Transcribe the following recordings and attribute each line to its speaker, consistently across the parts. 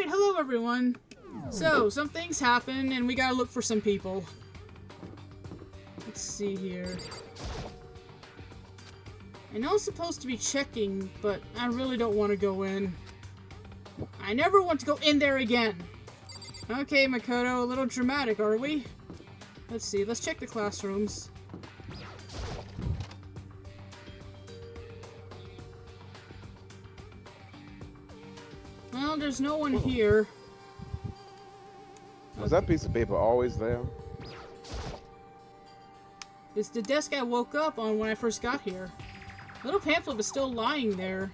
Speaker 1: Alright, hello everyone. So, some things happen and we gotta look for some people. Let's see here. I know I'm supposed to be checking, but I really don't want to go in. I never want to go in there again. Okay, Makoto, a little dramatic, are we? Let's see, let's check the classrooms. Well, there's no one here.
Speaker 2: Was that piece of paper always there?
Speaker 1: It's the desk I woke up on when I first got here. The little pamphlet was still lying there.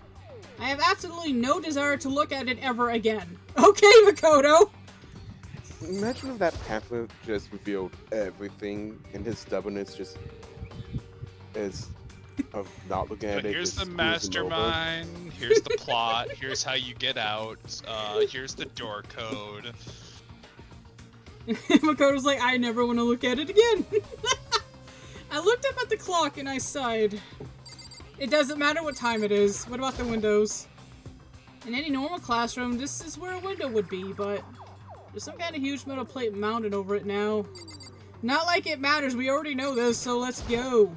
Speaker 1: I have absolutely no desire to look at it ever again. Okay, Makoto!
Speaker 2: Imagine if that pamphlet just revealed everything, and his stubbornness just is of not looking at it.
Speaker 3: Here's the mastermind, here's the plot, here's how you get out, here's the door code.
Speaker 1: Makoto's like, I never want to look at it again. I looked up at the clock and I sighed. It doesn't matter what time it is. What about the windows? In any normal classroom, this is where a window would be, but there's some kind of huge metal plate mounted over it now. Not like it matters, we already know this, so let's go.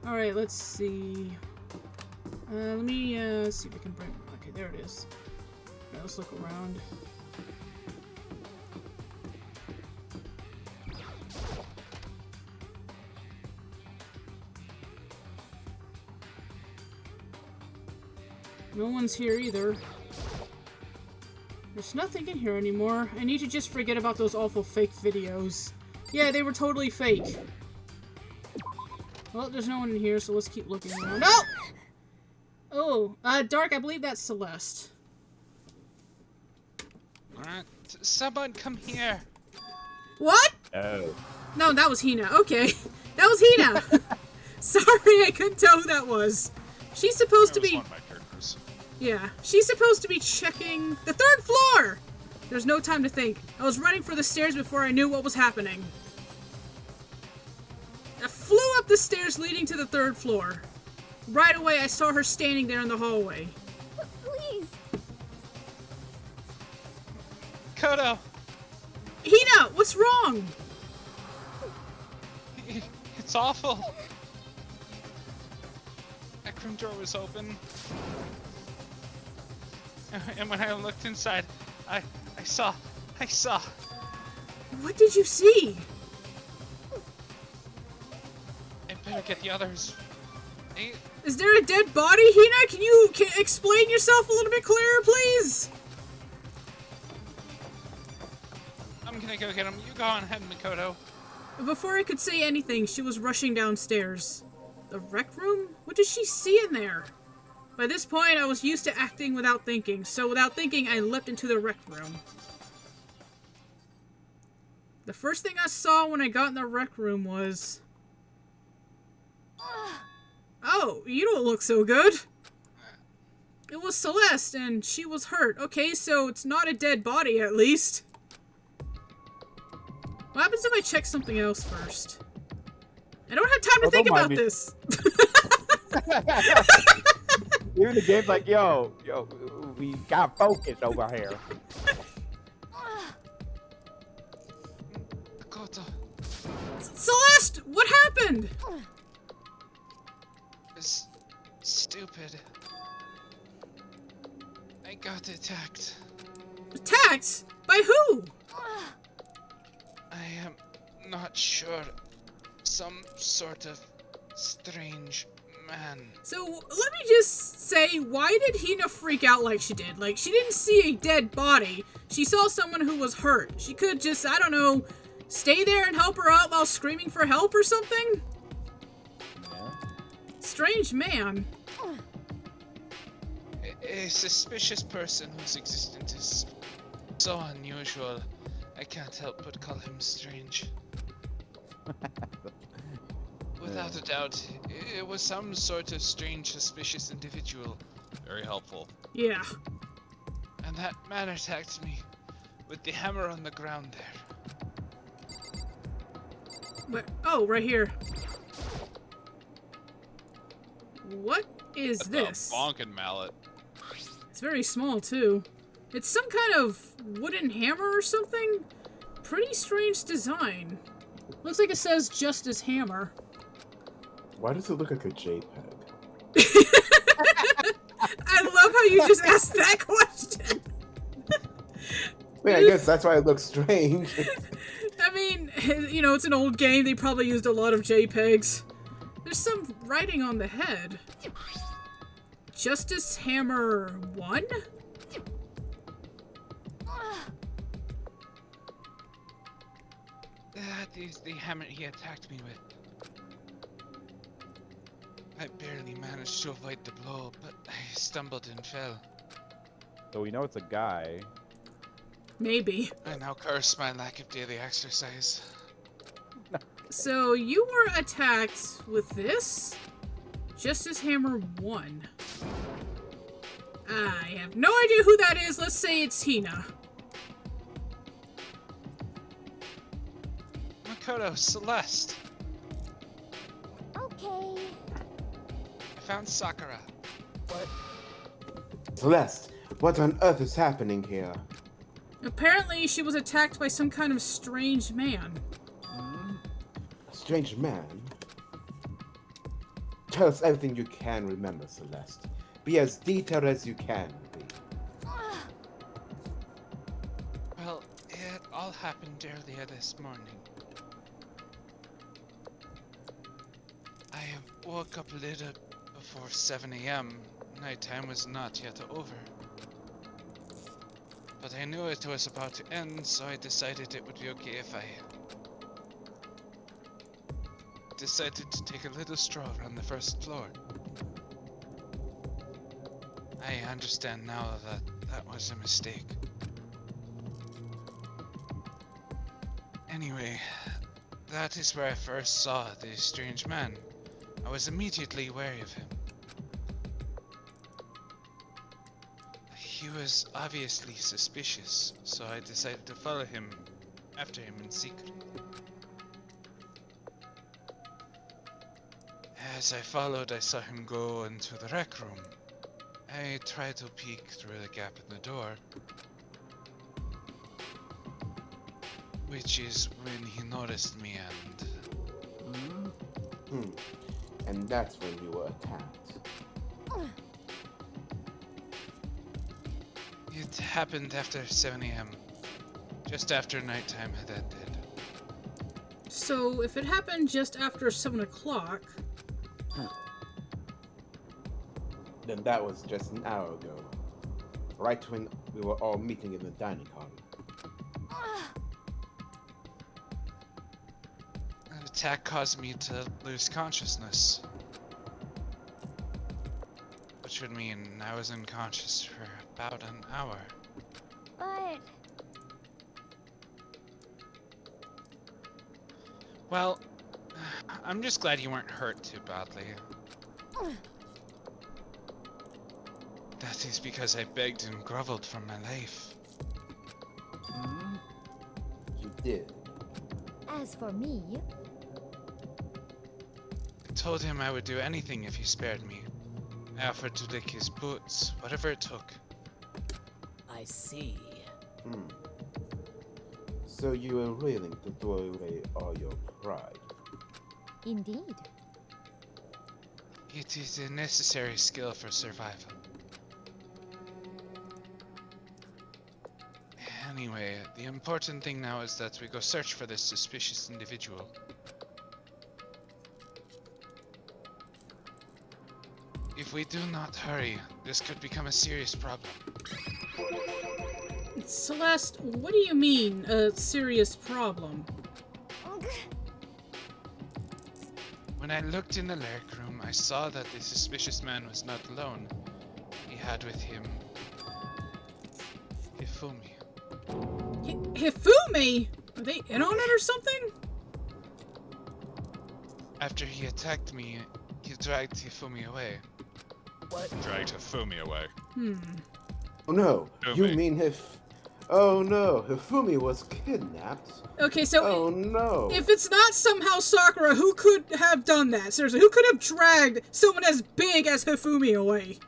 Speaker 1: Alright, let's see. Let me see if we can bring... Okay, there it is. Alright, let's look around. No one's here either. There's nothing in here anymore. I need to just forget about those awful fake videos. Yeah, they were totally fake. Well, there's no one in here, so let's keep looking around. No! Oh, Dark, I believe that's Celeste.
Speaker 3: Alright, someone come here.
Speaker 1: What?
Speaker 2: Oh.
Speaker 1: No, that was Hina. Okay. That was Hina! Sorry, I couldn't tell who that was. She's supposed to be...
Speaker 3: One of my characters.
Speaker 1: Yeah, she's supposed to be checking the 3rd floor! There's no time to think. I was running for the stairs before I knew what was happening. I flew up the stairs leading to the 3rd floor. Right away, I saw her standing there in the hallway.
Speaker 4: Please.
Speaker 3: Kodo!
Speaker 1: Hina, what's wrong?
Speaker 3: It's awful. That room door was open. And when I looked inside, I saw.
Speaker 1: What did you see?
Speaker 3: I better get the others.
Speaker 1: Is there a dead body, Hina? Can you explain yourself a little bit clearer, please?
Speaker 3: I'm gonna go get them. You go on ahead, Makoto.
Speaker 1: Before I could say anything, she was rushing downstairs. The rec room? What did she see in there? By this point, I was used to acting without thinking, so without thinking, I leapt into the rec room. The first thing I saw when I got in the rec room was... Oh, you don't look so good. It was Celeste, and she was hurt. Okay, so it's not a dead body, at least. What happens if I check something else first? I don't have time to think about this.
Speaker 5: Even the game's like, yo, we got focus over here.
Speaker 3: Makoto.
Speaker 1: Celeste, what happened?
Speaker 3: It's stupid. I got attacked.
Speaker 1: Attacked? By who?
Speaker 3: I am not sure. Some sort of strange man.
Speaker 1: So, let me just say, why did Hina freak out like she did? Like, she didn't see a dead body. She saw someone who was hurt. She could just, I don't know, stay there and help her out while screaming for help or something?
Speaker 5: Yeah.
Speaker 1: Strange man.
Speaker 3: A suspicious person whose existence is so unusual. I can't help but call him strange. Without a doubt, it was some sort of strange, suspicious individual. Very helpful.
Speaker 1: Yeah.
Speaker 3: And that man attacked me with the hammer on the ground there.
Speaker 1: Where? Oh, right here. What is this?
Speaker 3: A bonking mallet.
Speaker 1: It's very small, too. It's some kind of wooden hammer or something? Pretty strange design. Looks like it says Justice Hammer.
Speaker 2: Why does it look like a JPEG?
Speaker 1: I love how you just asked that question.
Speaker 2: Wait, I guess that's why it looks strange.
Speaker 1: I mean, you know, it's an old game. They probably used a lot of JPEGs. There's some writing on the head. Justice Hammer 1?
Speaker 3: That is the hammer he attacked me with. I barely managed to avoid the blow, but I stumbled and fell.
Speaker 5: So we know it's a guy.
Speaker 1: Maybe.
Speaker 3: I now curse my lack of daily exercise.
Speaker 1: So you were attacked with this? Justice Hammer 1. I have no idea who that is. Let's say it's Hina.
Speaker 3: Makoto, Celeste.
Speaker 4: Okay.
Speaker 3: I found Sakura.
Speaker 2: Celeste, what on earth is happening here?
Speaker 1: Apparently she was attacked by some kind of strange man.
Speaker 2: A strange man? Tell us everything you can remember, Celeste. Be as detailed as you can be.
Speaker 3: Well, it all happened earlier this morning. I woke up a little before 7 a.m. Nighttime was not yet over. But I knew it was about to end, so I decided it would be okay if I decided to take a little stroll around the first floor. I understand now that that was a mistake. Anyway, that is where I first saw this strange man. I was immediately wary of him. He was obviously suspicious, so I decided to follow him after him in secret. As I followed, I saw him go into the rec room. I tried to peek through the gap in the door, which is when he noticed me and...
Speaker 2: And that's when you were attacked.
Speaker 3: It happened after 7 a.m. Just after nighttime had ended.
Speaker 1: So if it happened just after 7 o'clock...
Speaker 2: Then that was just an hour ago. Right when we were all meeting in the dining hall.
Speaker 3: An attack caused me to lose consciousness. Which would mean I was unconscious for about an hour.
Speaker 4: But
Speaker 3: Well, I'm just glad you weren't hurt too badly. That is because I begged and groveled for my life.
Speaker 2: You did.
Speaker 4: as for me,
Speaker 3: I told him I would do anything if he spared me. I offered to lick his boots, whatever it took.
Speaker 6: I see.
Speaker 2: So you were willing to throw away all your pride.
Speaker 4: indeed.
Speaker 3: It is a necessary skill for survival. Anyway, the important thing now is that we go search for this suspicious individual. If we do not hurry, this could become a serious problem.
Speaker 1: Celeste, what do you mean, a serious problem?
Speaker 3: When I looked in the lurk room, I saw that the suspicious man was not alone. He had with him Hifumi.
Speaker 1: Hifumi? Are they in on it or something?
Speaker 3: After he attacked me, he dragged Hifumi away.
Speaker 6: What?
Speaker 7: Dragged Hifumi away.
Speaker 2: Oh no, you
Speaker 7: Hifumi.
Speaker 2: mean Oh no, Hifumi was kidnapped.
Speaker 1: Okay, so
Speaker 2: Oh no.
Speaker 1: if it's not somehow Sakura, who could have done that? Seriously, who could have dragged someone as big as Hifumi away?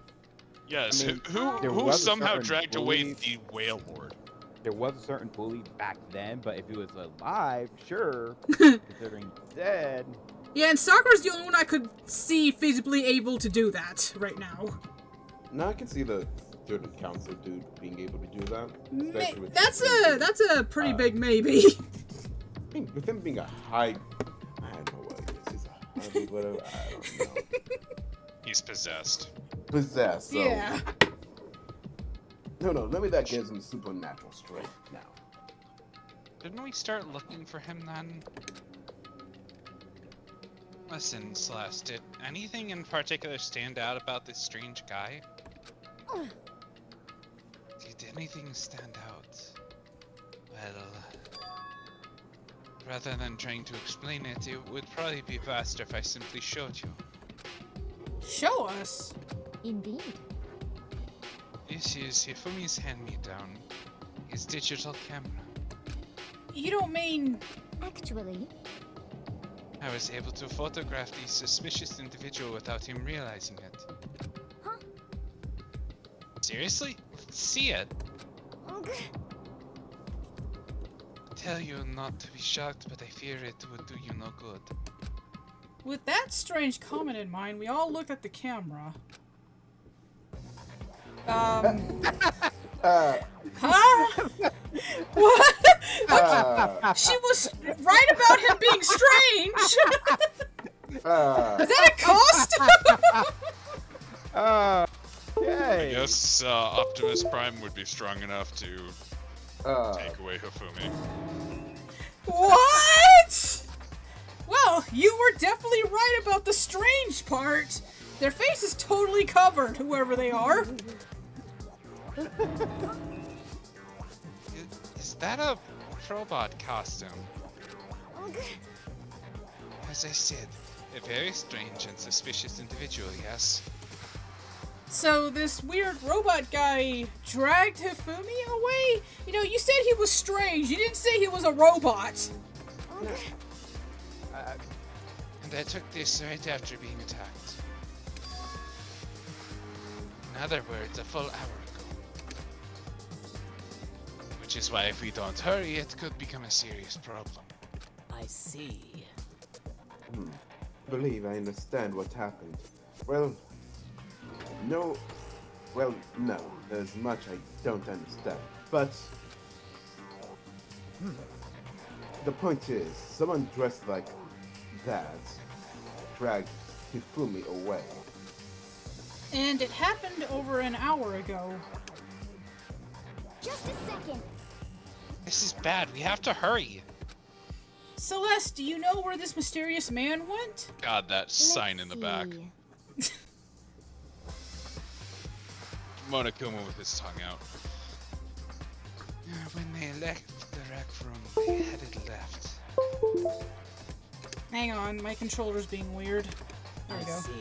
Speaker 3: Yes,
Speaker 5: I mean, there
Speaker 3: who
Speaker 5: was a
Speaker 3: somehow
Speaker 5: certain
Speaker 3: dragged away
Speaker 5: bully.
Speaker 3: the whale lord?
Speaker 5: There was a certain bully back then, but if he was alive, sure. Considering he's dead.
Speaker 1: Yeah, and Sakura's the only one I could see feasibly able to do that right now.
Speaker 2: Now I can see the student council dude being able to do that. Especially with
Speaker 1: That's
Speaker 2: him
Speaker 1: a pretty
Speaker 2: uh,
Speaker 1: big maybe.
Speaker 2: with him being a high, I don't know what it is. He's a high, whatever. I don't know.
Speaker 3: He's possessed.
Speaker 2: Possessed. So.
Speaker 1: Yeah.
Speaker 2: No, maybe that gives him supernatural strength now.
Speaker 3: Didn't we start looking for him then? Listen, Celeste, did anything in particular stand out about this strange guy? Did anything stand out? Well, rather than trying to explain it, it would probably be faster if I simply showed you.
Speaker 1: Show us.
Speaker 4: Indeed.
Speaker 3: This is Hifumi's hand-me-down, his digital camera.
Speaker 1: You don't mean...
Speaker 4: Actually,
Speaker 3: I was able to photograph the suspicious individual without him realizing it.
Speaker 4: Huh?
Speaker 3: Seriously? Let's see it.
Speaker 4: ugh,
Speaker 3: Tell you not to be shocked, but I fear it would do you no good.
Speaker 1: With that strange comment in mind, we all looked at the camera. Huh? What? She was right about him being strange! Is that a cost?
Speaker 3: I
Speaker 5: Okay.
Speaker 3: guess Optimus Prime would be strong enough to take away Hifumi.
Speaker 1: What? Well, you were definitely right about the strange part. Their face is totally covered, whoever they are.
Speaker 3: Is that a robot costume?
Speaker 4: ugh.
Speaker 3: As I said, a very strange and suspicious individual, yes.
Speaker 1: So this weird robot guy dragged Hifumi away? You know, you said he was strange. You didn't say he was a robot.
Speaker 3: And I took this right after being attacked. In other words, a full hour ago. Which is why if we don't hurry, it could become a serious problem.
Speaker 6: I see.
Speaker 2: Believe I understand what happened. Well, no. There's much I don't understand. But the point is, someone dressed like that dragged Hifumi away.
Speaker 1: And it happened over an hour ago.
Speaker 4: Just a second.
Speaker 3: This is bad. We have to hurry.
Speaker 1: Celeste, do you know where this mysterious man went?
Speaker 3: God, that sign in the back.
Speaker 4: See.
Speaker 3: Monokuma with his tongue out. When they left the rec room, they headed left.
Speaker 1: Hang on, my controller's being weird. There we
Speaker 6: I
Speaker 1: go.
Speaker 6: see.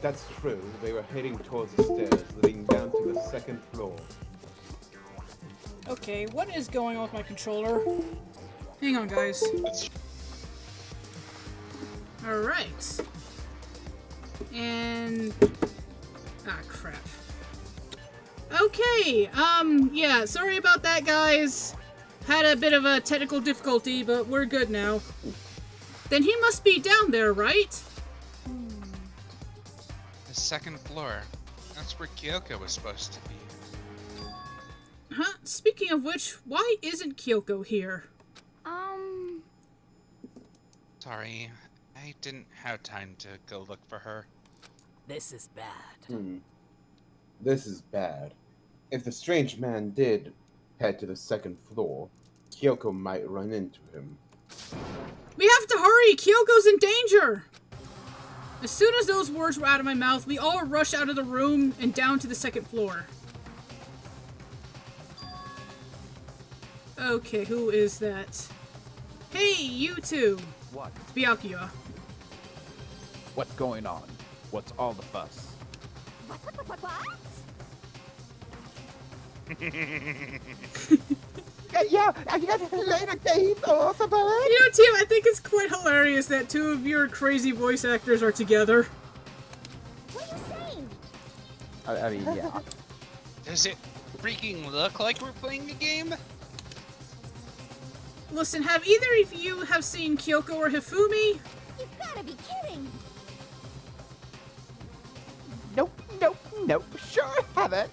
Speaker 2: That's true. They were heading towards the stairs leading down to the second floor.
Speaker 1: Okay, what is going on with my controller? Hang on, guys. Alright. And... ah, crap. Okay, yeah, sorry about that, guys. Had a bit of a technical difficulty, but we're good now. Then he must be down there, right?
Speaker 3: The second floor. That's where Kyoko was supposed to be.
Speaker 1: Huh? Speaking of which, why isn't Kyoko here?
Speaker 3: Sorry, I didn't have time to go look for her.
Speaker 6: This is bad.
Speaker 2: This is bad. If the strange man did head to the second floor, Kyoko might run into him.
Speaker 1: We have to hurry! Kyoko's in danger! As soon as those words were out of my mouth, we all rushed out of the room and down to the second floor. Okay, who is that? Hey, you two!
Speaker 5: What?
Speaker 1: It's Byakuya.
Speaker 5: What's going on? What's all the fuss?
Speaker 4: What?
Speaker 5: Yeah, I got it later, Dave. Awesome.
Speaker 1: You know, Tim, I think it's quite hilarious that two of your crazy voice actors are together.
Speaker 5: I mean, yeah.
Speaker 3: Does it freaking look like we're playing a game?
Speaker 1: Listen, have either of you have seen Kyoko or Hifumi?
Speaker 4: You've gotta be kidding!
Speaker 5: Nope, nope, nope. Sure haven't.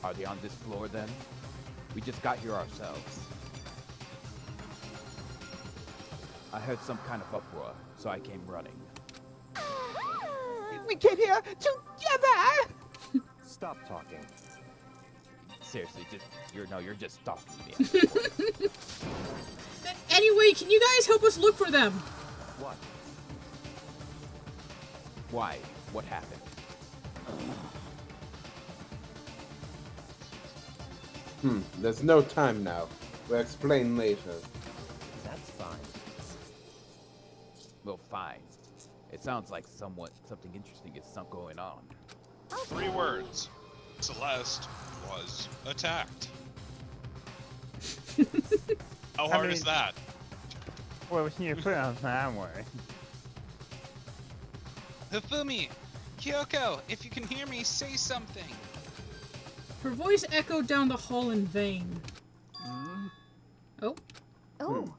Speaker 5: Are they on this floor then? We just got here ourselves. I heard some kind of uproar, so I came running. We came here together!
Speaker 7: Stop talking.
Speaker 5: Seriously, you're just stalking me.
Speaker 1: Anyway, can you guys help us look for them?
Speaker 7: What?
Speaker 5: Why? What happened?
Speaker 2: There's no time now. We'll explain later.
Speaker 7: That's fine.
Speaker 5: Well, fine. It sounds like something interesting is going on.
Speaker 3: 3 words. Celeste was attacked. How hard is that?
Speaker 8: Well, you put it on that way.
Speaker 3: Hifumi! Kyoko! If you can hear me, say something!
Speaker 1: Her voice echoed down the hall in vain. Oh.
Speaker 4: Oh,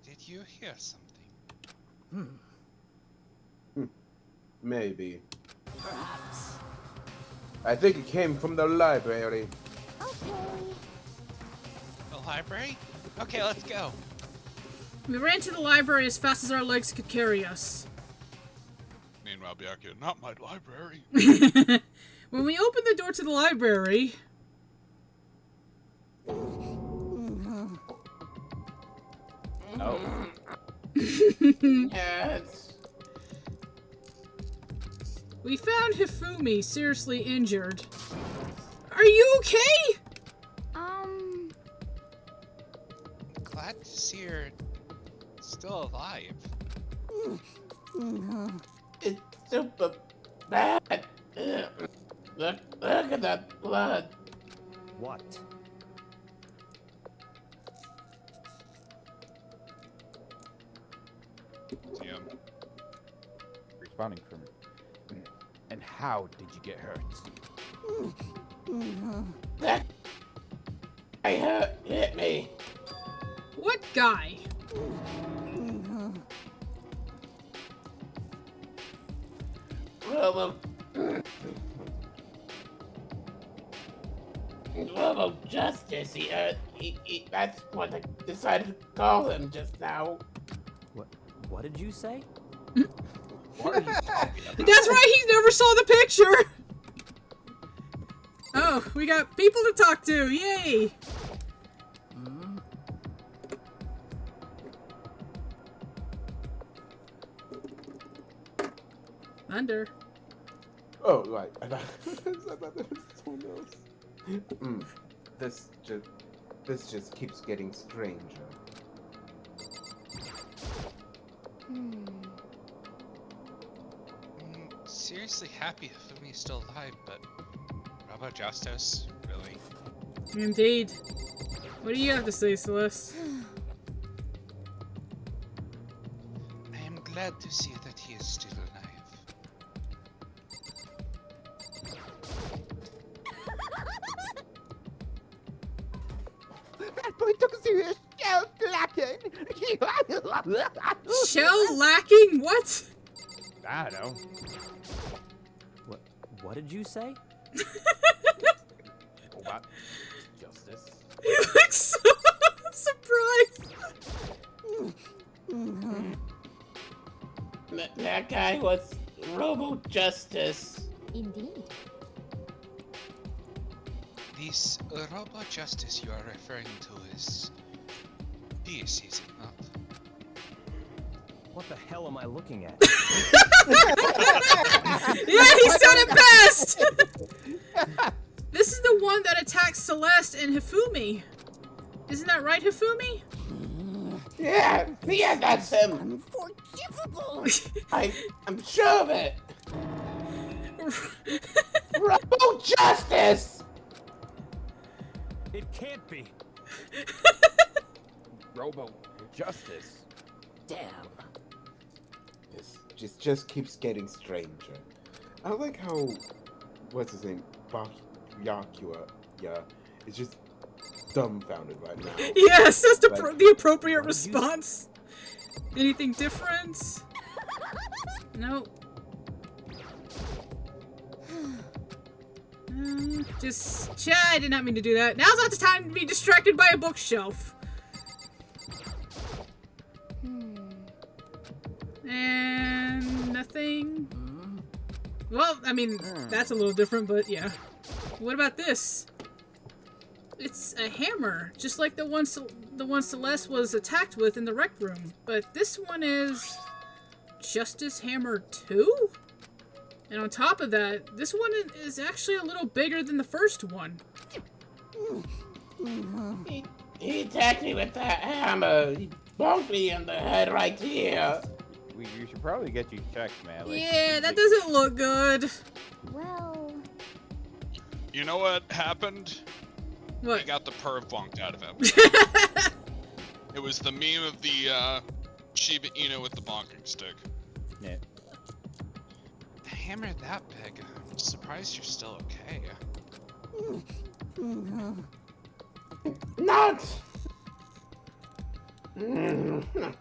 Speaker 3: Did you hear something?
Speaker 2: Maybe.
Speaker 6: Perhaps.
Speaker 2: I think it came from the library.
Speaker 4: okay.
Speaker 3: The library? Okay, let's go.
Speaker 1: We ran to the library as fast as our legs could carry us.
Speaker 3: Meanwhile, Byakuya, not my library.
Speaker 1: When we opened the door to the library...
Speaker 5: Oh.
Speaker 2: Yes.
Speaker 1: We found Hifumi seriously injured. Are you okay?
Speaker 3: Glad to see her still alive.
Speaker 2: It's super bad. Look at that blood.
Speaker 7: What?
Speaker 3: TM.
Speaker 5: Responding from. And how did you get hurt?
Speaker 2: That guy hit me.
Speaker 1: What guy?
Speaker 2: Robo. Robo Justice. He that's what I decided to call him just now.
Speaker 7: What did you say?
Speaker 5: What are you talking about?
Speaker 1: That's right, he never saw the picture! Oh, we got people to talk to, yay! Thunder.
Speaker 2: Oh, right. I thought there was someone else. This just keeps getting stranger.
Speaker 3: Seriously happy Hifumi's still alive, but Robo Justice, really?
Speaker 1: Indeed. What do you have to say, Celeste?
Speaker 3: I am glad to see that he is still alive.
Speaker 5: That boy took a serious shell lacking.
Speaker 1: Shell lacking? What?
Speaker 5: I don't know.
Speaker 7: What did you say?
Speaker 5: What? Justice.
Speaker 1: He looks so surprised.
Speaker 2: That guy was Robo Justice.
Speaker 4: Indeed.
Speaker 3: This Robo Justice you are referring to is peace, is it not?
Speaker 7: What the hell am I looking at?
Speaker 1: Yeah, he said it best! This is the one that attacked Celeste and Hifumi. Isn't that right, Hifumi?
Speaker 2: Yeah, that's him.
Speaker 4: Unforgivable!
Speaker 2: I'm sure of it. Robo Justice.
Speaker 7: It can't be.
Speaker 5: Robo Justice.
Speaker 6: Damn.
Speaker 2: This just keeps getting stranger. I like how, what's his name, Yakua, yeah, is just dumbfounded right now.
Speaker 1: Yes, that's
Speaker 2: Like,
Speaker 1: the appropriate
Speaker 7: what did you
Speaker 1: response. Anything different? Nope. I did not mean to do that. Now's not the time to be distracted by a bookshelf. And nothing. Well, I mean, that's a little different, but yeah. What about this? It's a hammer, just like the one Celeste was attacked with in the rec room. But this one is Justice Hammer 2? And on top of that, this one is actually a little bigger than the first one.
Speaker 9: He attacked me with that hammer. He bonked me in the head right here.
Speaker 5: We should probably get you checked, man. Like,
Speaker 1: Yeah, that doesn't look good.
Speaker 4: Well,
Speaker 3: You know what happened?
Speaker 1: What?
Speaker 3: He got the perv bonked out of him. It was the meme of the Shiba Inu with the bonking stick.
Speaker 5: Yeah.
Speaker 3: The hammer that big. I'm surprised you're still okay.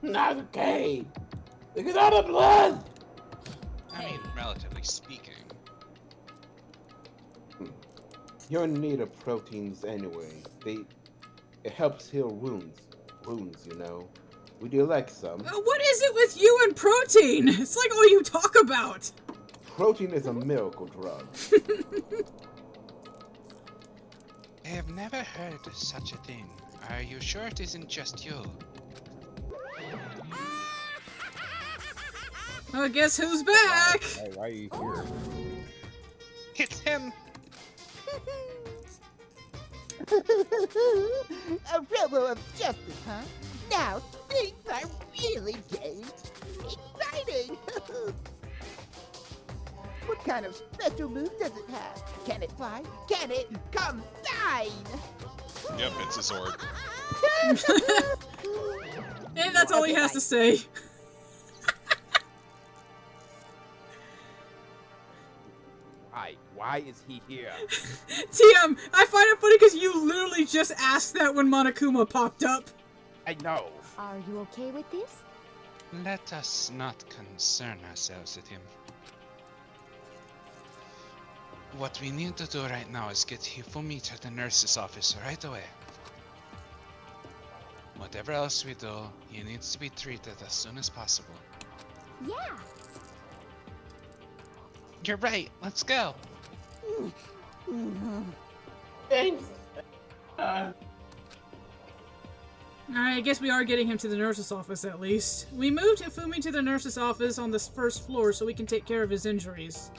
Speaker 9: Not okay. Look at all the blood.
Speaker 3: I mean, relatively speaking.
Speaker 2: You're in need of proteins anyway. It helps heal wounds. Wounds, you know. Would you like some?
Speaker 1: What is it with you and protein? It's like all you talk about.
Speaker 2: Protein is a miracle drug.
Speaker 3: I have never heard of such a thing. Are you sure it isn't just you?
Speaker 1: Well, guess who's back?
Speaker 5: Why are you here?
Speaker 3: It's him!
Speaker 10: A Robo of justice, huh? Now things are really getting exciting. What kind of special move does it have? Can it fly? Can it combine?
Speaker 3: Yep, it's a sword.
Speaker 1: And that's all he has to say.
Speaker 5: Why is he here?
Speaker 1: TM, I find it funny because you literally just asked that when Monokuma popped up.
Speaker 5: I know.
Speaker 4: are you okay with this?
Speaker 3: Let us not concern ourselves with him. What we need to do right now is get Hifumi to the nurse's office right away. Whatever else we do, he needs to be treated as soon as possible.
Speaker 4: Yeah.
Speaker 3: You're right, let's go!
Speaker 9: Thanks.
Speaker 1: Alright, I guess we are getting him to the nurse's office at least. We moved Hifumi to the nurse's office on this first floor so we can take care of his injuries.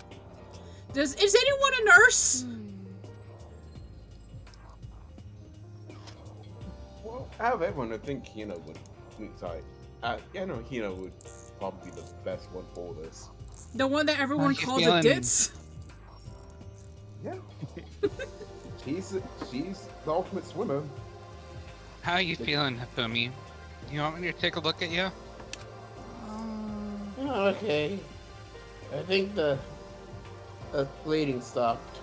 Speaker 1: Is anyone a nurse?
Speaker 2: Well, out of everyone, I think Hina would. Sorry. I know Hina would probably be the best one for this.
Speaker 1: The one that everyone
Speaker 3: you
Speaker 1: calls a
Speaker 3: feeling?
Speaker 1: ditz?
Speaker 2: Yeah. she's the ultimate swimmer.
Speaker 3: How are you feeling, Hifumi? You want me to take a look at you?
Speaker 9: Okay. I think the bleeding stopped.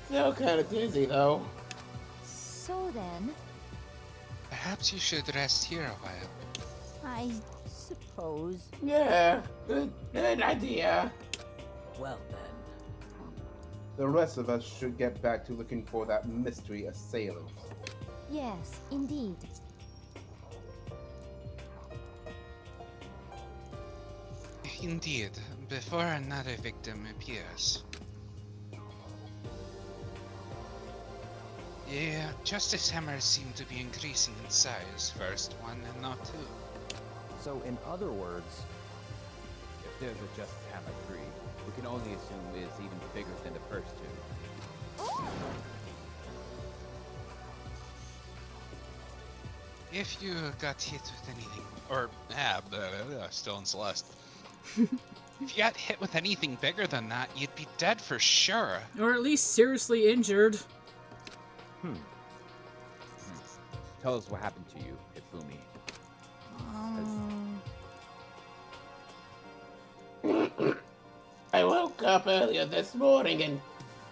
Speaker 9: Still kind of dizzy though.
Speaker 4: So then,
Speaker 3: Perhaps you should rest here a while.
Speaker 10: I suppose.
Speaker 9: Yeah, good idea.
Speaker 6: Well then.
Speaker 2: The rest of us should get back to looking for that mystery assailant.
Speaker 4: yes, indeed.
Speaker 3: Indeed, before another victim appears. Yeah, Justice Hammers seem to be increasing in size. First one and now two.
Speaker 5: So, in other words, if there's a Justice Hammer 3, we can only assume it's even bigger than the first two.
Speaker 3: If you got hit with anything, or still in Celeste. If you got hit with anything bigger than that, you'd be dead for sure.
Speaker 1: Or at least seriously injured.
Speaker 5: Tell us what happened to you, Hifumi.
Speaker 9: up earlier this morning and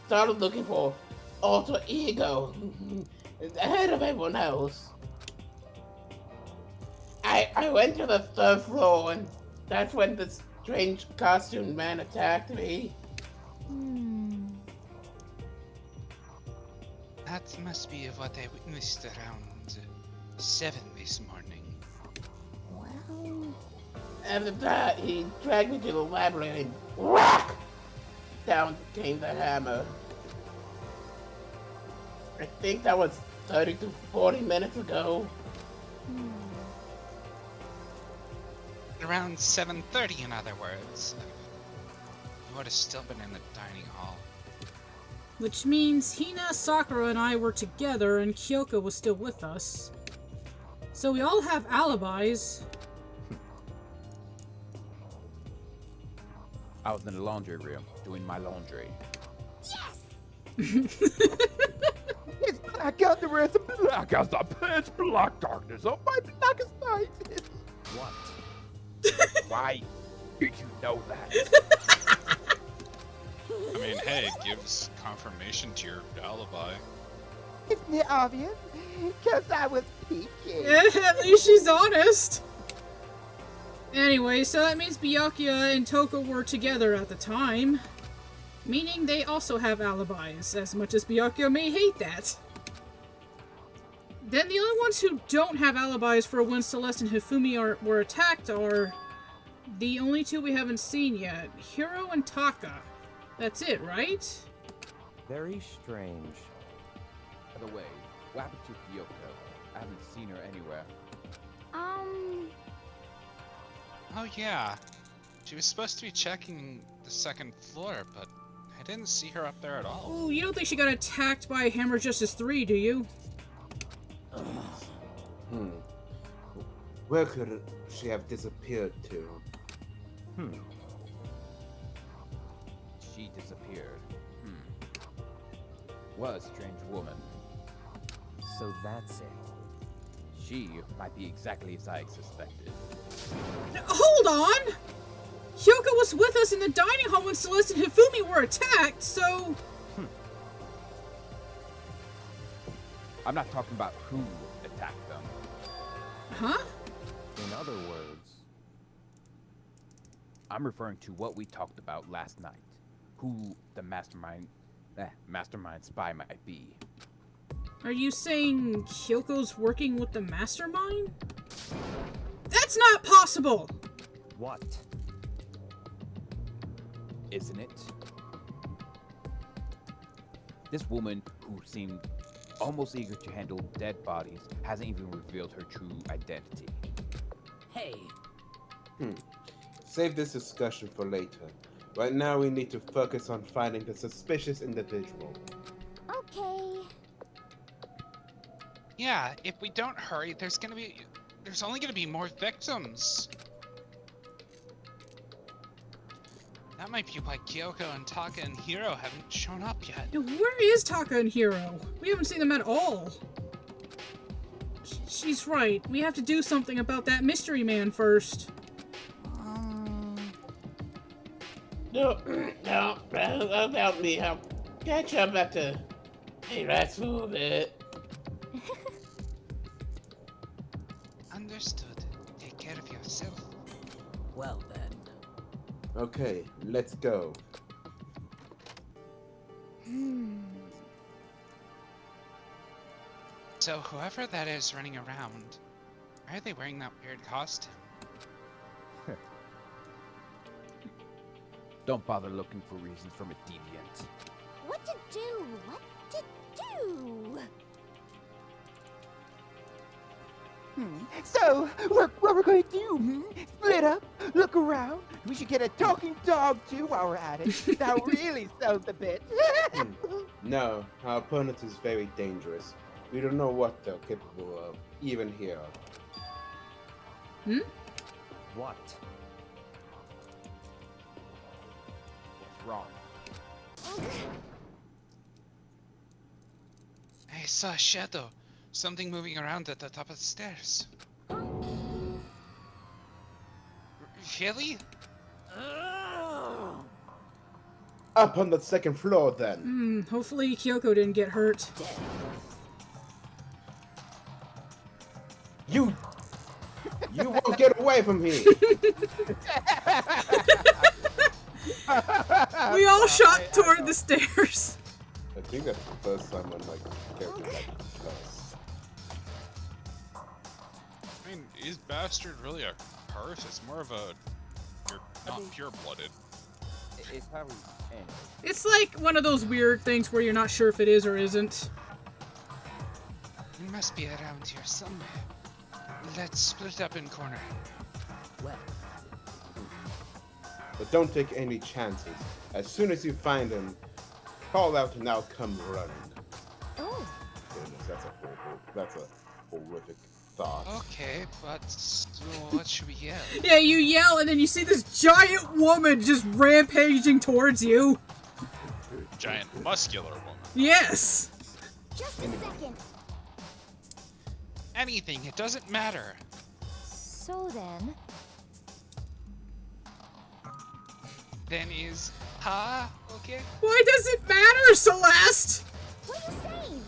Speaker 9: started looking for alter ego ahead of everyone else. I went to the third floor and that's when the strange costumed man attacked me.
Speaker 3: That must be what I witnessed around 7 this morning.
Speaker 4: Well,
Speaker 9: After that, he dragged me to the library and whack! Down came the hammer. I think that was 30 to 40 minutes ago.
Speaker 3: Around 7:30, in other words. You would have still been in the dining hall.
Speaker 1: Which means Hina, Sakura, and I were together and Kyoko was still with us. So we all have alibis.
Speaker 5: I was in the laundry room doing my laundry.
Speaker 10: It's black out the rest of black as the pitch black darkness of my blackest night.
Speaker 7: What?
Speaker 5: Why did you know that?
Speaker 3: I mean, hey, it gives confirmation to your alibi.
Speaker 10: Isn't it obvious? Because I was peeking.
Speaker 1: At least she's honest. Anyway, so that means Byakuya and Toko were together at the time. Meaning they also have alibis, as much as Byakuya may hate that. Then the only ones who don't have alibis for when Celeste and Hifumi were attacked are the only two we haven't seen yet, Hiro and Taka. That's it, right?
Speaker 7: Very strange.
Speaker 5: By the way, what happened to Kyoko? I haven't seen her anywhere.
Speaker 3: Oh yeah, she was supposed to be checking the 2nd floor, but I didn't see her up there at all.
Speaker 1: Oh, you don't think she got attacked by Hammer Justice 3, do you?
Speaker 2: Where could she have disappeared to?
Speaker 5: She disappeared. What a strange woman.
Speaker 7: So that's it.
Speaker 5: She might be exactly as I suspected.
Speaker 1: Hold on! Hyoko was with us in the dining hall when Celeste and Hifumi were attacked, so...
Speaker 5: I'm not talking about who attacked them.
Speaker 1: Huh?
Speaker 7: In other words,
Speaker 5: I'm referring to what we talked about last night. Who the mastermind spy might be.
Speaker 1: Are you saying Hyoko's working with the mastermind? That's not possible!
Speaker 7: what?
Speaker 5: Isn't it? This woman who seemed almost eager to handle dead bodies hasn't even revealed her true identity.
Speaker 6: Hey,
Speaker 2: Save this discussion for later. Right now, we need to focus on finding the suspicious individual.
Speaker 4: okay.
Speaker 3: Yeah, if we don't hurry, there's only gonna be more victims. That might be why Kyoko and Taka and Hiro haven't shown up yet.
Speaker 1: Now, where is Taka and Hiro? We haven't seen them at all. She's right. We have to do something about that mystery man first.
Speaker 9: No, about me. I'll catch up after I rest for a bit.
Speaker 3: Understood. Take care of yourself.
Speaker 6: well then.
Speaker 2: Okay, let's go.
Speaker 3: So whoever that is running around, why are they wearing that weird costume?
Speaker 5: Don't bother looking for reasons from a deviant.
Speaker 4: What to do? What to do?
Speaker 10: So, what we're going to do? Split up, look around. We should get a talking dog too while we're at it. That really sells the bit.
Speaker 2: No, our opponent is very dangerous. We don't know what they're capable of, even here.
Speaker 7: What?
Speaker 5: What's wrong?
Speaker 3: I saw a shadow. Something moving around at the top of the stairs. Really?
Speaker 2: up on the second floor then.
Speaker 1: Hopefully Kyoko didn't get hurt.
Speaker 2: You won't get away from me.
Speaker 1: We all shot toward the stairs.
Speaker 2: I think that's the first time when my character got cursed.
Speaker 3: I mean, is bastard really a curse? It's more of a you're not pure-blooded.
Speaker 5: It's how we end.
Speaker 1: It's like one of those weird things where you're not sure if it is or isn't.
Speaker 3: It must be around here somewhere. Let's split up in corner.
Speaker 6: Well,
Speaker 2: But don't take any chances. As soon as you find him, call out and I'll come running.
Speaker 4: Oh,
Speaker 2: Goodness, that's a horrific thought.
Speaker 3: Okay, but what should we yell?
Speaker 1: Yeah, you yell and then you see this giant woman just rampaging towards you.
Speaker 3: Giant muscular woman.
Speaker 1: Yes.
Speaker 4: just a second.
Speaker 3: Anything, it doesn't matter.
Speaker 4: So then,
Speaker 3: Then is ha okay?
Speaker 1: Why does it matter, Celeste?
Speaker 4: what are you saying?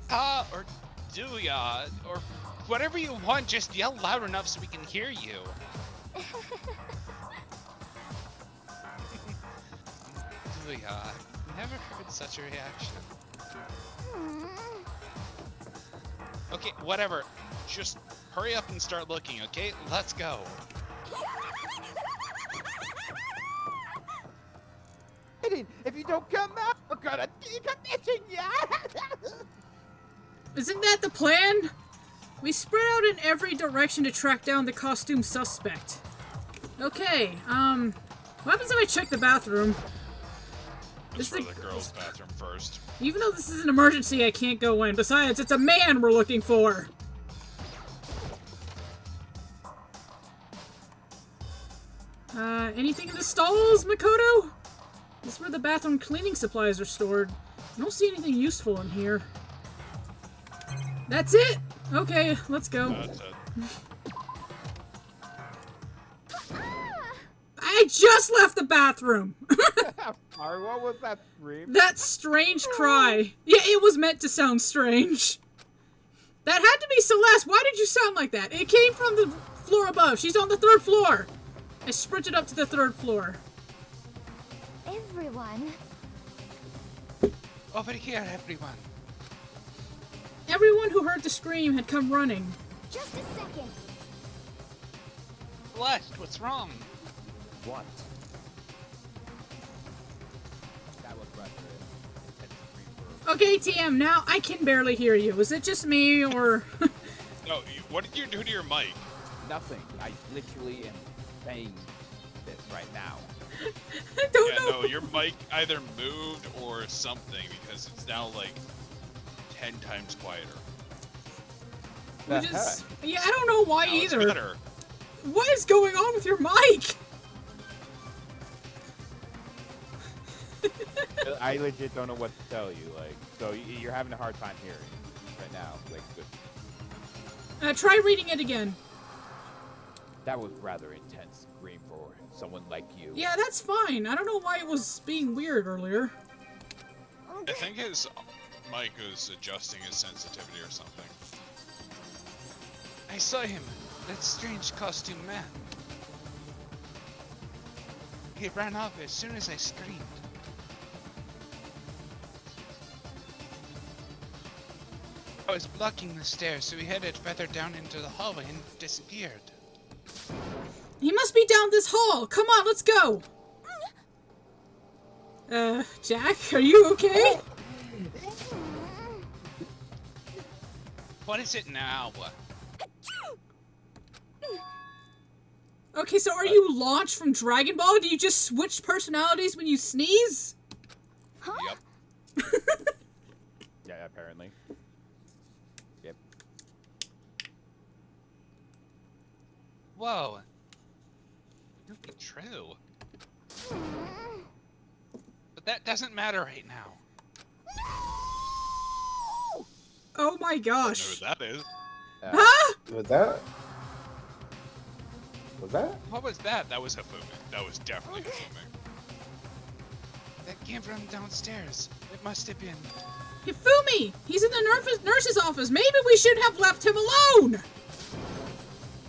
Speaker 3: Ha or do ya or whatever you want, just yell loud enough so we can hear you. Do ya? Never heard such a reaction. Okay, whatever. Just hurry up and start looking, okay? Let's go.
Speaker 10: If you don't come out, we're gonna decommission ya!
Speaker 1: Isn't that the plan? We spread out in every direction to track down the costume suspect. Okay, what happens if I check the bathroom?
Speaker 3: Just
Speaker 1: This
Speaker 3: for
Speaker 1: is-
Speaker 3: the girls' bathroom first.
Speaker 1: Even though this is an emergency, I can't go in. Besides, it's a man we're looking for. Anything in the stalls, Makoto? This is where the bathroom cleaning supplies are stored. I don't see anything useful in here. That's it! Okay, let's go.
Speaker 3: That's it.
Speaker 1: I just left the bathroom!
Speaker 5: Sorry, what was that scream?
Speaker 1: That strange cry. Yeah, it was meant to sound strange. That had to be Celeste. Why did you sound like that? It came from the floor above. She's on the 3rd floor. I sprinted up to the 3rd floor.
Speaker 4: Everyone.
Speaker 3: Over here, everyone.
Speaker 1: Everyone who heard the scream had come running.
Speaker 4: Just a second.
Speaker 3: Celeste, what's wrong?
Speaker 7: What?
Speaker 5: That was rather intense scream for
Speaker 1: Okay, TM, now I can barely hear you. Is it just me, or...
Speaker 3: No, what did you do to your mic?
Speaker 5: nothing. I literally am saying this right now.
Speaker 1: I don't
Speaker 3: Yeah,
Speaker 1: know.
Speaker 3: no, your mic either moved or something because it's now like 10 times quieter.
Speaker 1: Which is... Yeah, I don't know why
Speaker 3: Now it's
Speaker 1: either.
Speaker 3: better.
Speaker 1: What is going on with your mic?
Speaker 5: I legit don't know what to tell you. Like, so you're having a hard time hearing right now. Like, good.
Speaker 1: Try reading it again.
Speaker 5: That was rather intense scream for someone like you.
Speaker 1: Yeah, that's fine. I don't know why it was being weird earlier.
Speaker 3: I think his mic was adjusting his sensitivity or something. I saw him, that strange costume man. He ran off as soon as I screamed. I was blocking the stairs, so he headed further down into the hallway and disappeared.
Speaker 1: He must be down this hall. Come on, let's go. Jack, are you okay?
Speaker 3: What is it now?
Speaker 1: Okay, so are you launched from Dragon Ball? Do you just switch personalities when you sneeze?
Speaker 3: Yep.
Speaker 5: Yeah, apparently. Yep.
Speaker 3: Whoa. Could be true. But that doesn't matter right now.
Speaker 1: Oh my
Speaker 3: I know
Speaker 1: gosh.
Speaker 3: who that is.
Speaker 1: Huh?
Speaker 2: Was that? Was that?
Speaker 3: What was that? That was Hifumi. That was definitely Hifumi. That came from downstairs. It must have been.
Speaker 1: Hifumi! He's in the nurse's office. Maybe we should have left him alone!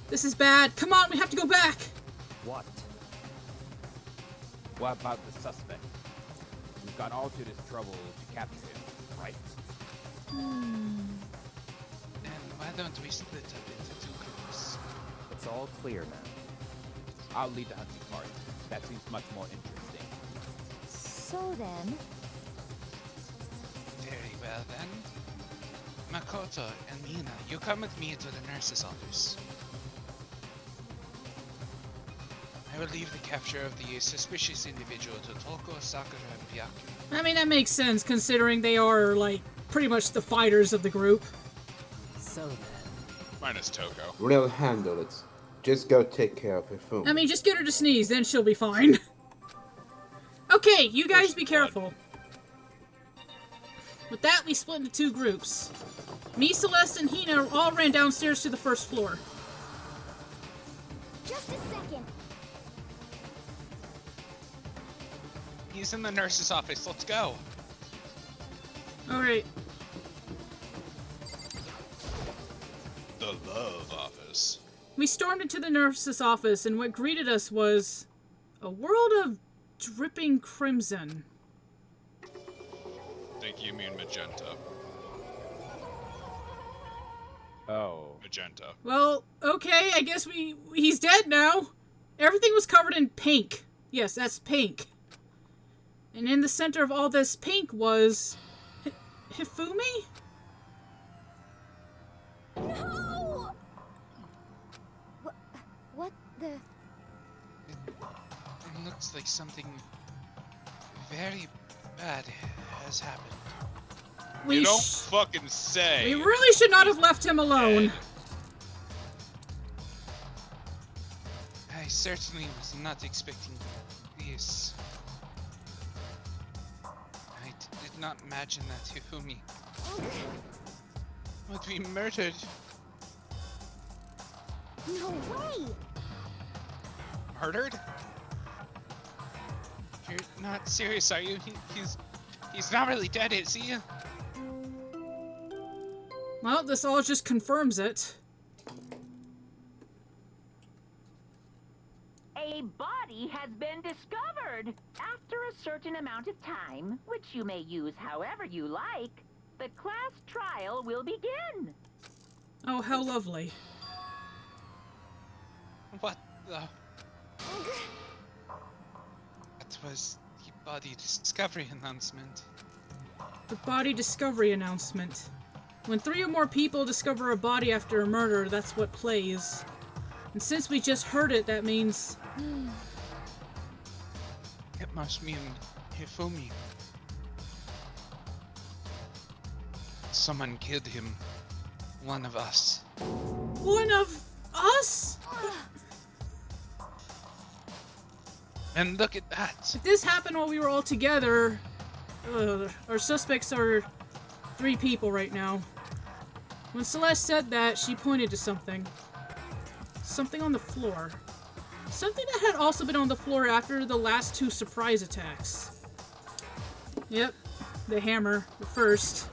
Speaker 1: This is bad. Come on, we have to go back.
Speaker 5: What? What about the suspect? We've gone all to this trouble to capture him, right?
Speaker 3: Then why don't we split up into 2 groups?
Speaker 5: It's all clear now. I'll lead the hunting party. That seems much more interesting.
Speaker 4: So then,
Speaker 3: Very well then. Makoto and Mina, you come with me to the nurse's office. I will leave the capture of the suspicious individual to Toko, Sakura, and Byaku.
Speaker 1: I mean, that makes sense considering they are, like, pretty much the fighters of the group.
Speaker 6: So then.
Speaker 11: Minus Toko.
Speaker 2: We'll handle it. Just go take care of her phone.
Speaker 1: I mean, just get her to sneeze, then she'll be fine. Okay, you guys be careful. With that, we split into 2 groups. Me, Celeste, and Hina all ran downstairs to the first floor.
Speaker 4: just a second.
Speaker 3: He's in the nurse's office. Let's go.
Speaker 1: Alright.
Speaker 11: The love office.
Speaker 1: We stormed into the nurse's office, and what greeted us was a world of dripping crimson.
Speaker 11: Think you mean magenta.
Speaker 5: Oh.
Speaker 11: Magenta.
Speaker 1: Well, okay, I guess he's dead now. Everything was covered in pink. Yes, that's pink. And in the center of all this pink was Hifumi?
Speaker 4: No! What the?
Speaker 3: It looks like something very bad has happened.
Speaker 11: You don't fucking say.
Speaker 1: We really should not have left him alone.
Speaker 3: I certainly was not expecting this. I did not imagine that Hifumi would be murdered.
Speaker 4: No way!
Speaker 3: Murdered? You're not serious, are you? He's not really dead, is he?
Speaker 1: Well, this all just confirms it.
Speaker 12: A body has been discovered. After a certain amount of time, which you may use however you like, the class trial will begin.
Speaker 1: Oh, how lovely.
Speaker 3: What the? That was the body discovery announcement.
Speaker 1: The body discovery announcement. When 3 or more people discover a body after a murder, that's what plays. And since we just heard it, that means...
Speaker 3: It must mean Hifumi. Someone killed him. One of us.
Speaker 1: One of us?
Speaker 3: And look at that.
Speaker 1: If this happened while we were all together, our suspects are 3 people right now. When Celeste said that, she pointed to something. Something on the floor. Something that had also been on the floor after the last 2 surprise attacks. Yep, the hammer, the first.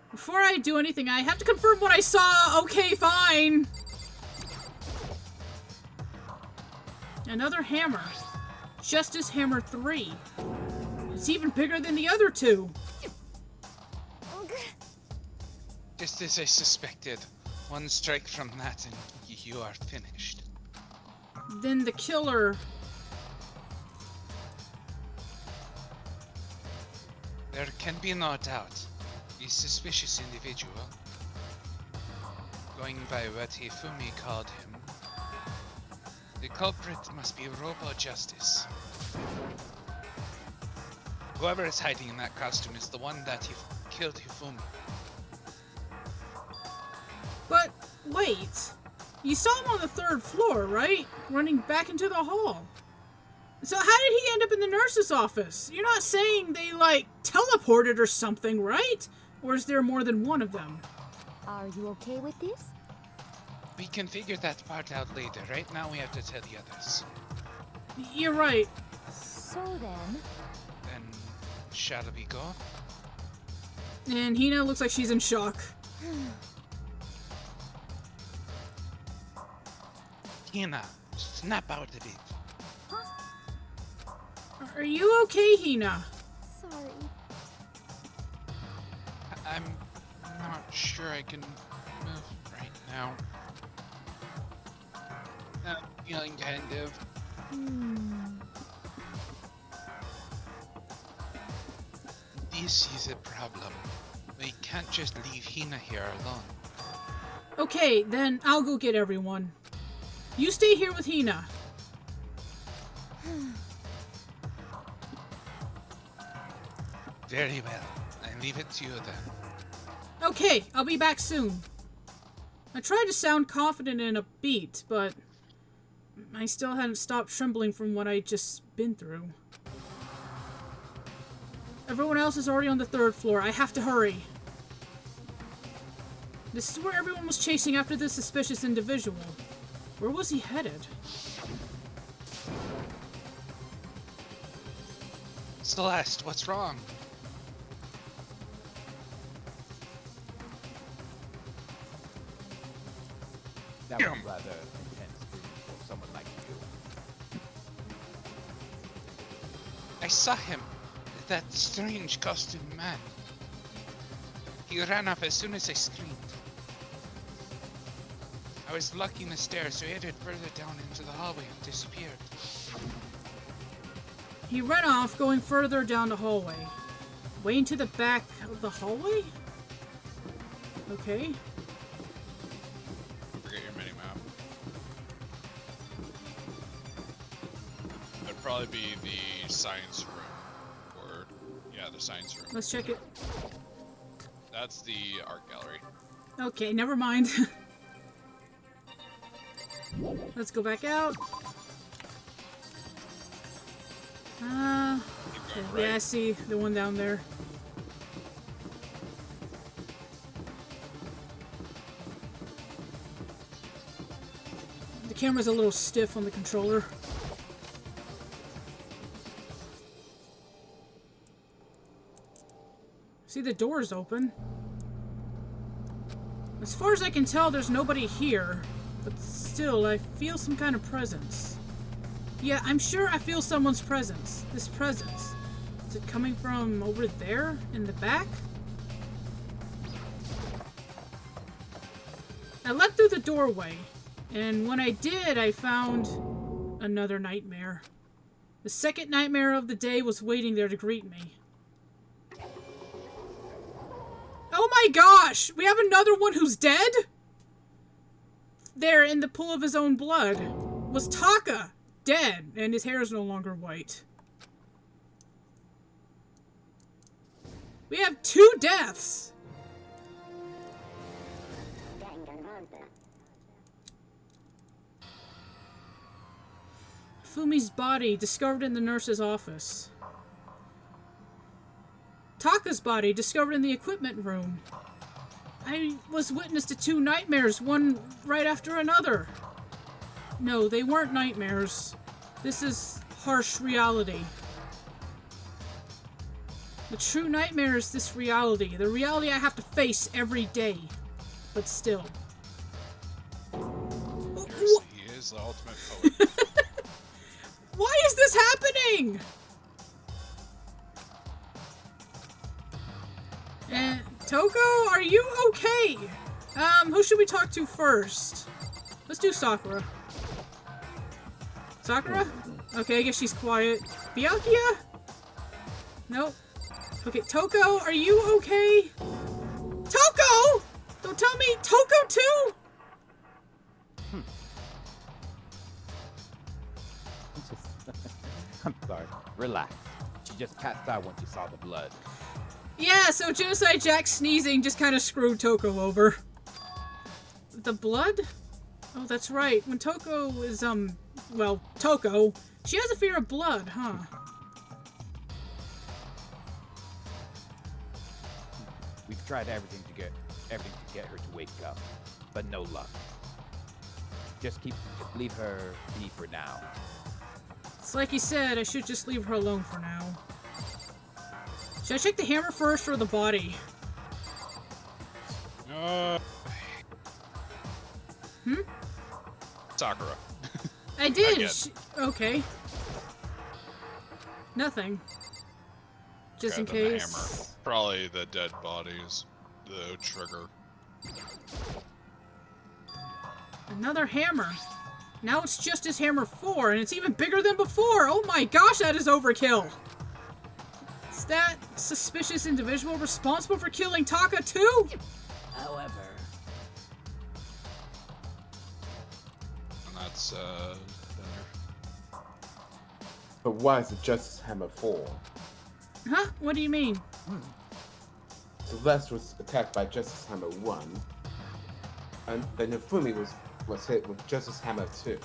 Speaker 1: Before I do anything, I have to confirm what I saw! Okay, fine! Another hammer. Justice Hammer 3. It's even bigger than the other 2.
Speaker 3: Just as I suspected. One strike from that and you are finished.
Speaker 1: Then the killer...
Speaker 3: There can be no doubt. The suspicious individual, going by what Hifumi called him, the culprit must be Robo Justice. Whoever is hiding in that costume is the one that killed Hifumi.
Speaker 1: But, wait. You saw him on the 3rd floor, right? Running back into the hall. So how did he end up in the nurse's office? You're not saying they, like, teleported or something, right? Or is there more than one of them?
Speaker 4: Are you okay with this?
Speaker 3: We can figure that part out later. Right now we have to tell the others.
Speaker 1: You're right.
Speaker 4: So then,
Speaker 3: Then, shall we go?
Speaker 1: And Hina looks like she's in shock.
Speaker 3: Hina, snap out of it.
Speaker 1: Are you okay, Hina?
Speaker 4: sorry.
Speaker 3: I'm not sure I can move right now. I'm feeling kind of. This is a problem. We can't just leave Hina here alone.
Speaker 1: Okay, then I'll go get everyone. You stay here with Hina.
Speaker 3: Very well. I leave it to you then.
Speaker 1: Okay, I'll be back soon. I tried to sound confident and upbeat, but I still hadn't stopped trembling from what I'd just been through. Everyone else is already on the 3rd floor. I have to hurry. This is where everyone was chasing after this suspicious individual. Where was he headed?
Speaker 3: Celeste, what's wrong?
Speaker 5: That was rather intense for someone like you.
Speaker 3: I saw him. That strange costumed man. He ran up as soon as I screamed. I was blocking the stairs, so he headed further down into the hallway and disappeared.
Speaker 1: He ran off, going further down the hallway. Way into the back of the hallway? Okay.
Speaker 11: Forget your mini-map. That'd probably be the science room. Or, yeah, the science room.
Speaker 1: Let's check it.
Speaker 11: That's the art gallery.
Speaker 1: Okay, never mind. Let's go back out.
Speaker 11: Right.
Speaker 1: Yeah, I see the one down there. The camera's a little stiff on the controller. See, the door's open. As far as I can tell, there's nobody here. But still, I feel some kind of presence. Yeah, I'm sure I feel someone's presence. This presence. Is it coming from over there in the back? I left through the doorway, and when I did, I found another nightmare. The second nightmare of the day was waiting there to greet me. Oh my gosh! We have another one who's dead? There, in the pool of his own blood, was Taka, dead, and his hair is no longer white. We have 2 deaths!
Speaker 4: Danganronpa.
Speaker 1: Fumi's body discovered in the nurse's office. Taka's body discovered in the equipment room. I was witness to 2 nightmares, one right after another. No, they weren't nightmares. This is harsh reality. The true nightmare is this reality. The reality I have to face every day. But still.
Speaker 11: Seriously, he is the ultimate poet.
Speaker 1: Why is this happening? And Toko, are you okay? Who should we talk to first? Let's do Sakura. Sakura? Okay, I guess she's quiet. Byakuya? Nope. Okay, Toko, are you okay? Toko! Don't tell me Toko too?
Speaker 5: I'm sorry. Relax. She just passed out when she saw the blood.
Speaker 1: Yeah, so Genocide Jack sneezing just kind of screwed Toko over. The blood? Oh, that's right. When Toko is, well, Toko, she has a fear of blood, huh?
Speaker 5: We've tried everything to get her to wake up, but no luck. Just leave her be for now.
Speaker 1: It's like you said, I should just leave her alone for now. Should I check the hammer first or the body?
Speaker 11: Sakura.
Speaker 1: I did!
Speaker 11: Again.
Speaker 1: Okay. Nothing. Just in
Speaker 11: Okay, then the
Speaker 1: case.
Speaker 11: hammer. Probably the dead bodies. The trigger.
Speaker 1: Another hammer. Now it's just his hammer 4, and it's even bigger than before! Oh my gosh, that is overkill! Is that suspicious individual responsible for killing Taka too?
Speaker 6: However,
Speaker 11: And that's,
Speaker 2: But why is it Justice Hammer 4?
Speaker 1: Huh? What do you mean?
Speaker 2: Celeste was attacked by Justice Hammer 1, and then Hifumi was hit with Justice Hammer 2.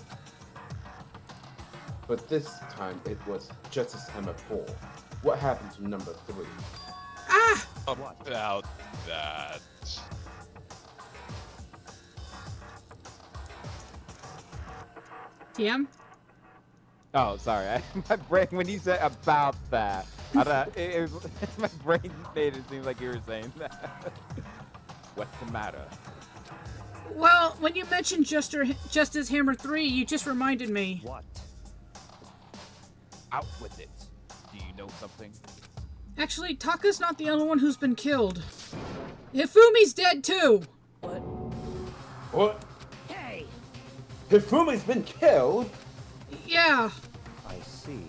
Speaker 2: But this time it was Justice Hammer 4. What happened to number 3?
Speaker 1: Ah!
Speaker 11: about that.
Speaker 1: TM?
Speaker 5: Oh, sorry. My brain, when you said about that, I don't, my brain made it seem like you were saying that. What's the matter?
Speaker 1: Well, when you mentioned Justice Hammer 3, you just reminded me.
Speaker 7: What?
Speaker 5: Out with it. Do you know something?
Speaker 1: Actually, Taka's not the only one who's been killed. Hifumi's dead too!
Speaker 6: what?
Speaker 2: What?
Speaker 6: Hey!
Speaker 2: Hifumi's been killed?
Speaker 1: Yeah.
Speaker 7: I see.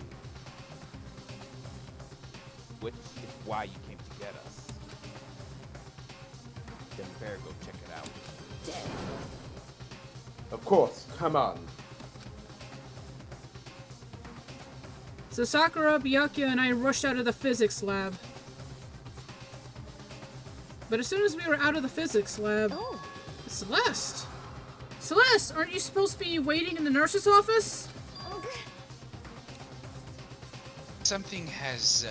Speaker 5: Which is why you came to get us. Then we better go check it out.
Speaker 6: Dead.
Speaker 2: Of course, come on.
Speaker 1: So Sakura, Byakuya, and I rushed out of the physics lab. But as soon as we were out of the physics lab...
Speaker 4: Oh.
Speaker 1: Celeste! Celeste, aren't you supposed to be waiting in the nurse's office?
Speaker 3: Something has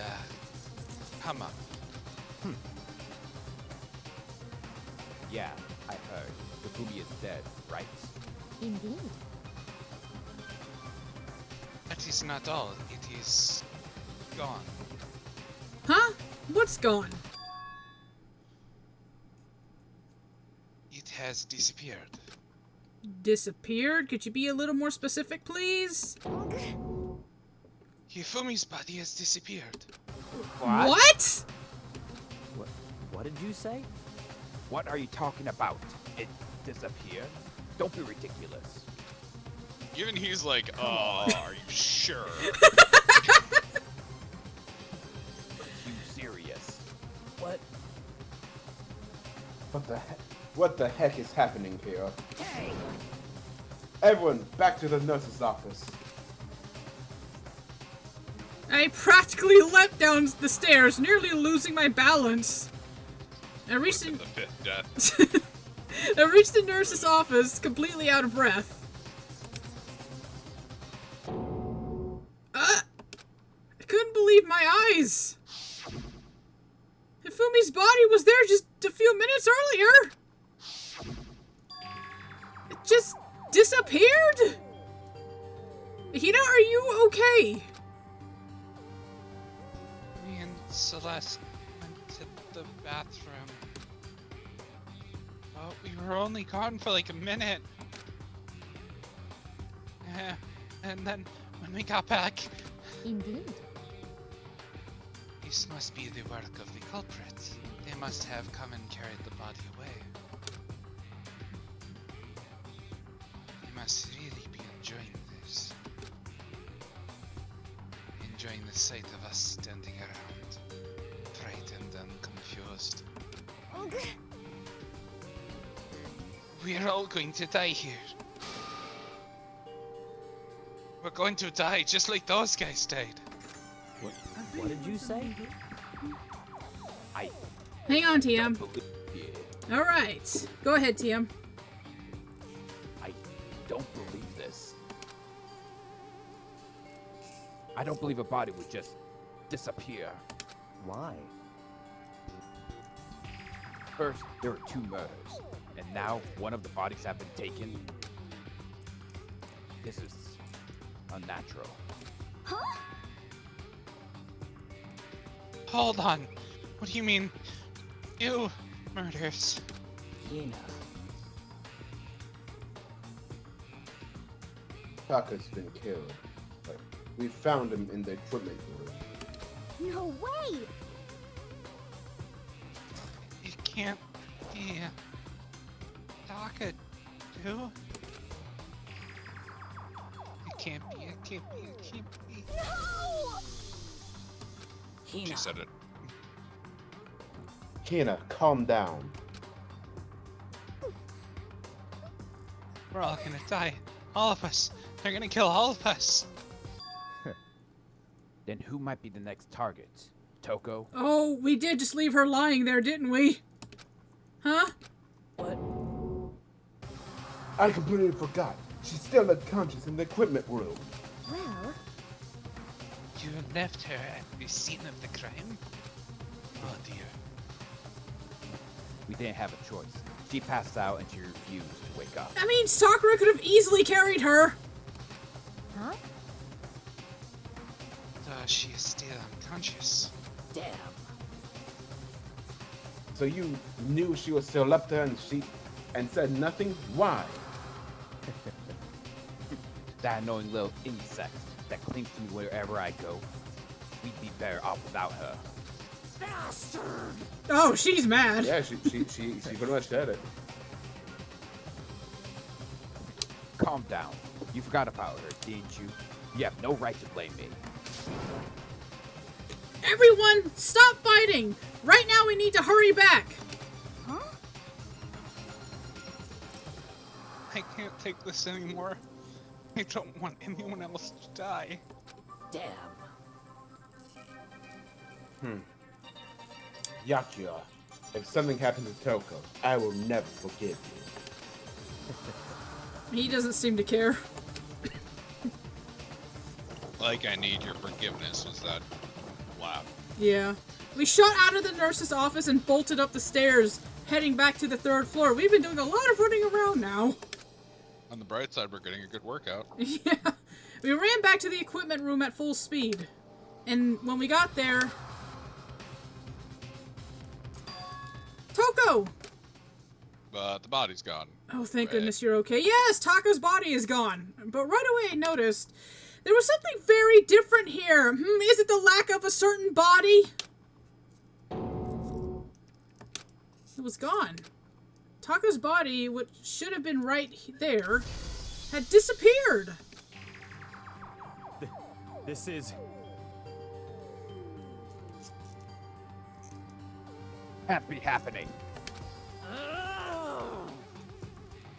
Speaker 3: come up.
Speaker 5: Yeah, I heard. Hifumi is dead, right?
Speaker 4: Indeed.
Speaker 3: That is not all. It is gone.
Speaker 1: Huh? What's gone?
Speaker 3: It has disappeared.
Speaker 1: Disappeared? Could you be a little more specific, please?
Speaker 3: Hifumi's body has disappeared.
Speaker 1: What?
Speaker 7: What did you say?
Speaker 5: What are you talking about? It disappeared? Don't be ridiculous.
Speaker 11: Even he's like, oh, are you sure?
Speaker 5: You serious?
Speaker 6: What?
Speaker 2: What the heck is happening here?
Speaker 6: Hey!
Speaker 2: Everyone, back to the nurse's office.
Speaker 1: I practically leapt down the stairs, nearly losing my balance. I reached
Speaker 11: Look
Speaker 1: the
Speaker 11: at the fifth death.
Speaker 1: I reached the nurse's office, completely out of breath. I couldn't believe my eyes. Hifumi's body was there just a few minutes earlier. It just disappeared. Hina, are you okay?
Speaker 3: Me and Celeste went to the bathroom. But we were only gone for like a minute. And then when we got back,
Speaker 4: Indeed.
Speaker 3: this must be the work of the culprit. They must have come and carried the body away. They must really be enjoying this. Enjoying the sight of us standing around, frightened and confused. We're all going to die here. We're going to die just like those guys died.
Speaker 7: What did you say?
Speaker 1: Hang on, TM.
Speaker 5: Believe it.
Speaker 1: All right, go ahead, TM.
Speaker 5: I don't believe this. I don't believe a body would just disappear.
Speaker 7: Why?
Speaker 5: First, there were 2 murders, and now one of the bodies have been taken. This is unnatural.
Speaker 4: Huh?
Speaker 3: Hold on. What do you mean? You murders.
Speaker 6: Hina.
Speaker 2: Taka's been killed. But we found him in the equipment room.
Speaker 4: No way!
Speaker 3: It can't be. Taka, too? It can't be, it can't be, it can't be.
Speaker 4: No!
Speaker 11: She
Speaker 6: Hina.
Speaker 11: said it.
Speaker 2: Kina, calm down.
Speaker 3: We're all gonna die. All of us. They're gonna kill all of us.
Speaker 5: Then who might be the next target? Toko?
Speaker 1: Oh, we did just leave her lying there, didn't we? Huh?
Speaker 6: What?
Speaker 2: I completely forgot. She's still unconscious in the equipment room.
Speaker 4: Well,
Speaker 3: You left her at the scene of the crime? Oh dear.
Speaker 5: We didn't have a choice. She passed out and she refused to wake up.
Speaker 1: I mean, Sakura could have easily carried her.
Speaker 4: huh?
Speaker 3: She is still unconscious.
Speaker 6: Damn.
Speaker 2: So you knew she was still up there and said nothing? Why?
Speaker 5: That annoying little insect that clings to me wherever I go. We'd be better off without her.
Speaker 6: Bastard!
Speaker 1: Oh, she's mad.
Speaker 2: Yeah, she pretty much said it.
Speaker 5: Calm down. You forgot about her, didn't you? You have no right to blame me.
Speaker 1: Everyone, stop fighting! Right now we need to hurry back.
Speaker 4: Huh?
Speaker 3: I can't take this anymore. I don't want anyone else to die.
Speaker 6: Damn.
Speaker 2: Yakuya, if something happens to Toko, I will never forgive you.
Speaker 1: He doesn't seem to care.
Speaker 11: Like, I need your forgiveness. Was that laugh?
Speaker 1: Yeah. We shot out of the nurse's office and bolted up the stairs, heading back to the 3rd floor. We've been doing a lot of running around now.
Speaker 11: On the bright side, we're getting a good workout.
Speaker 1: Yeah. We ran back to the equipment room at full speed. And when we got there... Toko!
Speaker 11: But the body's gone.
Speaker 1: Oh, thank
Speaker 11: Right.
Speaker 1: goodness you're okay. Yes, Tako's body is gone. But right away I noticed there was something very different here. Is it the lack of a certain body? It was gone. Tako's body, which should have been right there, had disappeared.
Speaker 7: This is...
Speaker 5: Can't be happening.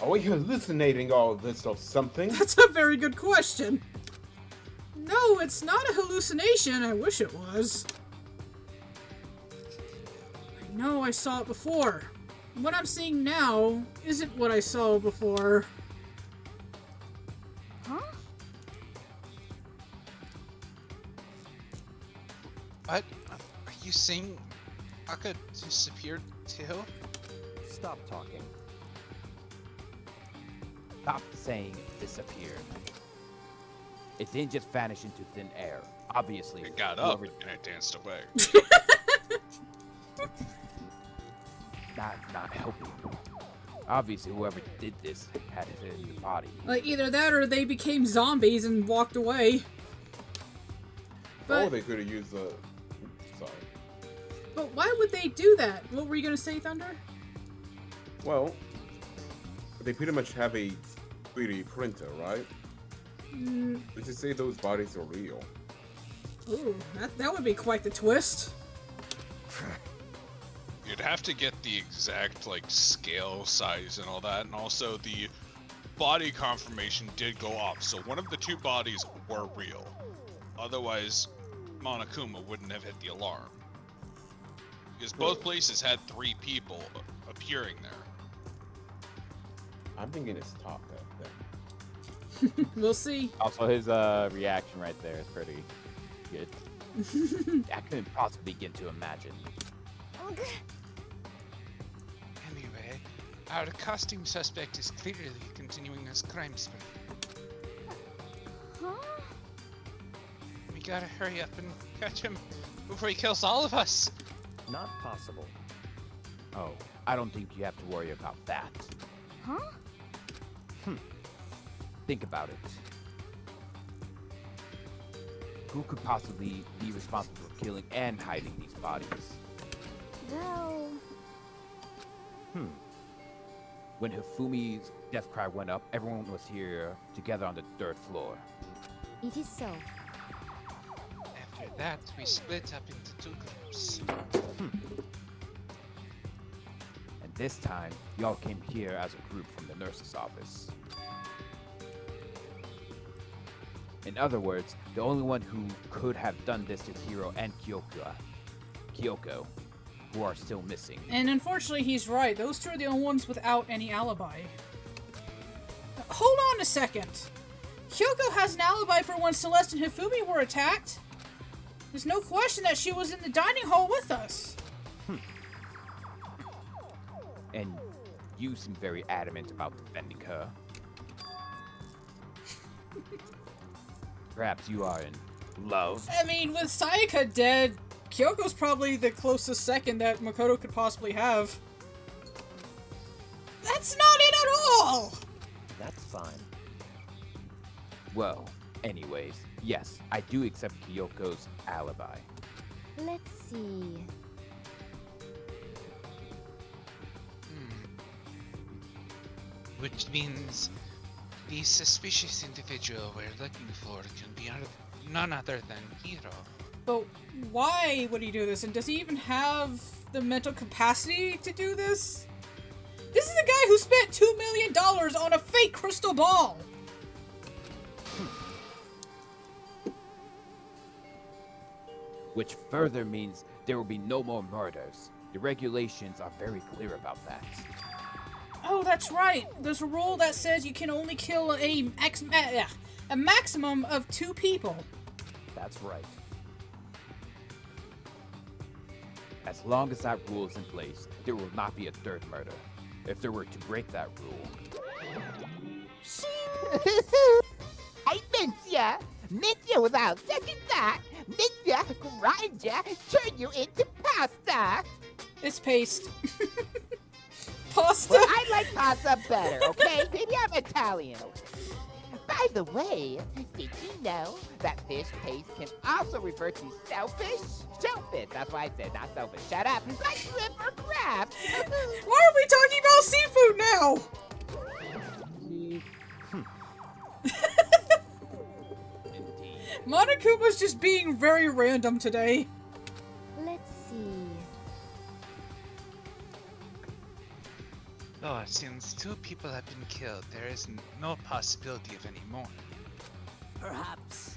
Speaker 2: Are we hallucinating all this or something?
Speaker 1: That's a very good question. No, it's not a hallucination. I wish it was. I know I saw it before. What I'm seeing now isn't what I saw before.
Speaker 4: Huh?
Speaker 3: What? Are you saying Taka disappeared too?
Speaker 5: Stop talking. Stop saying disappeared. It didn't just vanish into thin air. Obviously,
Speaker 11: It got up
Speaker 5: whoever-
Speaker 11: and it danced away.
Speaker 5: not helping. Obviously, whoever did this had it in the body.
Speaker 1: Like, either that or they became zombies and walked away. But,
Speaker 2: Or they could have used the... Sorry.
Speaker 1: but why would they do that? What were you gonna say, Thunder?
Speaker 2: Well, they pretty much have a 3D printer, right? Let's just say those bodies are real.
Speaker 1: Ooh, that would be quite the twist.
Speaker 11: You'd have to get the exact, like, scale, size, and all that, and also the body confirmation did go off, so one of the two bodies were real. Otherwise, Monokuma wouldn't have hit the alarm. Because both places had 3 people appearing there.
Speaker 2: I'm thinking it's Taka then.
Speaker 1: We'll see.
Speaker 5: Also, his reaction right there is pretty good. I couldn't possibly begin to imagine.
Speaker 4: Ugh.
Speaker 3: Anyway, our costume suspect is clearly continuing his crime spree.
Speaker 4: Huh?
Speaker 3: gotta hurry up and catch him before he kills all of us.
Speaker 7: Not possible.
Speaker 5: Oh, I don't think you have to worry about that.
Speaker 4: Huh?
Speaker 5: Think about it. Who could possibly be responsible for killing and hiding these bodies?
Speaker 4: Well,
Speaker 5: When Hifumi's death cry went up, everyone was here together on the 3rd floor.
Speaker 4: it is so.
Speaker 3: After that, we split up into 2 groups.
Speaker 5: And this time, y'all came here as a group from the nurse's office. In other words, the only one who could have done this to Hiro and Kyoko, who are still missing.
Speaker 1: And unfortunately, he's right. Those two are the only ones without any alibi. Hold on a second. Kyoko has an alibi for when Celeste and Hifumi were attacked. There's no question that she was in the dining hall with us.
Speaker 5: And you seem very adamant about defending her. Perhaps you are in love.
Speaker 1: I mean, with Sayaka dead, Kyoko's probably the closest second that Makoto could possibly have. That's not it at all!
Speaker 7: That's fine.
Speaker 5: Well, anyways, yes, I do accept Kyoko's alibi.
Speaker 4: Let's see.
Speaker 3: Which means the suspicious individual we're looking for can be none other than Hiro.
Speaker 1: But why would he do this? And does he even have the mental capacity to do this? This is a guy who spent $2 million on a fake crystal ball!
Speaker 5: Which further means there will be no more murders. The regulations are very clear about that.
Speaker 1: Oh, that's right. There's a rule that says you can only kill a maximum of 2 people.
Speaker 7: That's right.
Speaker 5: As long as that rule is in place, there will not be a 3rd murder. If there were to break that rule.
Speaker 10: Hey, Mincia! Mincia without second thought! Mincia, grind ya, turn you into pasta!
Speaker 1: It's paste. Pasta?
Speaker 10: Well, I like pasta better, okay? Maybe I'm Italian. By the way, did you know that fish paste can also refer to shellfish? Shellfish, that's why I said not selfish. Shut up. Like shrimp or crab.
Speaker 1: Why are we talking about seafood now? Monokuma's just being very random today.
Speaker 4: Let's see.
Speaker 3: Oh, since 2 people have been killed, there is no possibility of any more.
Speaker 6: Perhaps.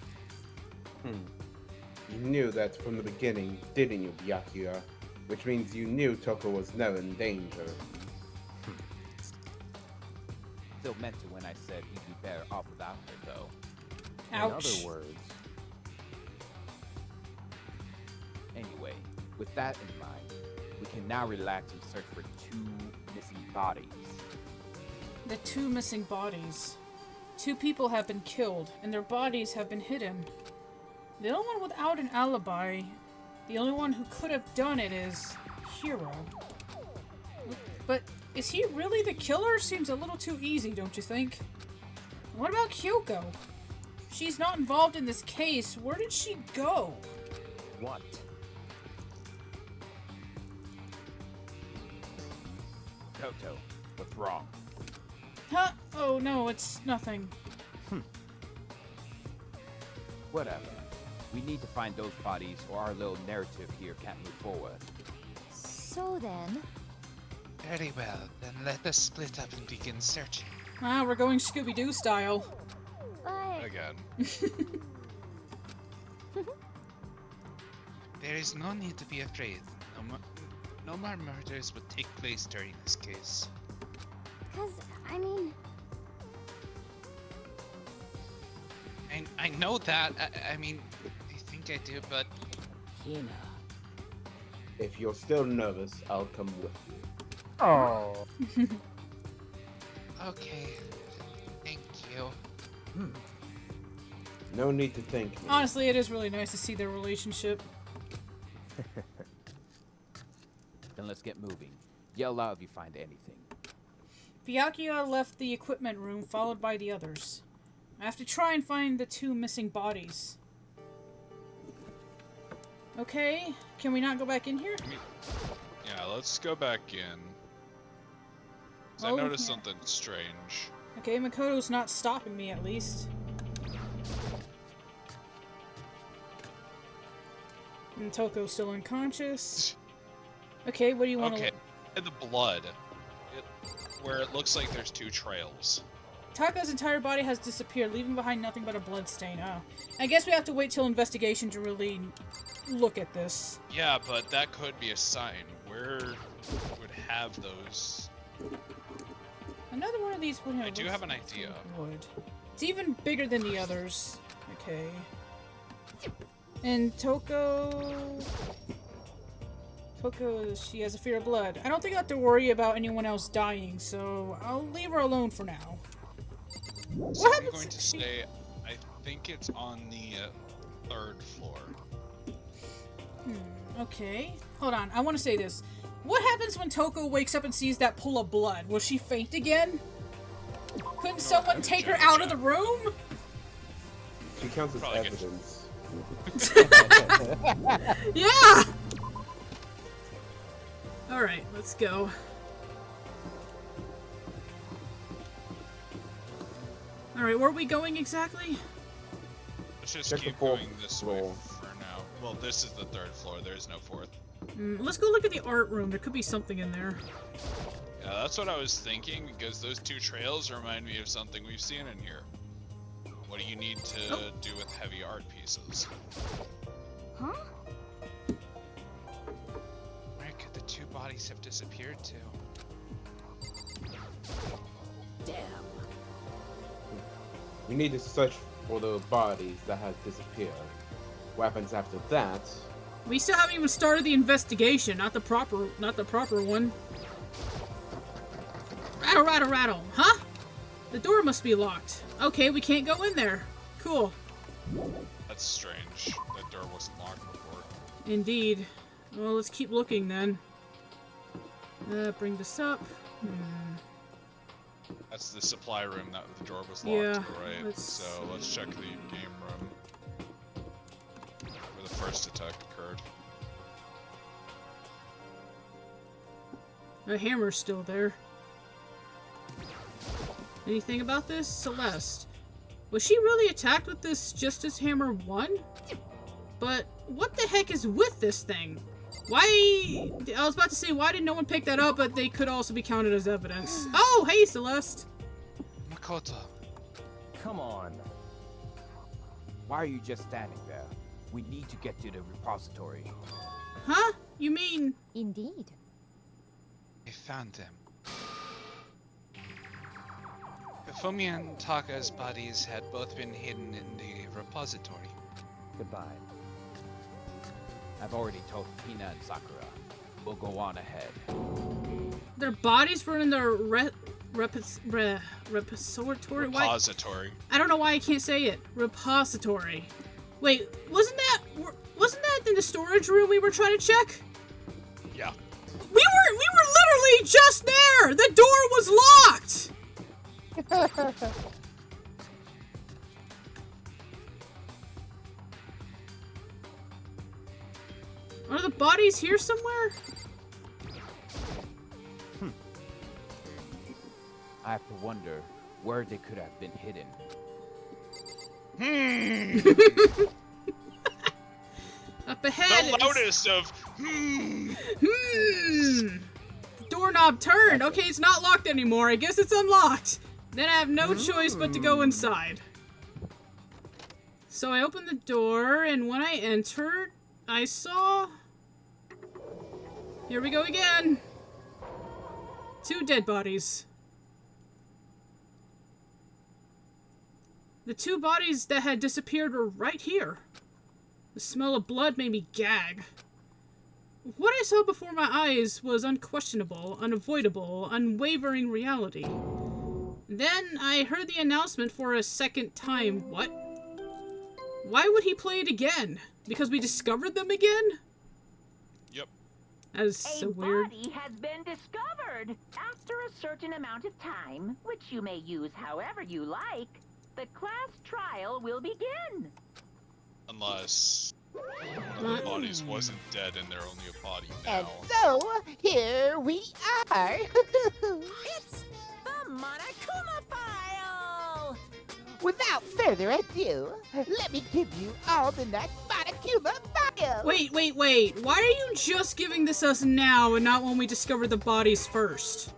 Speaker 2: You knew that from the beginning, didn't you, Byakuya? Which means you knew Toko was never in danger.
Speaker 5: Still meant to when I said he'd be better off without her, though.
Speaker 1: Ouch.
Speaker 7: In other words,
Speaker 5: Anyway, with that in mind, we can now relax and search for 2 missing bodies.
Speaker 1: The 2 missing bodies. 2 people have been killed, and their bodies have been hidden. The only one without an alibi, the only one who could have done it is Hiro. But is he really the killer? Seems a little too easy, don't you think? What about Kyoko? She's not involved in this case. Where did she go?
Speaker 7: what?
Speaker 5: Toto, what's wrong?
Speaker 1: Huh? Oh no, it's nothing.
Speaker 5: Whatever. We need to find those bodies or our little narrative here can't move forward.
Speaker 4: So then,
Speaker 3: Very well, then let us split up and begin searching.
Speaker 1: Ah, we're going Scooby-Doo style.
Speaker 4: but
Speaker 11: Again.
Speaker 3: There is no need to be afraid. No more murders would take place during this case.
Speaker 4: cause I mean,
Speaker 3: I know that. I mean, I think I do, but
Speaker 6: Hina.
Speaker 2: If you're still nervous, I'll come with you.
Speaker 8: Oh.
Speaker 3: okay. Thank you.
Speaker 2: No need to thank me.
Speaker 1: Honestly, it is really nice to see their relationship.
Speaker 5: Then let's get moving. Yell out if you find anything.
Speaker 1: Byakuya left the equipment room, followed by the others. I have to try and find the 2 missing bodies. Okay, can we not go back in here?
Speaker 11: Yeah, let's go back in. 'Cause I noticed something strange.
Speaker 1: Okay, Makoto's not stopping me at least. And Toko's still unconscious. Okay, what do you want to...
Speaker 11: Okay, the blood. Where it looks like there's 2 trails.
Speaker 1: Taka's entire body has disappeared, leaving behind nothing but a blood stain. Oh. I guess we have to wait till investigation to really look at this.
Speaker 11: Yeah, but that could be a sign. Where would have those?
Speaker 1: Another one of these would have...
Speaker 11: I do have an idea.
Speaker 1: Wood. It's even bigger than the others. Okay. And Toko, she has a fear of blood. I don't think I have to worry about anyone else dying, so I'll leave her alone for now.
Speaker 11: So
Speaker 1: What
Speaker 11: I'm
Speaker 1: happens
Speaker 11: going to
Speaker 1: if she...
Speaker 11: say, I think it's on the 3rd floor.
Speaker 1: Okay. Hold on, I want to say this. What happens when Toko wakes up and sees that pool of blood? Will she faint again? Couldn't someone take her out of the room?
Speaker 2: She counts as
Speaker 11: Probably
Speaker 2: evidence.
Speaker 1: Yeah! Alright, let's go. Alright, where are we going exactly?
Speaker 11: Let's just
Speaker 2: Check the
Speaker 11: keep
Speaker 2: 4th
Speaker 11: going this
Speaker 2: floor.
Speaker 11: way for now. Well, this is the 3rd floor. There's no 4th.
Speaker 1: Let's go look at the art room. There could be something in there.
Speaker 11: Yeah, that's what I was thinking, because those 2 trails remind me of something we've seen in here. What do you need to do with heavy art pieces?
Speaker 4: Huh?
Speaker 3: Where could the 2 bodies have disappeared to?
Speaker 6: Damn.
Speaker 2: We need to search for the bodies that have disappeared. What happens after that?
Speaker 1: We still haven't even started the investigation. Not the proper one. Rattle, rattle, rattle. Huh? The door must be locked. Okay, we can't go in there. Cool.
Speaker 11: That's strange. That door wasn't locked before.
Speaker 1: Indeed. Well, let's keep looking then. Bring this up.
Speaker 11: That's the supply room that the door was locked,
Speaker 1: Yeah,
Speaker 11: right? So let's check the game room where the first attack occurred.
Speaker 1: The hammer's still there. Anything about this? Celeste. Was she really attacked with this Justice Hammer 1? But what the heck is with this thing? Why... I was about to say, why did no one pick that up, but they could also be counted as evidence. Oh, hey, Celeste.
Speaker 3: Makoto.
Speaker 7: Come on.
Speaker 5: Why are you just standing there? We need to get to the repository.
Speaker 1: Huh? You mean...
Speaker 4: Indeed.
Speaker 3: I found them. Fumi and Taka's bodies had both been hidden in the repository.
Speaker 7: Goodbye.
Speaker 5: I've already told Hina and Sakura. We'll go on ahead.
Speaker 1: Their bodies were in the repository?
Speaker 11: Repository.
Speaker 1: I don't know why I can't say it. Repository. Wait, wasn't that in the storage room we were trying to check?
Speaker 11: Yeah.
Speaker 1: We were literally just there! The door was locked! Are the bodies here somewhere?
Speaker 5: I have to wonder where they could have been hidden.
Speaker 1: Up ahead.
Speaker 11: The loudest of
Speaker 1: The doorknob turned. Okay, it's not locked anymore. I guess it's unlocked. Then I have no choice but to go inside. So I opened the door, and when I entered, I saw... Here we go again. 2 dead bodies. The 2 bodies that had disappeared were right here. The smell of blood made me gag. What I saw before my eyes was unquestionable, unavoidable, unwavering reality. Then I heard the announcement for a second time. What? Why would he play it again? Because we discovered them again?
Speaker 11: Yep.
Speaker 1: That is so weird.
Speaker 12: A body has been discovered. After a certain amount of time, which you may use however you like, the class trial will begin.
Speaker 11: Unless one of the bodies wasn't dead and they're only a body
Speaker 10: And
Speaker 11: now.
Speaker 10: so, here we are.
Speaker 6: It's the Monokuma file!
Speaker 10: Without further ado, let me give you all the nuts Monokuma file.
Speaker 1: Wait. Why are you just giving this us now and not when we discovered the bodies first?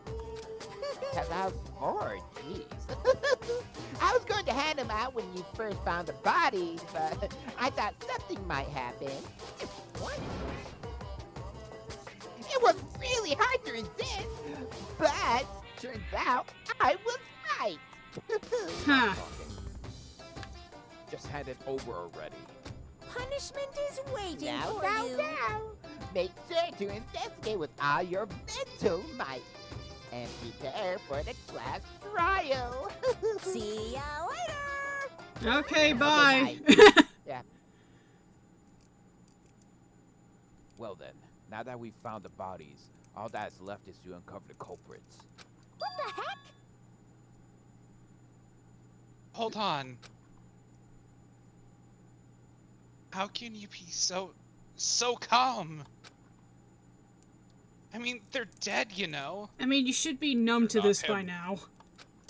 Speaker 10: Because I was bored, jeez. I was going to hand them out when you first found the bodies, but I thought something might happen. Just one. It was really hard to resist, but turns out I was right.
Speaker 1: Huh.
Speaker 5: Just hand it over already.
Speaker 6: Punishment is waiting
Speaker 10: Now,
Speaker 6: for
Speaker 10: now,
Speaker 6: you.
Speaker 10: now. Make sure to investigate with all your mental might. And prepare for the class trial.
Speaker 6: See ya later!
Speaker 1: Okay, bye.
Speaker 10: Yeah.
Speaker 5: Well then, now that we've found the bodies, all that's left is to uncover the culprits.
Speaker 4: What the heck?
Speaker 3: Hold on. How can you be so calm? I mean, they're dead, you know.
Speaker 1: I mean, you should be numb to
Speaker 11: Not
Speaker 1: this
Speaker 11: him.
Speaker 1: by now.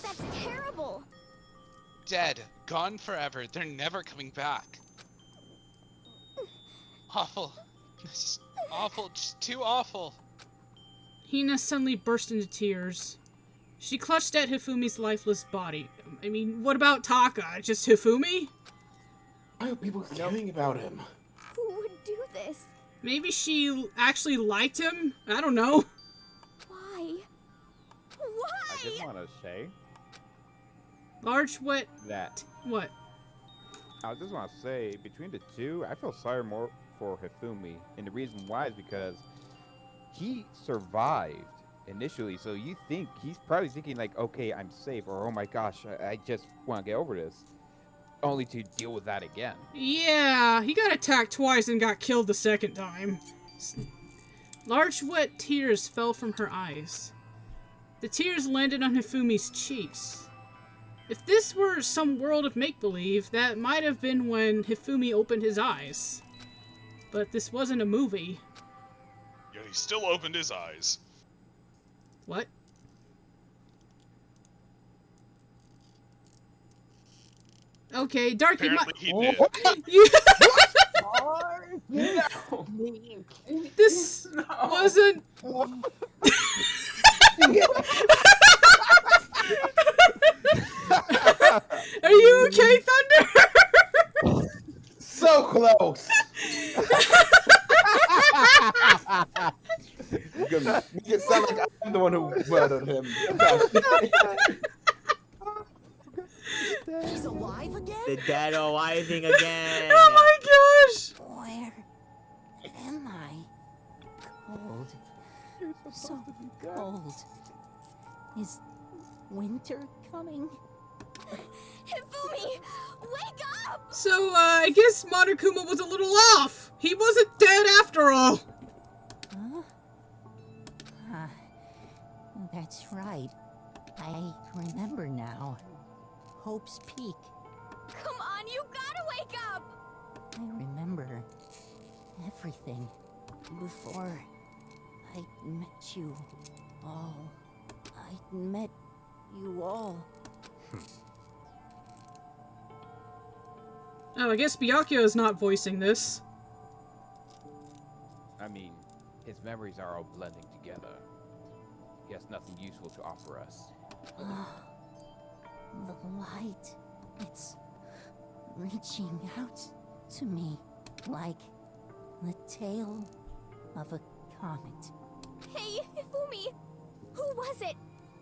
Speaker 4: That's terrible.
Speaker 3: Dead. Gone forever. They're never coming back. Awful. This is awful. Just too awful.
Speaker 1: Hina suddenly burst into tears. She clutched at Hifumi's lifeless body. I mean, what about Taka? Just Hifumi?
Speaker 2: Why are people caring about him?
Speaker 4: Who would do this?
Speaker 1: Maybe she actually liked him? I don't know.
Speaker 4: Why?
Speaker 5: I
Speaker 4: Why?
Speaker 5: just want to say
Speaker 1: Large wet...
Speaker 5: that
Speaker 1: What?
Speaker 5: I just want to say between the two, I feel sorry more for Hifumi, and the reason why is because he survived initially. So you think he's probably thinking like, okay, I'm safe, or oh my gosh, I just want to get over this, only to deal with that again.
Speaker 1: Yeah, he got attacked twice and got killed the second time. Large wet tears fell from her eyes. The tears landed on Hifumi's cheeks. If this were some world of make-believe, that might have been when Hifumi opened his eyes. But this wasn't a movie.
Speaker 11: Yeah, he still opened his eyes.
Speaker 1: What? Okay, Darky,
Speaker 11: Apparently he did.
Speaker 1: You...
Speaker 2: No.
Speaker 1: This wasn't... Are you okay, Thunder?
Speaker 2: So close. Gonna make it sound like I'm the one who murdered him.
Speaker 6: He's alive again?
Speaker 7: The dead arriving again.
Speaker 1: Oh my gosh!
Speaker 6: Where am I? Cold. So cold. Is winter coming?
Speaker 4: Hifumi, wake up!
Speaker 1: So, I guess Monokuma was a little off. He wasn't dead after all.
Speaker 6: Huh? That's right. I remember now. Hope's Peak.
Speaker 4: Come on, you gotta wake up!
Speaker 6: I remember everything before I met you all. I met you all.
Speaker 1: Oh, I guess Byakuya is not voicing this.
Speaker 5: I mean, his memories are all blending together. He has nothing useful to offer us.
Speaker 6: The light, it's reaching out to me like the tail of a comet.
Speaker 4: Hey, Hifumi! Who was it?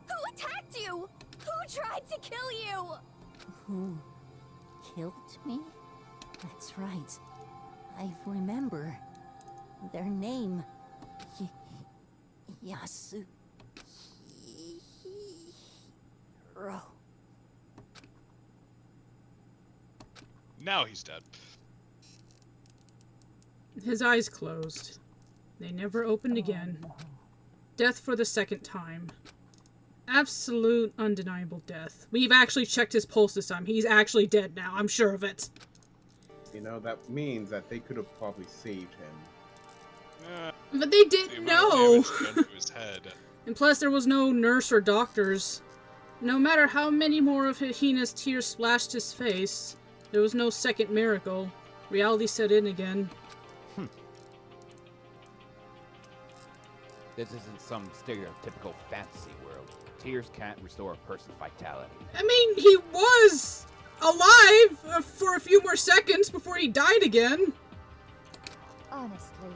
Speaker 4: Who attacked you? Who tried to kill you?
Speaker 6: Who killed me? That's right. I remember their name. Yasuhiro.
Speaker 11: Now he's dead.
Speaker 1: His eyes closed. They never opened again. Death for the second time. Absolute, undeniable death. We've actually checked his pulse this time. He's actually dead now. I'm sure of it.
Speaker 2: You know, that means that they could have probably saved him.
Speaker 1: But they didn't know.
Speaker 11: To his head.
Speaker 1: And plus, there was no nurse or doctors. No matter how many more of Hina's tears splashed his face, there was no second miracle. Reality set in again.
Speaker 5: This isn't some stereotypical fantasy world. Tears can't restore a person's vitality.
Speaker 1: I mean, he was alive for a few more seconds before he died again.
Speaker 4: Honestly.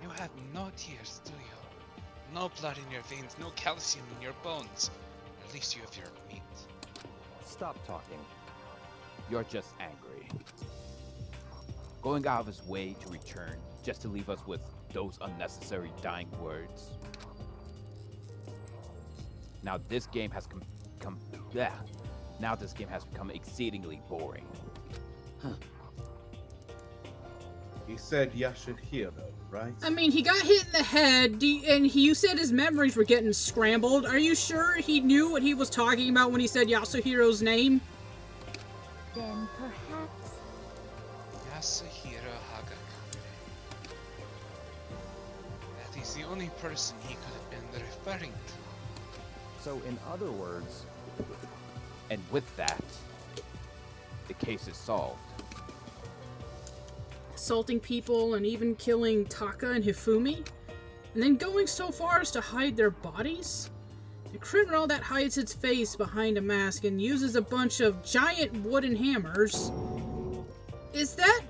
Speaker 3: You have no tears, do you? No blood in your veins, no calcium in your bones. At least you have your meat.
Speaker 5: Stop talking. You're just angry. Going out of his way to return just to leave us with those unnecessary dying words. Now this game has Now this game has become exceedingly boring.
Speaker 2: He said Yashahiro, right?
Speaker 1: I mean, he got hit in the head, and you said his memories were getting scrambled. Are you sure he knew what he was talking about when he said Yasuhiro's name?
Speaker 4: Then perhaps...
Speaker 3: Yasuhiro Hagakure. That is the only person he could have been referring to.
Speaker 5: So in other words, and with that, the case is solved.
Speaker 1: Assaulting people and even killing Taka and Hifumi? And then going so far as to hide their bodies? A criminal that hides its face behind a mask and uses a bunch of giant wooden hammers. Is that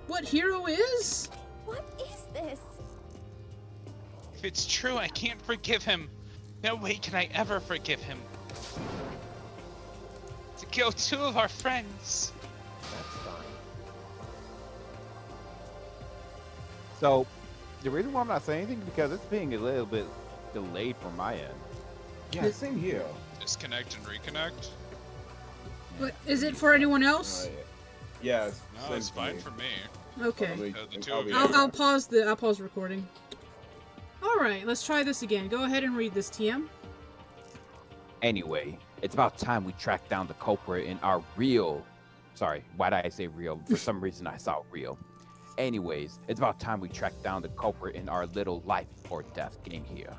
Speaker 1: what Hiro is?
Speaker 4: What is this?
Speaker 3: If it's true, I can't forgive him. No way can I ever forgive him. To kill two of our friends.
Speaker 10: That's fine.
Speaker 5: So, the reason why I'm not saying anything is because it's being a little bit delayed from my end.
Speaker 2: Yeah, same here.
Speaker 11: Disconnect and reconnect.
Speaker 1: But is it for anyone else?
Speaker 2: Yeah,
Speaker 11: No, it's fine for me.
Speaker 1: Okay.
Speaker 11: The two of you.
Speaker 1: I'll pause the recording. All right, let's try this again. Go ahead and read this, TM.
Speaker 5: Anyway, it's about time we track down the culprit in our real... Sorry, why did I say real? For some reason I saw real. Anyways, it's about time we track down the culprit in our little life or death game here.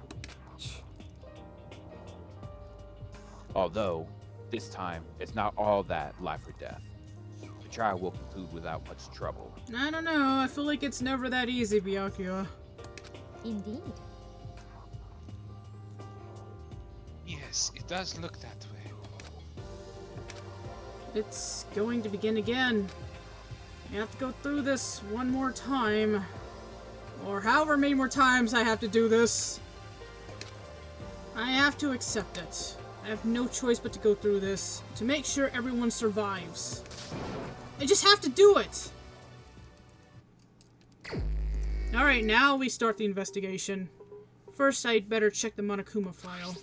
Speaker 5: Although, this time, it's not all that life or death. The trial will conclude without much trouble.
Speaker 1: I don't know. I feel like it's never that easy, Byakuya.
Speaker 4: Indeed.
Speaker 3: Yes, it does look that way.
Speaker 1: It's going to begin again. You have to go through this one more time. Or however many more times I have to do this. I have to accept it. I have no choice but to go through this. To make sure everyone survives. I just have to do it! Alright, now we start the investigation. First, I'd better check the Monokuma file.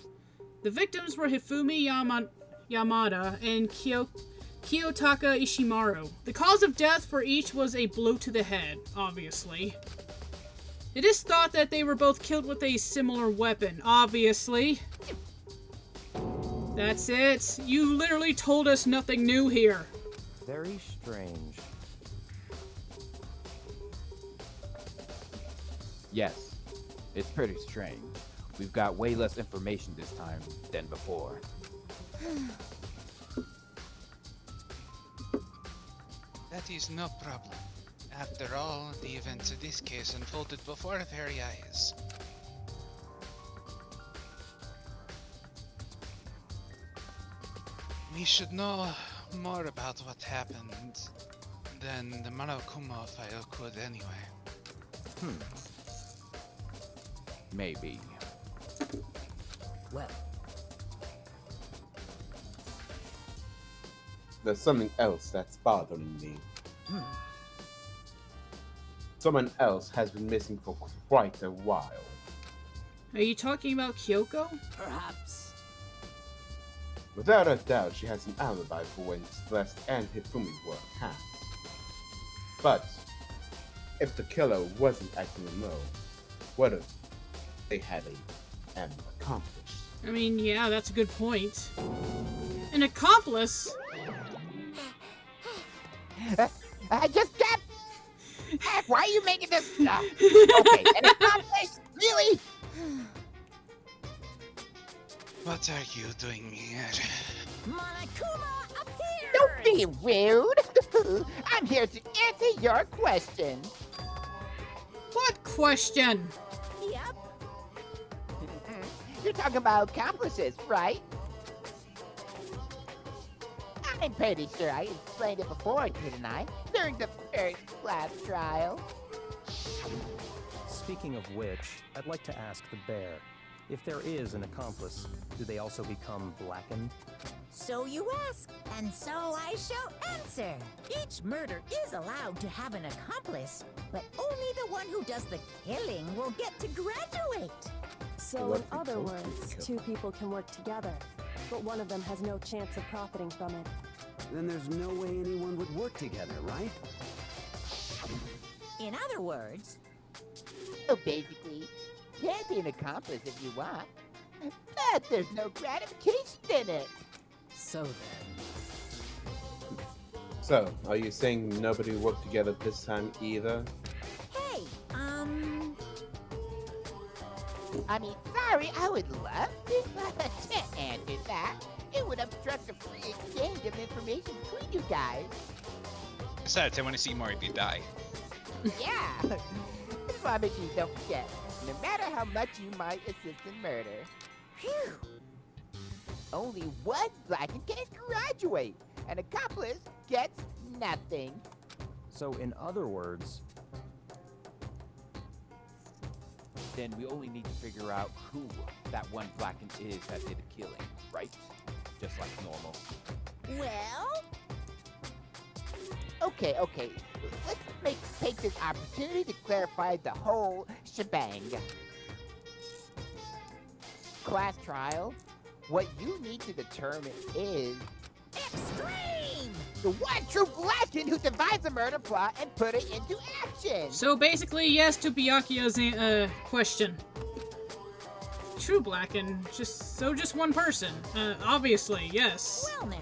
Speaker 1: The victims were Hifumi Yamada and Kiyotaka Ishimaru. The cause of death for each was a blow to the head, obviously. It is thought that they were both killed with a similar weapon, obviously. That's it. You literally told us nothing new here.
Speaker 10: Very strange.
Speaker 5: Yes, it's pretty strange. We've got way less information this time than before.
Speaker 3: That is no problem. After all, the events of this case unfolded before our very eyes. We should know more about what happened than the Monokuma file could anyway.
Speaker 5: Maybe.
Speaker 10: Well,
Speaker 2: There's something else that's bothering me. Someone else has been missing for quite a while.
Speaker 1: Are you talking about Kyoko?
Speaker 10: perhaps.
Speaker 2: Without a doubt, she has an alibi for when Celeste and Hifumi were attacked. But if the killer wasn't acting alone, what if they had an accomplice?
Speaker 1: I mean, yeah, that's a good point. An accomplice?
Speaker 10: I just got. Heck, why are you making this stuff? Okay, an accomplice? Really?
Speaker 3: What are you doing here?
Speaker 4: Monokuma appeared!
Speaker 10: Don't be rude. I'm here to answer your question.
Speaker 1: What question?
Speaker 4: Yep.
Speaker 10: You're talking about accomplices, right? I'm pretty sure I explained it before, didn't I? During the first class trial.
Speaker 13: Speaking of which, I'd like to ask the bear, if there is an accomplice, do they also become blackened?
Speaker 14: So you ask, and so I shall answer. Each murder is allowed to have an accomplice, but only the one who does the killing will get to graduate.
Speaker 15: So in other words, two people can work together, but one of them has no chance of profiting from it.
Speaker 16: Then there's no way anyone would work together, right?
Speaker 14: In other words...
Speaker 10: So basically, you can be an accomplice if you want, but there's no gratification in it.
Speaker 14: So then...
Speaker 2: So, are you saying nobody worked together this time either?
Speaker 14: Hey,
Speaker 10: I mean, sorry, I would love to, but can't answer that. It would obstruct the free exchange of information between you guys.
Speaker 3: Besides, I want to see more of you die.
Speaker 10: Yeah. I promise you don't forget, no matter how much you might assist in murder, phew, only one blackened can graduate. An accomplice gets nothing.
Speaker 13: So in other words...
Speaker 5: Then we only need to figure out who that one blackened is that did the killing, right? Just like normal.
Speaker 14: Well...
Speaker 10: Okay. Let's take this opportunity to clarify the whole shebang. Class trial, what you need to determine is...
Speaker 14: Extreme!
Speaker 10: The one true blackened who devised the murder plot and put it into action!
Speaker 1: So basically, yes to Byakuya's question. True blackened, just one person. Obviously, yes.
Speaker 14: Well now.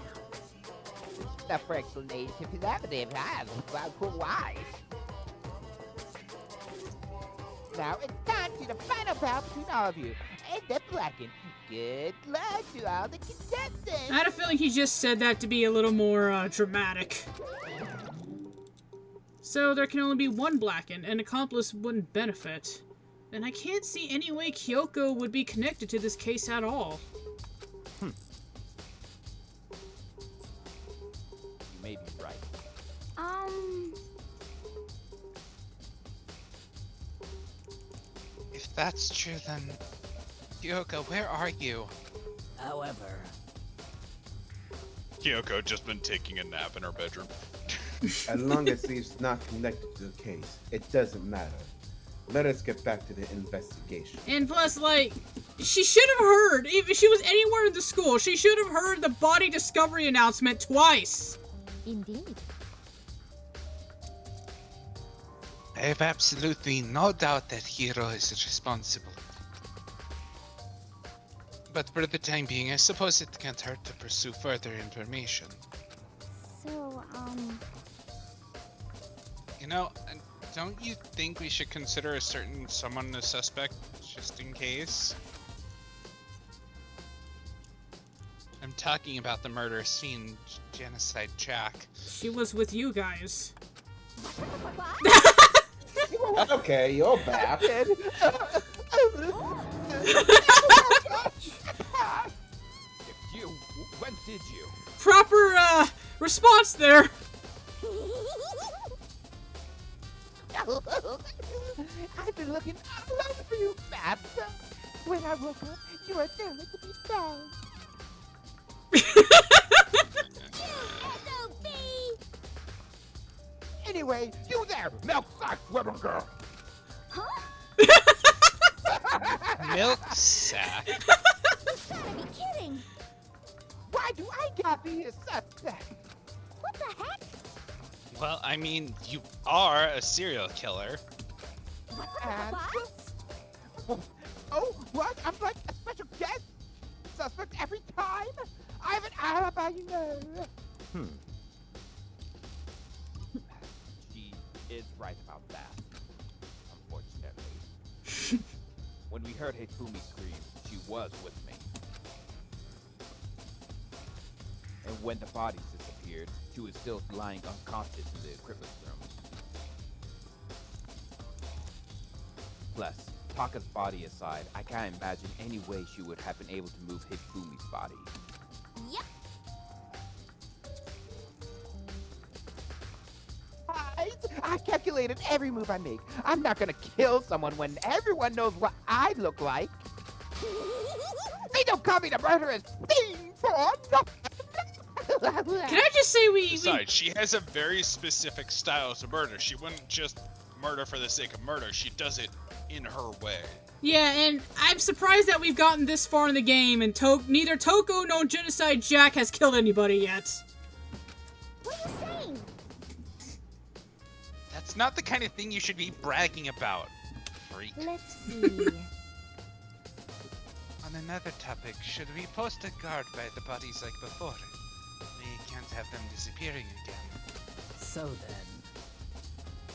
Speaker 10: The for explanation to that, they have why. Now it's time to the final battle between all of you and the blackened. Good luck to all the contestants.
Speaker 1: I had a feeling he just said that to be a little more dramatic. So there can only be one blackened, and accomplice wouldn't benefit. And I can't see any way Kyoko would be connected to this case at all.
Speaker 5: You may be right.
Speaker 3: If that's true, then... Kyoko, where are you?
Speaker 14: However...
Speaker 11: Kyoko just been taking a nap in her bedroom.
Speaker 2: As long as he's not connected to the case, it doesn't matter. Let us get back to the investigation.
Speaker 1: And plus, like, she should have heard, if she was anywhere in the school, she should have heard the body discovery announcement twice.
Speaker 6: Indeed.
Speaker 3: I have absolutely no doubt that Hiro is responsible. But for the time being, I suppose it can't hurt to pursue further information.
Speaker 15: So,
Speaker 3: You know, don't you think we should consider a certain someone a suspect, just in case? I'm talking about the murder scene, genocide Jack.
Speaker 1: She was with you guys.
Speaker 2: Okay, you're back.
Speaker 5: When did you?
Speaker 1: Proper, response there.
Speaker 10: I've been looking all over for you, Master. When I woke up, you were nowhere to be found. Anyway, you there, milk sack woman girl.
Speaker 4: Huh?
Speaker 3: Milk sack?
Speaker 4: You gotta be kidding.
Speaker 10: Why do I got this?
Speaker 4: What the heck?
Speaker 3: Well, I mean, you are a serial killer.
Speaker 10: And- Oh, what? I'm like a special guest suspect every time? I have an alibi, you know. She is right about that, unfortunately. When we heard Hifumi scream, she was with me. And when the bodies disappeared, she was still lying unconscious in the equipment room. Plus, Taka's body aside, I can't imagine any way she would have been able to move Hifumi's body.
Speaker 4: Yep.
Speaker 10: I calculated every move I make. I'm not gonna kill someone when everyone knows what I look like. They don't call me the murderous thing for nothing.
Speaker 1: Can I just say
Speaker 11: Besides, she has a very specific style to murder. She wouldn't just murder for the sake of murder. She does it in her way.
Speaker 1: Yeah, and I'm surprised that we've gotten this far in the game, and neither Toko nor Genocide Jack has killed anybody yet.
Speaker 4: What are you saying?
Speaker 3: That's not the kind of thing you should be bragging about, freak.
Speaker 4: Let's see.
Speaker 3: On another topic, should we post a guard by the bodies like before? We can't have them disappearing again.
Speaker 13: So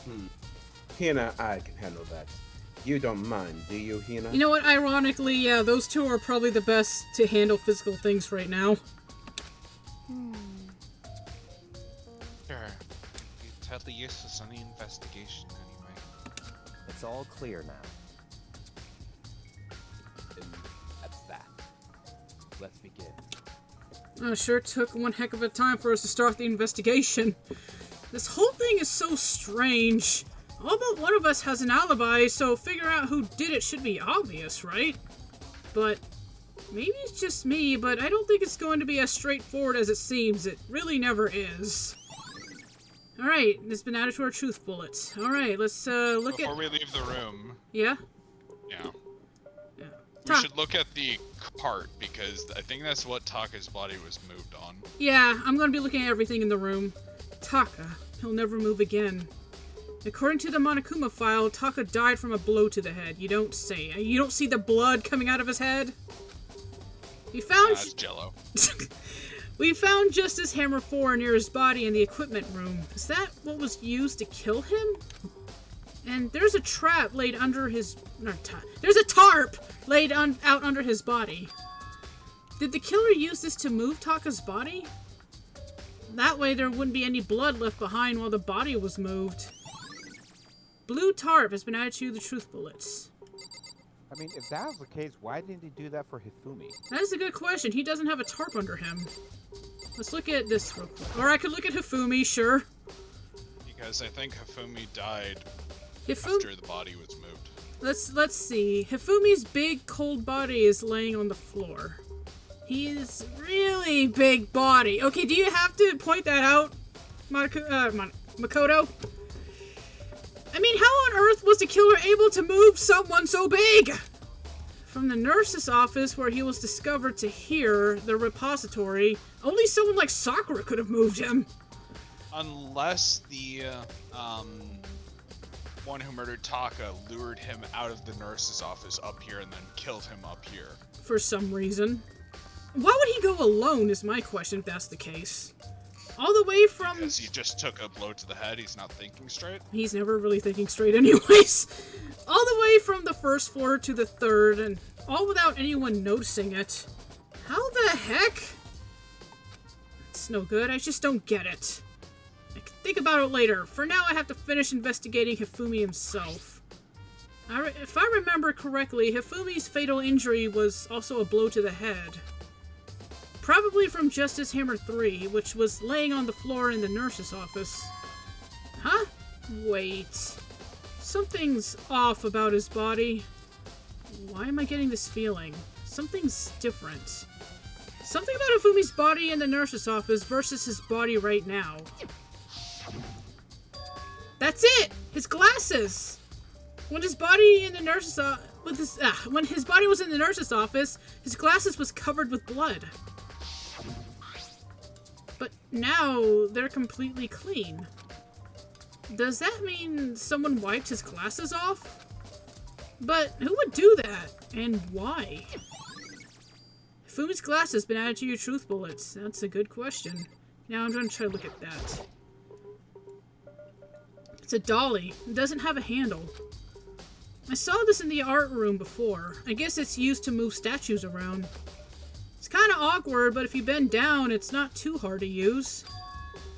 Speaker 13: then...
Speaker 2: Hina, I can handle that. You don't mind, do you, Hina?
Speaker 1: You know what, ironically, yeah, those two are probably the best to handle physical things right now.
Speaker 3: Sure. Be totally useless on the investigation anyway.
Speaker 13: It's all clear now.
Speaker 10: And that's that. Let's begin.
Speaker 1: It sure took one heck of a time for us to start the investigation. This whole thing is so strange. All but one of us has an alibi, so figure out who did it should be obvious, right? But maybe it's just me, but I don't think it's going to be as straightforward as it seems. It really never is. Alright, it's been added to our truth bullet. Alright, let's look
Speaker 11: Before we leave the room.
Speaker 1: Yeah?
Speaker 11: Yeah. We should look at the cart, because I think that's what Taka's body was moved on.
Speaker 1: Yeah, I'm gonna be looking at everything in the room. Taka, he'll never move again. According to the Monokuma file, Taka died from a blow to the head. You don't say. You don't see the blood coming out of his head? We found...
Speaker 11: That's Jello.
Speaker 1: We found Justice Hammer 4 near his body in the equipment room. Is that what was used to kill him? And there's a trap laid under his... There's a tarp laid out under his body. Did the killer use this to move Taka's body? That way there wouldn't be any blood left behind while the body was moved. Blue tarp has been added to the truth bullets.
Speaker 5: I mean, if that was the case, why didn't he do that for Hifumi?
Speaker 1: That is a good question. He doesn't have a tarp under him. Let's look at this real quick. Or I could look at Hifumi, sure.
Speaker 11: Because I think Hifumi died after the body was moved.
Speaker 1: Let's see. Hifumi's big, cold body is laying on the floor. He's really big body. Okay, do you have to point that out, Makoto? I mean, how on earth was the killer able to move someone so big? From the nurse's office where he was discovered to here, the repository, only someone like Sakura could have moved him.
Speaker 11: Unless the one who murdered Taka lured him out of the nurse's office up here and then killed him up here.
Speaker 1: For some reason. Why would he go alone is my question if that's the case. All the way from...
Speaker 11: Because he just took a blow to the head, he's not thinking straight.
Speaker 1: He's never really thinking straight anyways. All the way from the first floor to the third, and all without anyone noticing it. How the heck? It's no good, I just don't get it. I can think about it later. For now, I have to finish investigating Hifumi himself. If I remember correctly, Hifumi's fatal injury was also a blow to the head. Probably from Justice Hammer 3, which was laying on the floor in the nurse's office. Huh? Wait. Something's off about his body. Why am I getting this feeling? Something's different. Something about Hifumi's body in the nurse's office versus his body right now. That's it! His glasses! When his body in the nurse's when his body was in the nurse's office, his glasses was covered with blood. But now they're completely clean. Does that mean someone wiped his glasses off? But who would do that? And why? Fumi's glass has been added to your truth bullets. That's a good question. Now I'm going to try to look at that. It's a dolly. It doesn't have a handle. I saw this in the art room before. I guess it's used to move statues around. It's kind of awkward, but if you bend down, it's not too hard to use.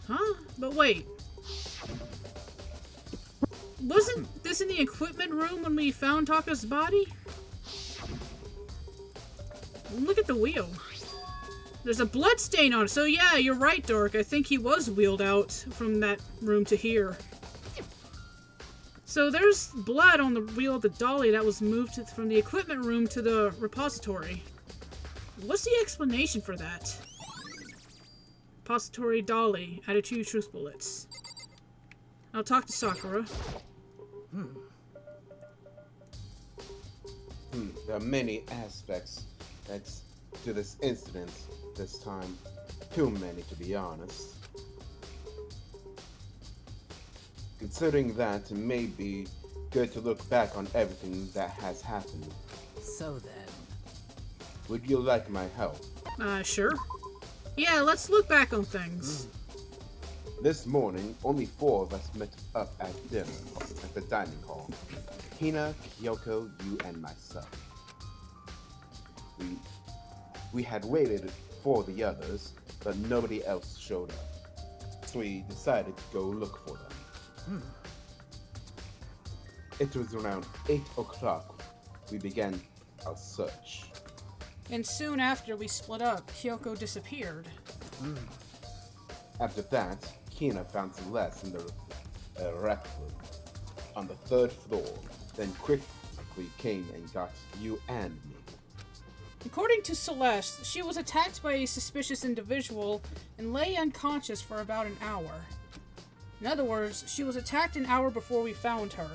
Speaker 1: Huh? But wait. Wasn't this in the equipment room when we found Taka's body? Look at the wheel. There's a blood stain on it. So yeah, you're right, Dark. I think he was wheeled out from that room to here. So there's blood on the wheel of the dolly that was moved from the equipment room to the repository. What's the explanation for that? Repository dolly, added to your truth bullets. I'll talk to Sakura.
Speaker 2: There are many aspects to this incident this time. Too many, to be honest. Considering that, it may be good to look back on everything that has happened.
Speaker 7: So then...
Speaker 2: Would you like my help?
Speaker 1: Sure. Yeah, let's look back on things.
Speaker 2: This morning, only 4 of us met up at dinner at the dining hall. Hina, Kyoko, you, and myself. We had waited for the others, but nobody else showed up. So we decided to go look for them. It was around 8 o'clock we began our search.
Speaker 1: And soon after we split up, Kyoko disappeared.
Speaker 2: After that, Hina found Celeste in the rec room on the 3rd floor, then quickly came and got you and me.
Speaker 1: According to Celeste, she was attacked by a suspicious individual and lay unconscious for about an hour. In other words, she was attacked an hour before we found her.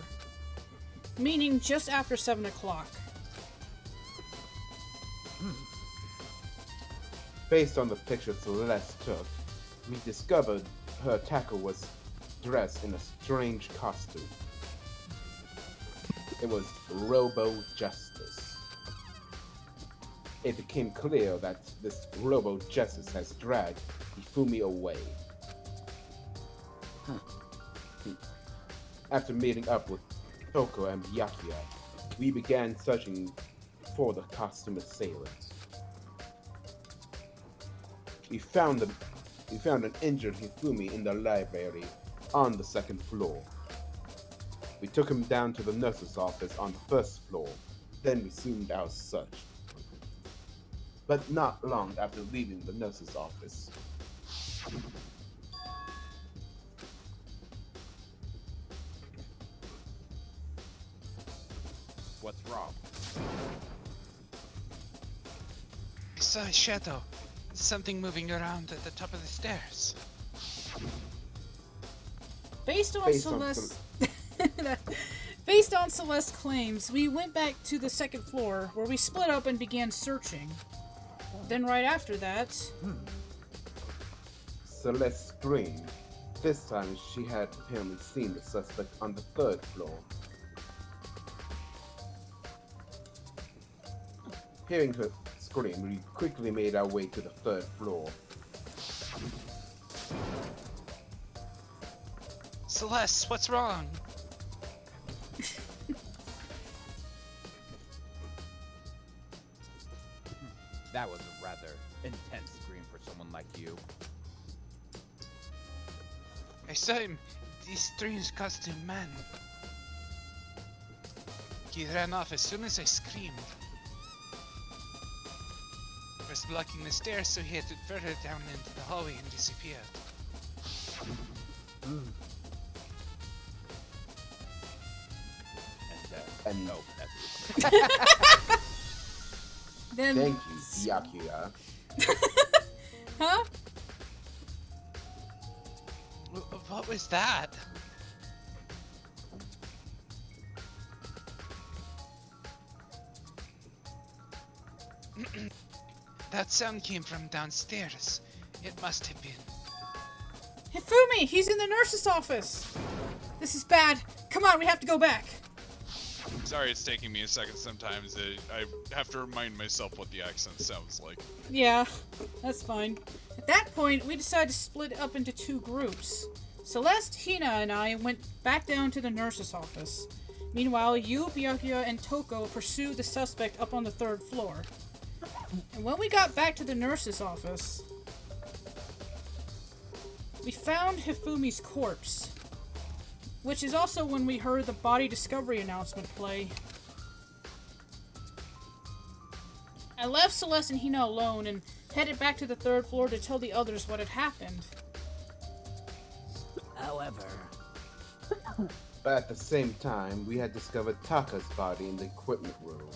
Speaker 1: Meaning just after 7 o'clock.
Speaker 2: Based on the picture Celeste took, we discovered her attacker was dressed in a strange costume. It was Robo Justice. It became clear that this Robo Justice has dragged Ifumi away. After meeting up with Toko and Byakuya, we began searching for the costume assailant. We found an injured Hifumi in the library on the 2nd floor. We took him down to the nurse's office on the 1st floor, then resumed our search. But not long after leaving the nurse's office,
Speaker 5: What's wrong?
Speaker 3: I saw a shadow. Something moving around at the top of the stairs.
Speaker 1: Based on Celeste's claims, we went back to the 2nd floor, where we split up and began searching. Then right after that...
Speaker 2: Celeste screamed. This time she had apparently seen the suspect on the 3rd floor. Hearing her scream, we quickly made our way to the 3rd floor.
Speaker 3: Celeste, what's wrong?
Speaker 5: That was a rather intense scream for someone like you.
Speaker 3: I saw him, this strange costume man. He ran off as soon as I screamed. I was blocking the stairs, so he headed further down into the hallway and disappeared.
Speaker 2: And
Speaker 5: no, that's
Speaker 1: Then...
Speaker 2: Thank you, Byakuya.
Speaker 1: Huh?
Speaker 3: What was that? That sound came from downstairs. It must have been
Speaker 1: Hifumi! He's in the nurse's office! This is bad. Come on, we have to go back.
Speaker 11: Sorry it's taking me a second sometimes. I have to remind myself what the accent sounds like.
Speaker 1: Yeah, that's fine. At that point, we decided to split up into two groups. Celeste, Hina, and I went back down to the nurse's office. Meanwhile, you, Byakuya, and Toko pursued the suspect up on the 3rd floor. And when we got back to the nurse's office, we found Hifumi's corpse. Which is also when we heard the body discovery announcement play. I left Celeste and Hina alone and headed back to the 3rd floor to tell the others what had happened.
Speaker 16: However...
Speaker 2: But at the same time, we had discovered Taka's body in the equipment room.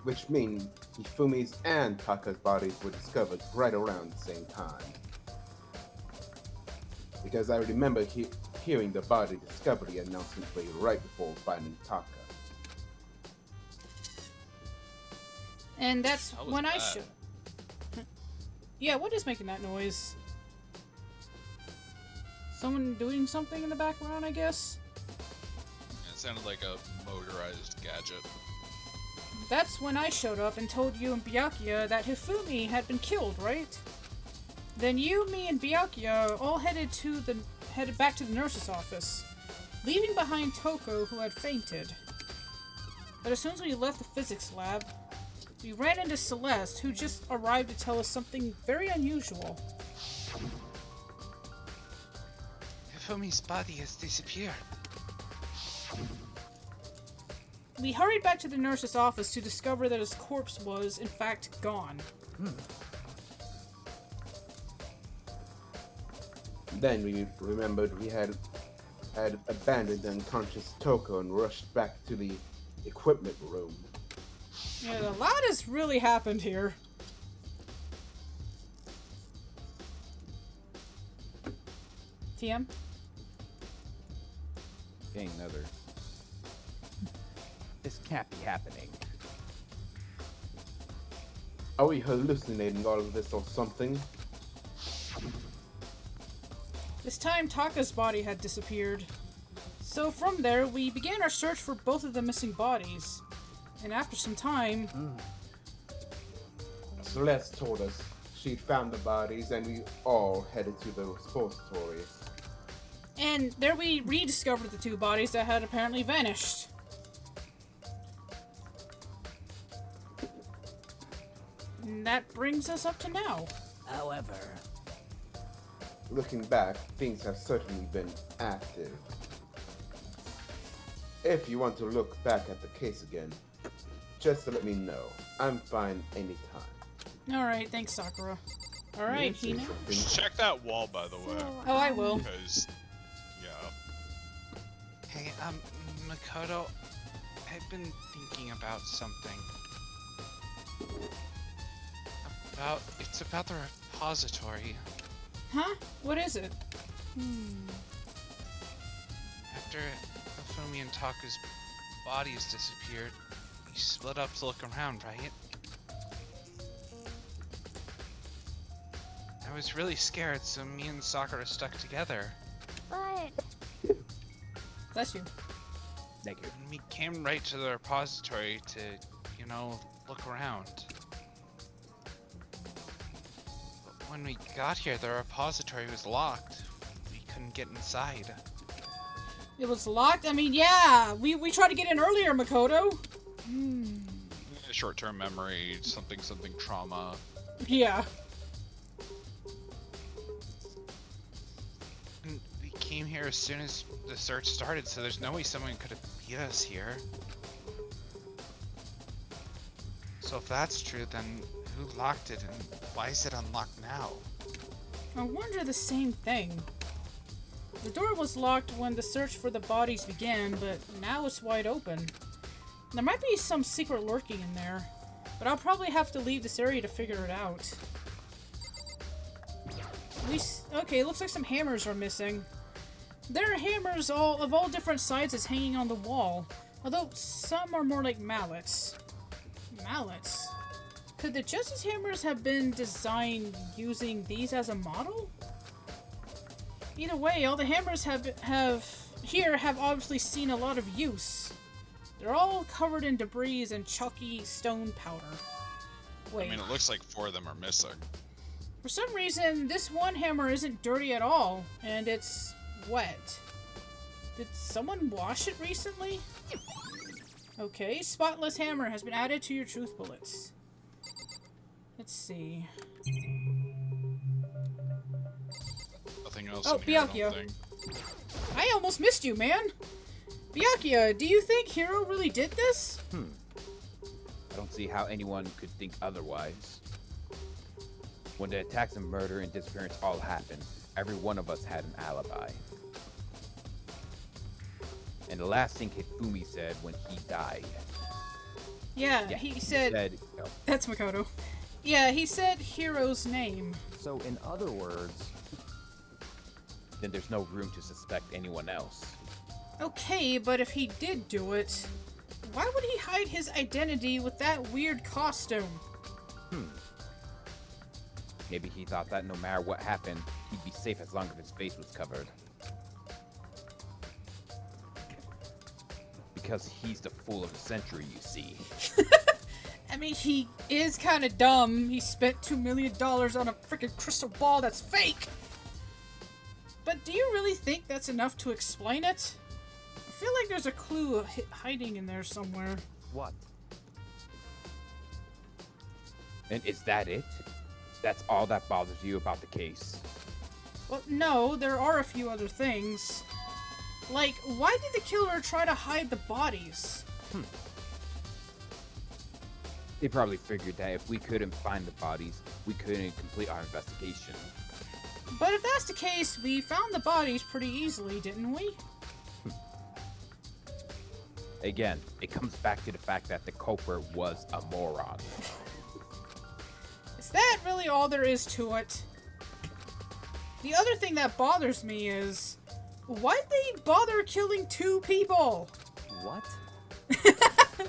Speaker 2: Which means Hifumi's and Taka's bodies were discovered right around the same time. Because I remember hearing the body discovery announcement play right before finding Taka.
Speaker 1: And that's
Speaker 11: How was
Speaker 1: when I
Speaker 11: that?
Speaker 1: should. Yeah, what is making that noise? Someone doing something in the background, I guess?
Speaker 11: It sounded like a motorized gadget.
Speaker 1: That's when I showed up and told you and Byakuya that Hifumi had been killed, right? Then you, me, and Byakuya all headed back to the nurse's office, leaving behind Toko, who had fainted. But as soon as we left the physics lab, we ran into Celeste, who just arrived to tell us something very unusual.
Speaker 3: Hifumi's body has disappeared.
Speaker 1: We hurried back to the nurse's office to discover that his corpse was, in fact, gone.
Speaker 2: Then we remembered we had abandoned the unconscious Toko and rushed back to the equipment room.
Speaker 1: Yeah, a lot has really happened here. TM?
Speaker 5: Getting another. This can't be happening.
Speaker 2: Are we hallucinating all of this or something?
Speaker 1: This time, Taka's body had disappeared. So from there, we began our search for both of the missing bodies. And after some time...
Speaker 2: Celeste told us she'd found the bodies and we all headed to the repository.
Speaker 1: And there we rediscovered the two bodies that had apparently vanished. And that brings us up to now.
Speaker 16: However...
Speaker 2: Looking back, things have certainly been active. If you want to look back at the case again, just to let me know. I'm fine anytime.
Speaker 1: Alright, thanks, Sakura. Alright, Hina.
Speaker 11: Check that wall, by the way.
Speaker 1: Oh, I will.
Speaker 11: Because, yeah.
Speaker 3: Hey, Makoto, I've been thinking about something. It's about the repository.
Speaker 1: Huh? What is it?
Speaker 3: After Hifumi and Taka's bodies disappeared, we split up to look around, right? I was really scared, so me and Sakura stuck together.
Speaker 4: But...
Speaker 1: Bless you.
Speaker 5: Thank you.
Speaker 3: And we came right to the repository to, look around. But when we got here, the repository was locked. We couldn't get inside.
Speaker 1: It was locked? I mean, yeah! We tried to get in earlier, Makoto!
Speaker 11: Short-term memory, something trauma.
Speaker 1: Yeah.
Speaker 3: And we came here as soon as the search started, so there's no way someone could have beat us here. So if that's true, then who locked it and why is it unlocked now?
Speaker 1: I wonder the same thing. The door was locked when the search for the bodies began, but now it's wide open. There might be some secret lurking in there, but I'll probably have to leave this area to figure it out. Okay, looks like some hammers are missing. There are hammers of all different sizes hanging on the wall, although some are more like mallets. Mallets? Could the Justice Hammers have been designed using these as a model? Either way, all the hammers have obviously seen a lot of use. They're all covered in debris and chalky stone powder. Wait.
Speaker 11: I mean, it looks like 4 of them are missing.
Speaker 1: For some reason, this one hammer isn't dirty at all, and it's wet. Did someone wash it recently? Okay, spotless hammer has been added to your truth bullets. Let's see.
Speaker 11: Nothing else
Speaker 1: Oh,
Speaker 11: in here, I don't
Speaker 1: Byakuya.
Speaker 11: think.
Speaker 1: I almost missed you, man! Byakuya, do you think Hiro really did this?
Speaker 5: I don't see how anyone could think otherwise. When the attacks and murder and disappearance all happened, every one of us had an alibi. And the last thing Hifumi said when he died.
Speaker 1: Yeah, he said that's Makoto. Yeah, he said Hiro's name.
Speaker 13: So in other words,
Speaker 5: then there's no room to suspect anyone else.
Speaker 1: Okay, but if he did do it, why would he hide his identity with that weird costume?
Speaker 5: Maybe he thought that no matter what happened, he'd be safe as long as his face was covered. Because he's the fool of the century, you see.
Speaker 1: I mean, he is kind of dumb. He spent $2 million on a freaking crystal ball that's fake. But do you really think that's enough to explain it? I feel like there's a clue hiding in there somewhere.
Speaker 13: What?
Speaker 5: And is that it? That's all that bothers you about the case?
Speaker 1: Well, no, there are a few other things. Like, why did the killer try to hide the bodies?
Speaker 5: They probably figured that if we couldn't find the bodies, we couldn't complete our investigation.
Speaker 1: But if that's the case, we found the bodies pretty easily, didn't we?
Speaker 5: Again, it comes back to the fact that the culprit was a moron.
Speaker 1: Is that really all there is to it? The other thing that bothers me is, why'd they bother killing 2 people?
Speaker 13: What?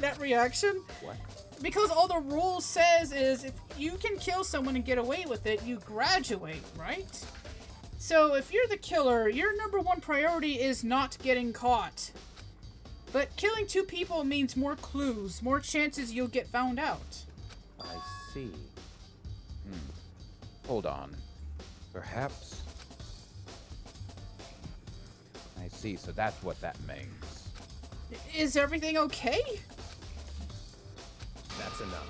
Speaker 1: That reaction?
Speaker 13: What?
Speaker 1: Because all the rule says is if you can kill someone and get away with it, you graduate, right? So if you're the killer, your #1 priority is not getting caught. But killing 2 people means more clues, more chances you'll get found out.
Speaker 13: I see.
Speaker 5: Hold on. Perhaps... I see, so that's what that means.
Speaker 1: Is everything okay?
Speaker 13: That's enough.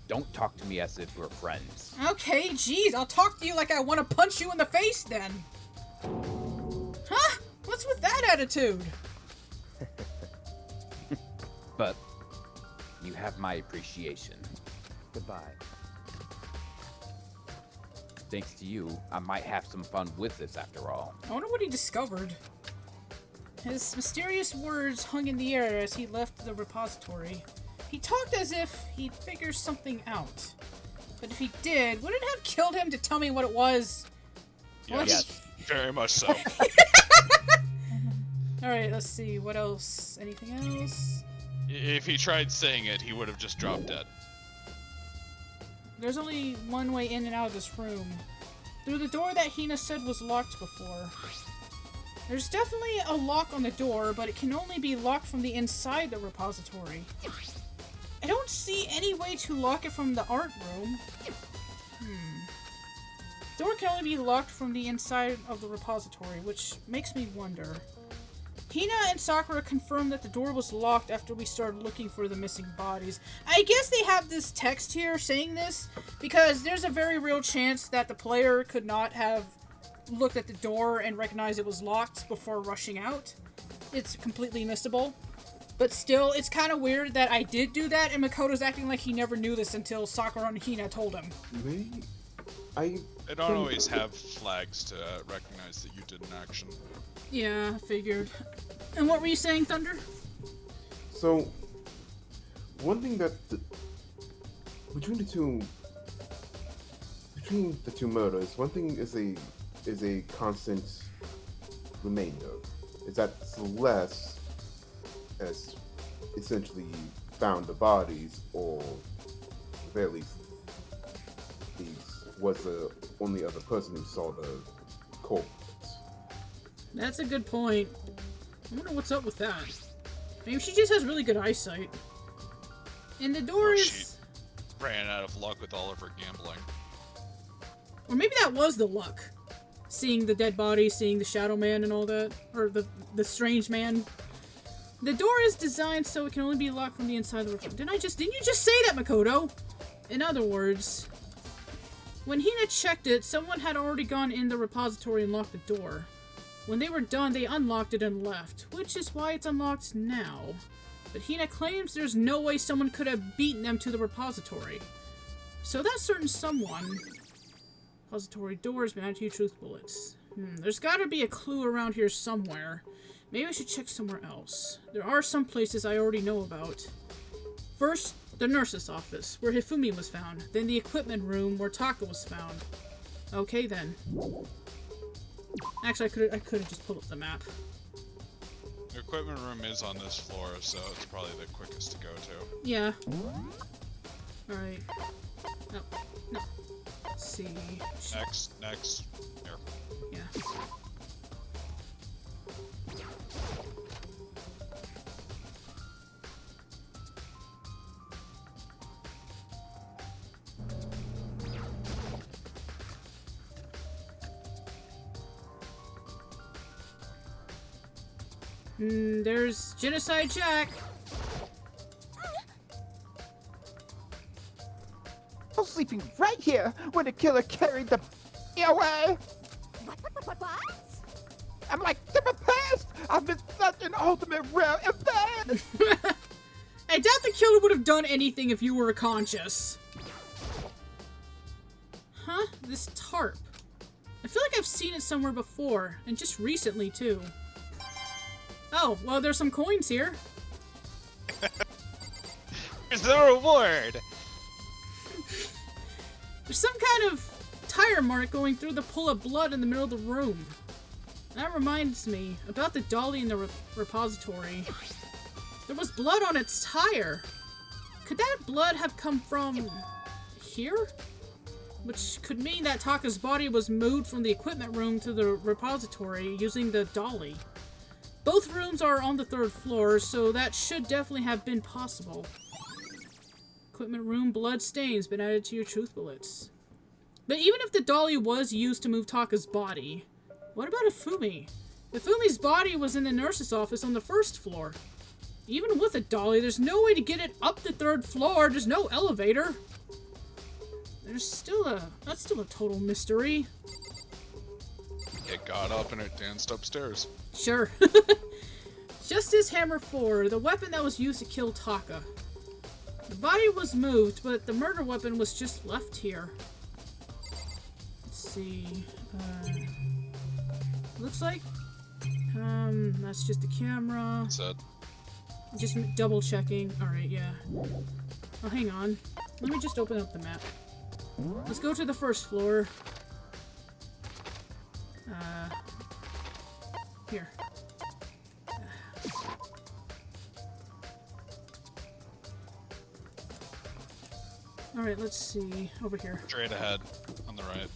Speaker 5: Don't talk to me as if we're friends.
Speaker 1: Okay, geez, I'll talk to you like I want to punch you in the face then. Huh? What's with that attitude?
Speaker 5: But you have my appreciation.
Speaker 13: Goodbye.
Speaker 5: Thanks to you, I might have some fun with this after all.
Speaker 1: I wonder what he discovered. His mysterious words hung in the air as he left the repository. He talked as if he'd figured something out. But if he did, wouldn't it have killed him to tell me what it was?
Speaker 11: Yes, very much so.
Speaker 1: Alright, let's see. What else? Anything else?
Speaker 11: If he tried saying it, he would have just dropped dead.
Speaker 1: There's only one way in and out of this room. Through the door that Hina said was locked before. There's definitely a lock on the door, but it can only be locked from the inside the repository. I don't see any way to lock it from the art room. Door can only be locked from the inside of the repository, which makes me wonder. Hina and Sakura confirmed that the door was locked after we started looking for the missing bodies. I guess they have this text here saying this because there's a very real chance that the player could not have looked at the door and recognized it was locked before rushing out. It's completely missable. But still, it's kind of weird that I did do that and Makoto's acting like he never knew this until Sakura and Hina told him.
Speaker 11: They don't always have flags to recognize that you did an action.
Speaker 1: Yeah, I figured. And what were you saying, Thunder?
Speaker 2: So, one thing that between the two murders, one thing is a constant remainder. Is that Celeste has essentially found the bodies, or at the very least, he was the only other person who saw the corpse.
Speaker 1: That's a good point. I wonder what's up with that. Maybe she just has really good eyesight. And the door is...
Speaker 11: She ran out of luck with all of her gambling.
Speaker 1: Or maybe that was the luck. Seeing the dead body, seeing the shadow man and all that. Or the strange man. The door is designed so it can only be locked from the inside of the room. Didn't you just say that, Makoto? In other words, when Hina checked it, someone had already gone in the repository and locked the door. When they were done, they unlocked it and left, which is why it's unlocked now. But Hina claims there's no way someone could have beaten them to the repository. So that certain someone... Repository doors, Manatee Truth Bullets. There's gotta be a clue around here somewhere. Maybe I should check somewhere else. There are some places I already know about. First, the nurse's office, where Hifumi was found. Then the equipment room, where Taka was found. Okay then. Actually, I could have just pulled up the map.
Speaker 11: The equipment room is on this floor, so it's probably the quickest to go to.
Speaker 1: Yeah. Alright. No. Let's see.
Speaker 11: Next. Here.
Speaker 1: Yeah. There's Genocide Jack.
Speaker 10: I was sleeping right here when the killer carried the away.
Speaker 4: What?
Speaker 10: I'm like, to my past! I've been such an ultimate rare event!
Speaker 1: I doubt the killer would have done anything if you were conscious. Huh? This tarp. I feel like I've seen it somewhere before, and just recently, too. Oh, well, there's some coins here.
Speaker 3: Here's the reward!
Speaker 1: There's some kind of tire mark going through the pool of blood in the middle of the room. That reminds me about the dolly in the repository. There was blood on its tire. Could that blood have come from here? Which could mean that Taka's body was moved from the equipment room to the repository using the dolly. Both rooms are on the 3rd floor, so that should definitely have been possible. Equipment room, blood stains been added to your truth bullets. But even if the dolly was used to move Taka's body, what about Ifumi? Ifumi's body was in the nurse's office on the 1st floor. Even with a dolly, there's no way to get it up the 3rd floor. There's no elevator. That's still a total mystery.
Speaker 11: It got up and it danced upstairs.
Speaker 1: Sure. Justice Hammer 4, the weapon that was used to kill Taka. The body was moved, but the murder weapon was just left here. Let's see. Looks like... that's just the camera.
Speaker 11: That's it.
Speaker 1: Just double checking. Alright, yeah. Oh, hang on. Let me just open up the map. Let's go to the 1st floor. Here. Alright, let's see. Over here.
Speaker 11: Straight ahead, on the right.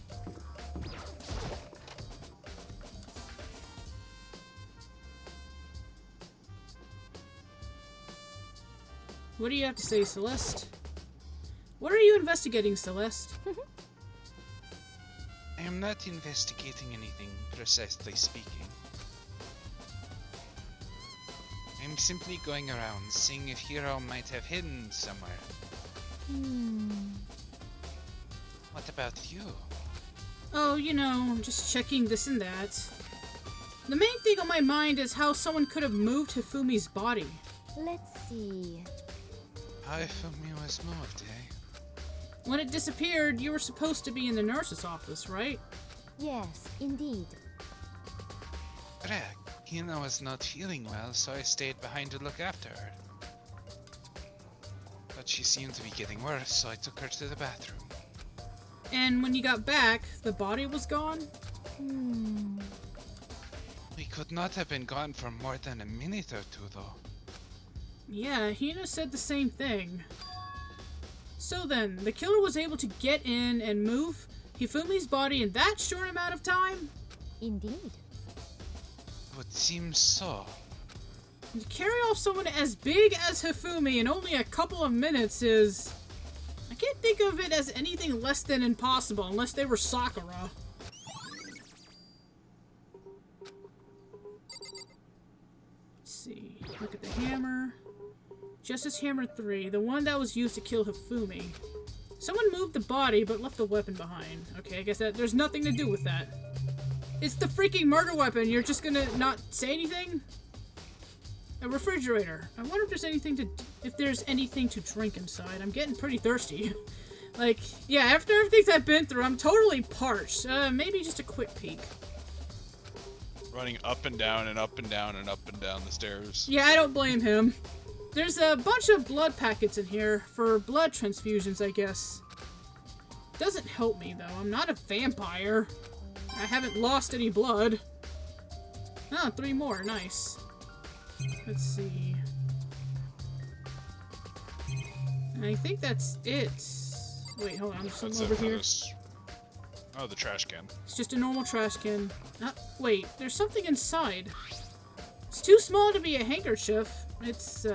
Speaker 1: What do you have to say, Celeste? What are you investigating, Celeste?
Speaker 3: I am not investigating anything, precisely speaking. I'm simply going around, seeing if Hiro might have hidden somewhere. What about you?
Speaker 1: Oh, you know, I'm just checking this and that. The main thing on my mind is how someone could have moved Hifumi's body.
Speaker 4: Let's see.
Speaker 3: How Hifumi was moved, eh?
Speaker 1: When it disappeared, you were supposed to be in the nurse's office, right?
Speaker 4: Yes, indeed.
Speaker 3: Correct. Hina was not feeling well, so I stayed behind to look after her. But she seemed to be getting worse, so I took her to the bathroom.
Speaker 1: And when you got back, the body was gone?
Speaker 3: We could not have been gone for more than a minute or two, though.
Speaker 1: Yeah, Hina said the same thing. So then, the killer was able to get in and move Hifumi's body in that short amount of time?
Speaker 4: Indeed.
Speaker 3: Would seem so.
Speaker 1: And to carry off someone as big as Hifumi in only a couple of minutes is... I can't think of it as anything less than impossible, unless they were Sakura. Let's see. Look at the hammer. Justice Hammer 3, the one that was used to kill Hifumi. Someone moved the body, but left the weapon behind. Okay, I guess that there's nothing to do with that. It's the freaking murder weapon, you're just gonna not say anything? A refrigerator. I wonder if there's anything to drink inside. I'm getting pretty thirsty. Like, yeah, after everything I've been through, I'm totally parched. Maybe just a quick peek.
Speaker 11: Running up and down and up and down and up and down the stairs.
Speaker 1: Yeah, I don't blame him. There's a bunch of blood packets in here for blood transfusions, I guess. Doesn't help me, though. I'm not a vampire. I haven't lost any blood. Ah, 3 more. Nice. Let's see. I think that's it. Wait, hold on. There's something over here.
Speaker 11: Oh, the trash can.
Speaker 1: It's just a normal trash can. Wait, there's something inside. It's too small to be a handkerchief. It's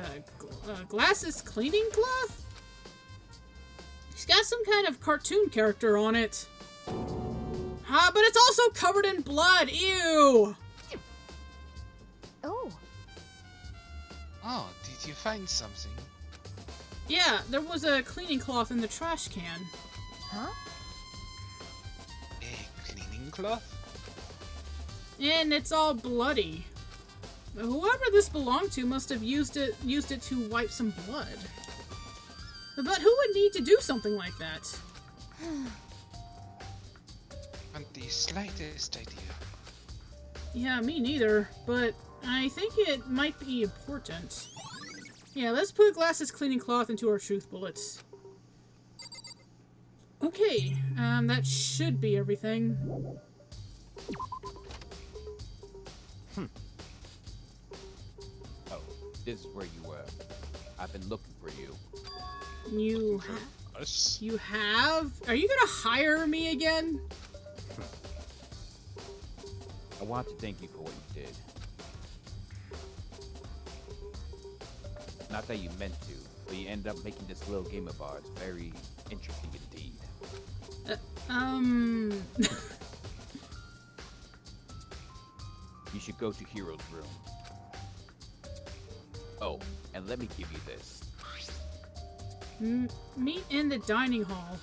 Speaker 1: glasses cleaning cloth? It's got some kind of cartoon character on it. Ah, but it's also covered in blood. Ew!
Speaker 4: Oh.
Speaker 3: Oh, did you find something?
Speaker 1: Yeah, there was a cleaning cloth in the trash can.
Speaker 4: Huh?
Speaker 3: A cleaning cloth?
Speaker 1: And it's all bloody. Whoever this belonged to must have used it to wipe some blood. But who would need to do something like that?
Speaker 3: Not the slightest idea.
Speaker 1: Yeah, me neither, but I think it might be important. Yeah, let's put glasses cleaning cloth into our truth bullets. Okay, that should be everything.
Speaker 5: Oh, this is where you were. I've been looking for you.
Speaker 1: You have? Are you gonna hire me again?
Speaker 5: I want to thank you for what you did. Not that you meant to, but you ended up making this little game of ours very interesting indeed. You should go to Hero's room. Oh, and let me give you this.
Speaker 1: Meet in the dining hall.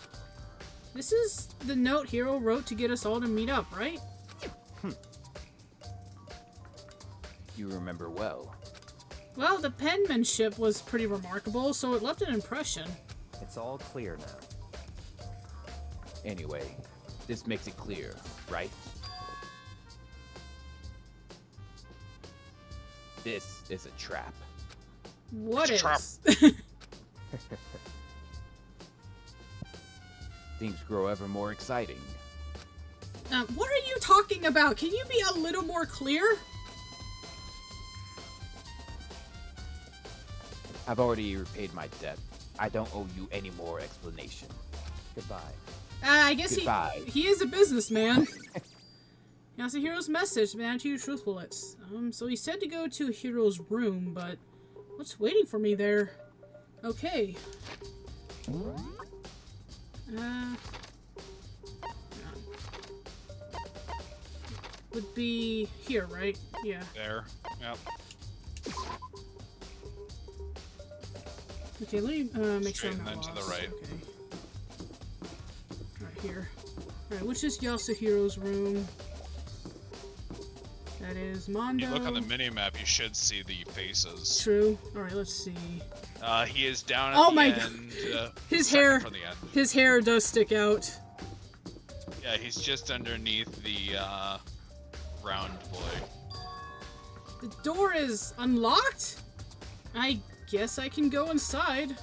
Speaker 1: This is the note Hero wrote to get us all to meet up, right?
Speaker 5: You remember well.
Speaker 1: Well, the penmanship was pretty remarkable, so it left an impression.
Speaker 13: It's all clear now.
Speaker 5: Anyway, this makes it clear, right? This is a trap.
Speaker 1: What is?
Speaker 5: Things grow ever more exciting.
Speaker 1: What are you talking about? Can you be a little more clear?
Speaker 5: I've already repaid my debt. I don't owe you any more explanation.
Speaker 13: Goodbye.
Speaker 1: I guess
Speaker 5: Goodbye.
Speaker 1: he is a businessman. That's a Hero's message, man, to you truth bullets. So he said to go to Hero's room, but what's waiting for me there? Okay. Would be here, right? Yeah.
Speaker 11: There. Yep.
Speaker 1: Okay, let me make sure I'm
Speaker 11: Straight
Speaker 1: not
Speaker 11: and then to
Speaker 1: lost.
Speaker 11: the right.
Speaker 1: Okay. Right here. Alright, which is Yasuhiro's room? That is Mondo.
Speaker 11: You look on the mini-map, you should see the faces.
Speaker 1: True. Alright, let's see.
Speaker 11: He is down at
Speaker 1: Oh
Speaker 11: the
Speaker 1: my
Speaker 11: end.
Speaker 1: His
Speaker 11: second
Speaker 1: hair.
Speaker 11: from the end.
Speaker 1: His hair does stick out.
Speaker 11: Yeah, he's just underneath the round boy.
Speaker 1: The door is unlocked? I guess I can go inside.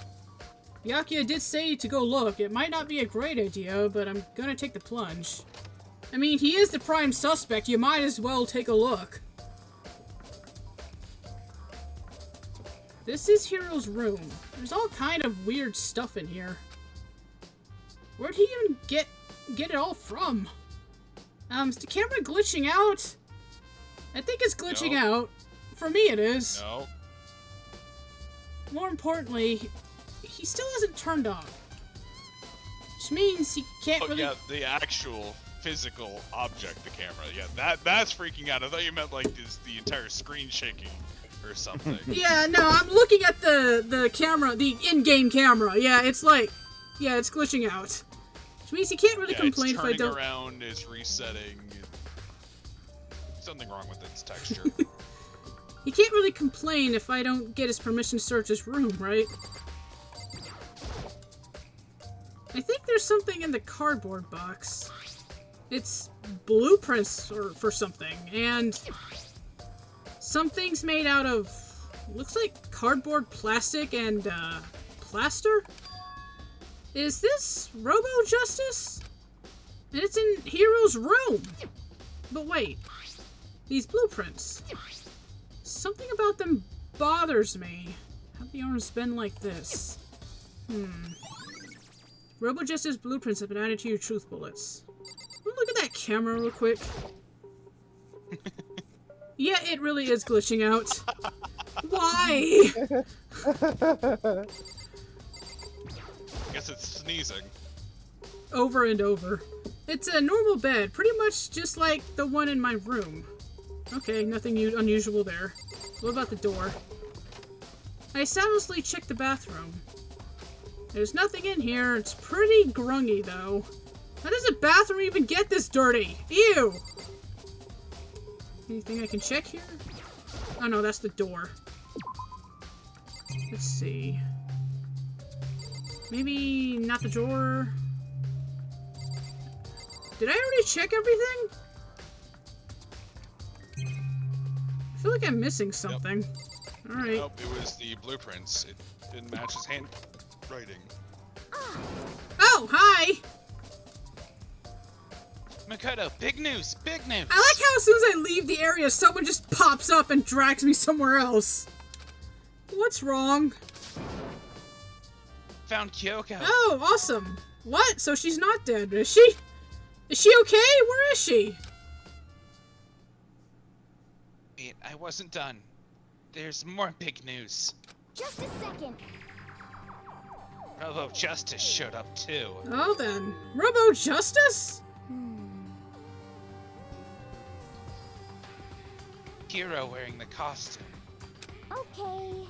Speaker 1: Byakuya did say to go look. It might not be a great idea, but I'm gonna take the plunge. I mean, he is the prime suspect. You might as well take a look. This is Hiro's room. There's all kind of weird stuff in here. Where'd he even get it all from? Is the camera glitching out? I think it's glitching out. For me it is.
Speaker 11: No.
Speaker 1: More importantly, he still hasn't turned on. Which means he can't really...
Speaker 11: Yeah, the actual physical object, the camera. Yeah, that's freaking out. I thought you meant like the entire screen shaking or something.
Speaker 1: Yeah, no, I'm looking at the camera, the in-game camera. Yeah, it's like... Yeah, it's glitching out. Which means he can't really complain if I don't...
Speaker 11: It's turning around, it's resetting. Something wrong with its texture.
Speaker 1: He can't really complain if I don't get his permission to search his room, right? I think there's something in the cardboard box. It's blueprints for something, and something's made out of, looks like cardboard, plastic, and plaster? Is this Robo Justice? And it's in Hiro's room! But wait, these blueprints. Something about them bothers me. Have the arms been like this? Robo Justice blueprints have been added to your truth bullets. Look at that camera real quick. Yeah, it really is glitching out. Why?
Speaker 11: I guess it's sneezing.
Speaker 1: Over and over. It's a normal bed, pretty much just like the one in my room. Okay, nothing unusual there. What about the door? I soundlessly checked the bathroom. There's nothing in here. It's pretty grungy, though. How does a bathroom even get this dirty? Ew! Anything I can check here? Oh no, that's the door. Let's see. Maybe not the drawer. Did I already check everything? I feel like I'm missing something. Yep. Alright.
Speaker 11: Nope, it was the blueprints. It didn't match his handwriting.
Speaker 1: Oh, hi!
Speaker 3: Makoto, big news! Big news!
Speaker 1: I like how as soon as I leave the area, someone just pops up and drags me somewhere else. What's wrong?
Speaker 3: Found Kyoko.
Speaker 1: Oh, awesome. What? So she's not dead, is she? Is she okay? Where is she?
Speaker 3: Wait, I wasn't done. There's more big news.
Speaker 4: Just a second.
Speaker 3: Robo Justice showed up too.
Speaker 1: Oh then. Robo Justice?
Speaker 3: Hero wearing the costume.
Speaker 4: Okay.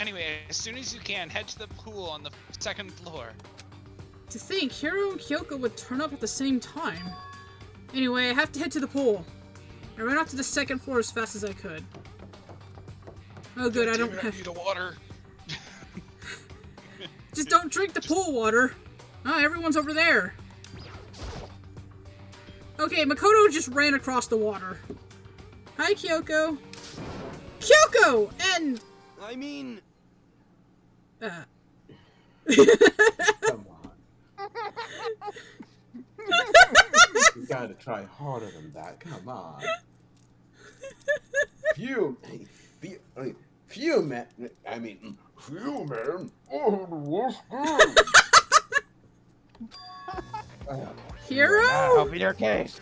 Speaker 3: Anyway, as soon as you can, head to the pool on the second floor.
Speaker 1: To think, Hiro and Kyoko would turn up at the same time. Anyway, I have to head to the pool. I ran up to the second floor as fast as I could. Oh good, I don't have...
Speaker 11: need a water.
Speaker 1: Just don't drink the pool water. Oh, everyone's over there. Okay, Makoto just ran across the water. Hi, Kyoko. Kyoko! And...
Speaker 16: I mean...
Speaker 2: Come on. You gotta try harder than that. Come on. Few men. I mean, few men. Oh, what's good?
Speaker 1: Hero?
Speaker 5: Help in your case.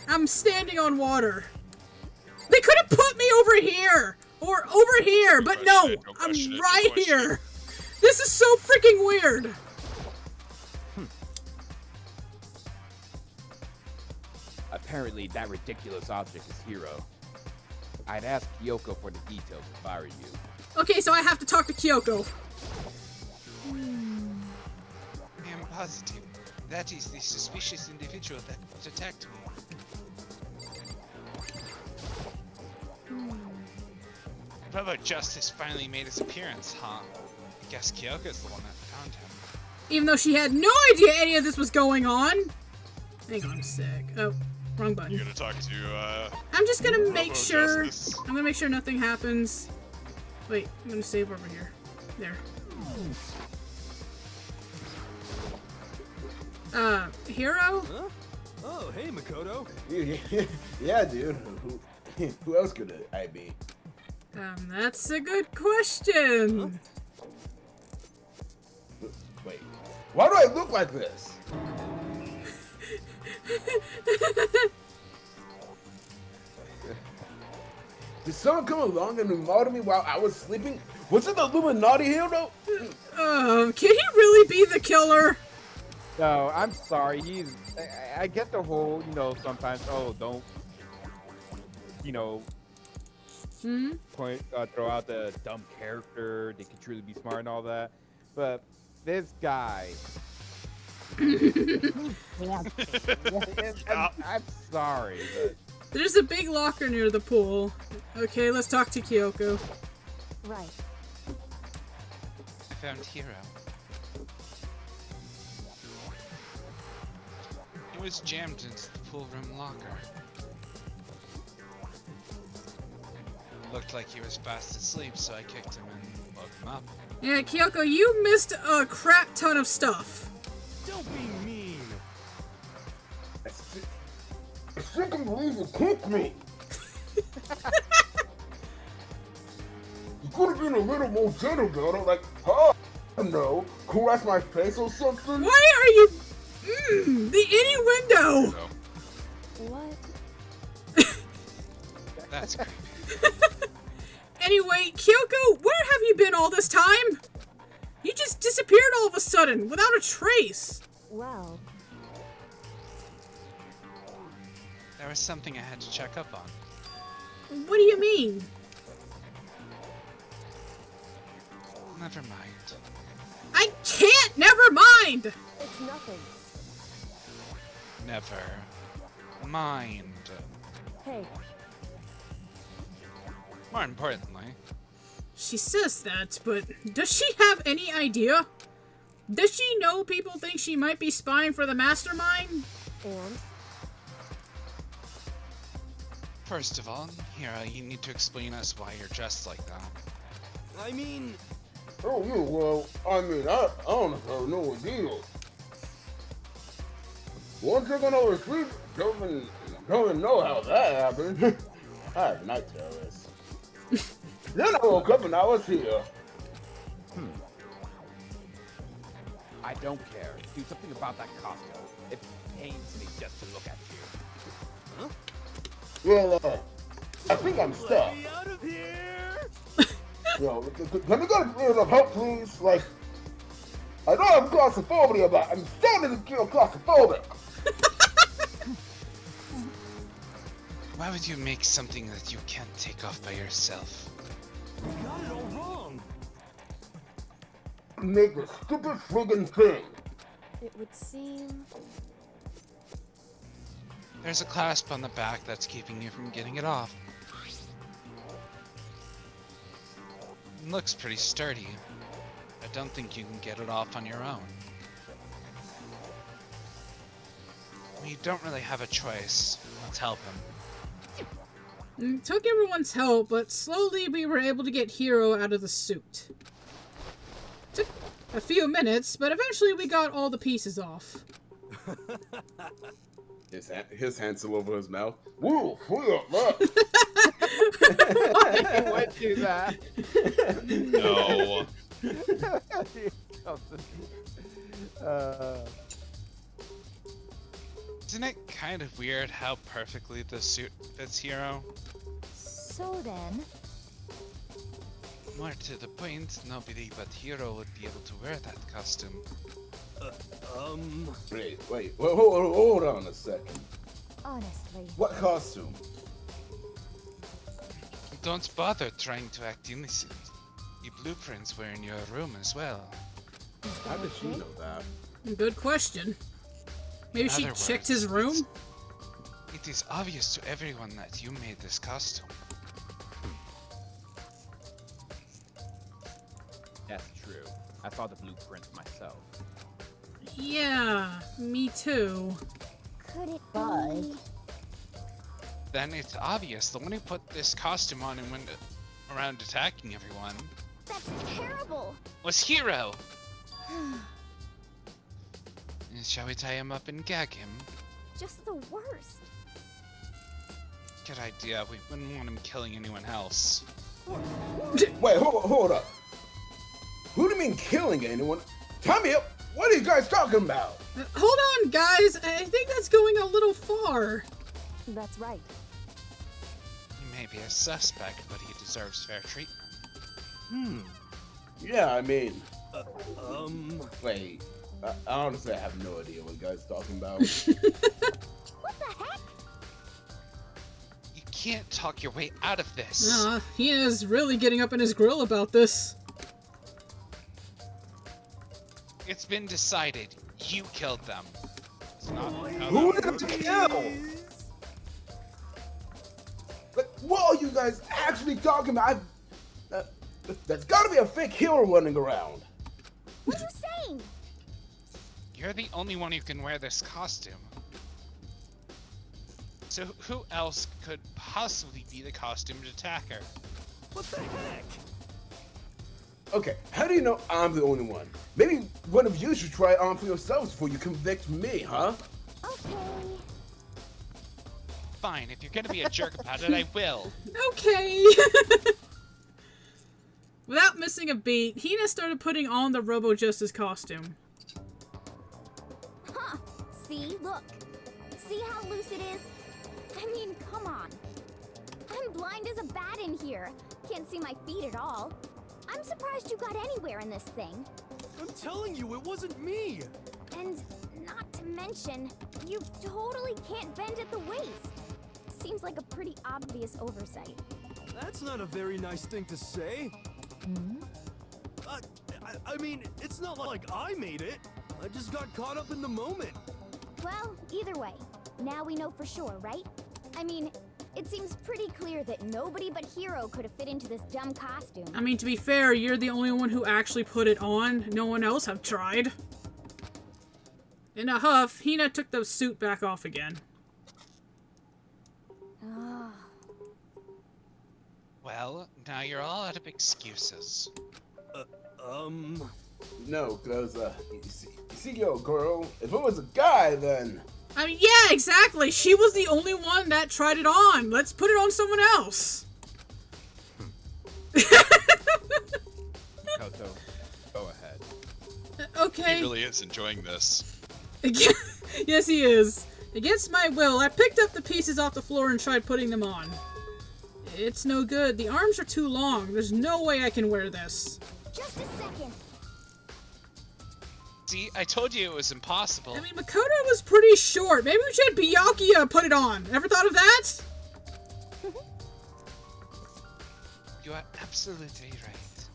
Speaker 1: I'm standing on water. They could have put me over here! Or over here, but no! I'm right here! This is so freaking weird!
Speaker 5: Apparently, that ridiculous object is Hero. I'd ask Kyoko for the details if I were you.
Speaker 1: Okay, so I have to talk to Kyoko.
Speaker 3: I am positive. That is the suspicious individual that attacked me. Robo Justice finally made his appearance, huh? Guess Kyoko's the one that found him.
Speaker 1: Even though she had no idea any of this was going on. Hang on a sec. Oh, wrong button.
Speaker 11: You're gonna talk to,
Speaker 1: I'm just gonna
Speaker 11: Robo
Speaker 1: make sure...
Speaker 11: Justice.
Speaker 1: I'm gonna make sure nothing happens. Wait, I'm gonna save over here. There. Hero?
Speaker 16: Huh? Oh, hey, Makoto.
Speaker 2: Yeah, dude. Who else could I be?
Speaker 1: That's a good question.
Speaker 2: Wait, why do I look like this? Did someone come along and remodel me while I was sleeping? Was it the Illuminati hero?
Speaker 1: Can he really be the killer?
Speaker 5: No, I'm sorry. I get the whole, sometimes, don't, throw out the dumb character. They can truly be smart and all that. But this guy. I'm sorry, but.
Speaker 1: There's a big locker near the pool. Okay, let's talk to Kyoko.
Speaker 15: Right.
Speaker 3: I found Hero. He was jammed into the pool room locker. Looked like he was fast asleep, so I kicked him and woke him up.
Speaker 1: Yeah, Kyoko, you missed a crap ton of stuff.
Speaker 13: Don't be mean.
Speaker 2: I still can't believe you kicked me. You could have been a little more gentle about it, like, oh, no, caress my face or something.
Speaker 1: Why are you... the innuendo!
Speaker 15: What?
Speaker 3: That's creepy.
Speaker 1: Anyway, Kyoko, where have you been all this time? You just disappeared all of a sudden, without a trace.
Speaker 15: Well...
Speaker 3: There was something I had to check up on.
Speaker 1: What do you mean?
Speaker 3: Never mind.
Speaker 1: I can't! Never mind!
Speaker 15: It's nothing.
Speaker 3: Never mind.
Speaker 15: Hey.
Speaker 3: More importantly.
Speaker 1: She says that, but does she have any idea? Does she know people think she might be spying for the mastermind?
Speaker 15: And?
Speaker 3: First of all, Hira, you need to explain us why you're dressed like that.
Speaker 13: I mean...
Speaker 2: Oh, yeah, well, I don't know a deal. Once I got over sleep, don't even know how that happened. I had night terrors. Then I woke up and I was here.
Speaker 5: I don't care. Do something about that costume. It pains me just to look at you.
Speaker 13: Huh?
Speaker 2: Well, I think I'm stuck.
Speaker 13: Let me out of here!
Speaker 2: Yo, can you get a bit of help, please? Like, I know I'm claustrophobia, but I'm starting to feel claustrophobic.
Speaker 3: Why would you make something that you can't take off by yourself?
Speaker 13: You got it all wrong.
Speaker 2: Make a stupid friggin' thing.
Speaker 15: It would seem...
Speaker 3: There's a clasp on the back that's keeping you from getting it off. It looks pretty sturdy. I don't think you can get it off on your own. We don't really have a choice. Let's help him.
Speaker 1: It took everyone's help, but slowly we were able to get Hiro out of the suit. Took a few minutes, but eventually we got all the pieces off.
Speaker 2: His hand still over his mouth. Woo, look.
Speaker 5: Why do that?
Speaker 11: No.
Speaker 3: Isn't it kind of weird how perfectly the suit fits Hiro?
Speaker 4: So then...
Speaker 3: More to the point, nobody but Hiro would be able to wear that costume.
Speaker 2: Wait, hold on a second.
Speaker 4: Honestly...
Speaker 2: What costume?
Speaker 3: Don't bother trying to act innocent. The blueprints were in your room as well.
Speaker 2: How did she know that?
Speaker 1: Good question. Maybe she checked his room?
Speaker 3: It is obvious to everyone that you made this costume.
Speaker 5: That's true. I saw the blueprints myself.
Speaker 1: Yeah, me too.
Speaker 4: Could it be...
Speaker 3: Then it's obvious the one who put this costume on and went around attacking everyone
Speaker 4: That's terrible!
Speaker 3: was Hiro! Shall we tie him up and gag him?
Speaker 4: Just the worst.
Speaker 3: good idea. We wouldn't want him killing anyone else.
Speaker 2: Wait, hold up. Who do you mean killing anyone? Tell me, what are you guys talking about?
Speaker 1: Hold on, guys. I think that's going a little far.
Speaker 15: That's right.
Speaker 3: He may be a suspect, but he deserves fair treatment.
Speaker 2: Yeah, I mean... Wait, I honestly have no idea what you guys are talking about.
Speaker 4: What the heck?
Speaker 3: You can't talk your way out of this.
Speaker 1: He is really getting up in his grill about this.
Speaker 3: It's been decided. You killed them. It's not how
Speaker 2: Who
Speaker 3: that
Speaker 2: did I kill? Like, what are you guys actually talking about? There's gotta be a fake hero running around.
Speaker 4: What are you saying?
Speaker 3: You're the only one who can wear this costume. So who else could possibly be the costumed attacker?
Speaker 8: What the heck?
Speaker 2: Okay, how do you know I'm the only one? Maybe one of you should try it on for yourselves before you convict me, huh?
Speaker 4: Okay.
Speaker 3: Fine, if you're gonna be a jerk about it, I will.
Speaker 1: Okay. Without missing a beat, Hina started putting on the Robo Justice costume.
Speaker 4: Huh. See? Look. See how loose it is? I mean, come on. I'm blind as a bat in here. Can't see my feet at all. I'm surprised you got anywhere in this thing.
Speaker 8: I'm telling you, it wasn't me!
Speaker 4: And not to mention, you totally can't bend at the waist. Seems like a pretty obvious oversight.
Speaker 8: That's not a very nice thing to say. I mean, it's not like I made it. I just got caught up in the moment.
Speaker 4: Well, either way, now we know for sure, right? I mean, it seems pretty clear that nobody but Hero could have fit into this dumb costume.
Speaker 1: I mean, to be fair, you're the only one who actually put it on. No one else have tried. In a huff, Hina took the suit back off again.
Speaker 3: Well, now you're all out of excuses.
Speaker 2: No, cause, you see, yo, girl, if it was a guy, then...
Speaker 1: I mean, yeah, exactly. She was the only one that tried it on. Let's put it on someone else.
Speaker 5: Koto, go ahead.
Speaker 1: Okay.
Speaker 11: He really is enjoying this.
Speaker 1: Yes, he is. Against my will, I picked up the pieces off the floor and tried putting them on. It's no good. The arms are too long. There's no way I can wear this.
Speaker 4: Just a second.
Speaker 3: See, I told you it was impossible.
Speaker 1: I mean, Makoto was pretty short. Maybe we should have Byakuya put it on. Ever thought of that?
Speaker 3: You are absolutely right.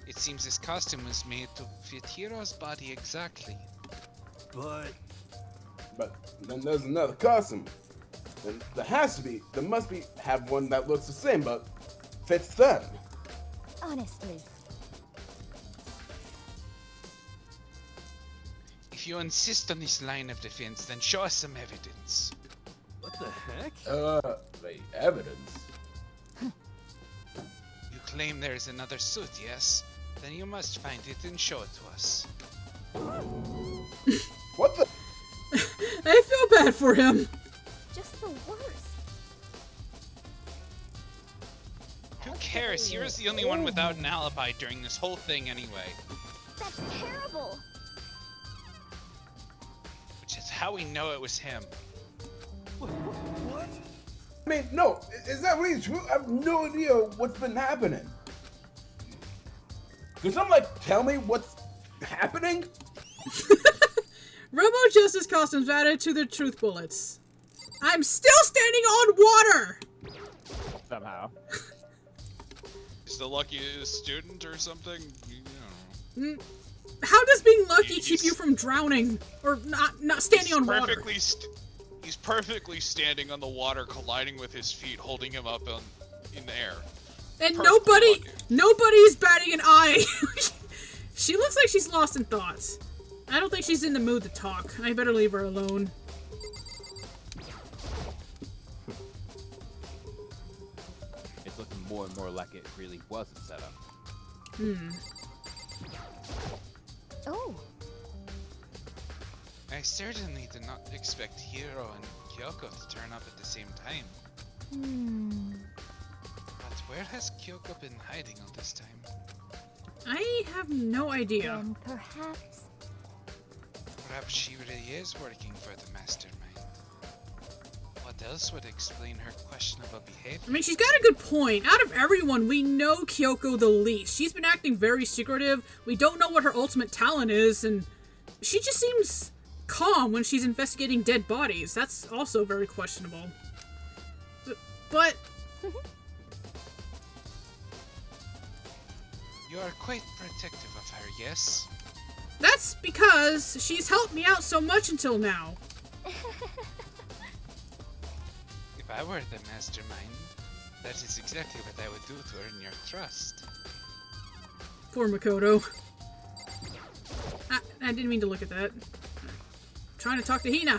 Speaker 3: It seems this costume was made to fit Hiro's body exactly.
Speaker 2: But then there's another costume. Then there must be have one that looks the same but fits them.
Speaker 4: Honestly.
Speaker 3: If you insist on this line of defense, then show us some evidence.
Speaker 8: What the heck?
Speaker 2: Wait, evidence?
Speaker 3: You claim there is another suit, yes? Then you must find it and show it to us.
Speaker 2: What the?
Speaker 1: I feel bad for him.
Speaker 4: Just the worst.
Speaker 3: Who cares? Hero's the only one without an alibi during this whole thing anyway.
Speaker 4: That's terrible.
Speaker 3: Which is how we know it was him.
Speaker 8: What?
Speaker 2: I mean, no, is that really true? I have no idea what's been happening. Could someone, tell me what's happening?
Speaker 1: Robo Justice costumes added to the truth bullets. I'm still standing on water!
Speaker 5: Somehow.
Speaker 11: He's the luckiest student or something? You know.
Speaker 1: How does being lucky keep you from drowning? Or not standing on water?
Speaker 11: He's perfectly standing on the water, colliding with his feet, holding him up in the air.
Speaker 1: And
Speaker 11: Perfectly
Speaker 1: nobody's batting an eye. She looks like she's lost in thoughts. I don't think she's in the mood to talk. I better leave her alone.
Speaker 5: It's looking more and more like it really was a setup.
Speaker 4: Oh.
Speaker 3: I certainly did not expect Hiro and Kyoko to turn up at the same time. But where has Kyoko been hiding all this time?
Speaker 1: I have no idea.
Speaker 4: Then perhaps...
Speaker 3: Perhaps she really is working for the mastermind. What else would explain her questionable behavior?
Speaker 1: I mean, she's got a good point. Out of everyone, we know Kyoko the least. She's been acting very secretive. We don't know what her ultimate talent is, and she just seems calm when she's investigating dead bodies. That's also very questionable. But...
Speaker 3: You are quite protective of her, yes?
Speaker 1: That's because she's helped me out so much until now.
Speaker 3: If I were the mastermind, that is exactly what I would do to earn your trust.
Speaker 1: Poor Makoto. I didn't mean to look at that. Trying to talk to Hina.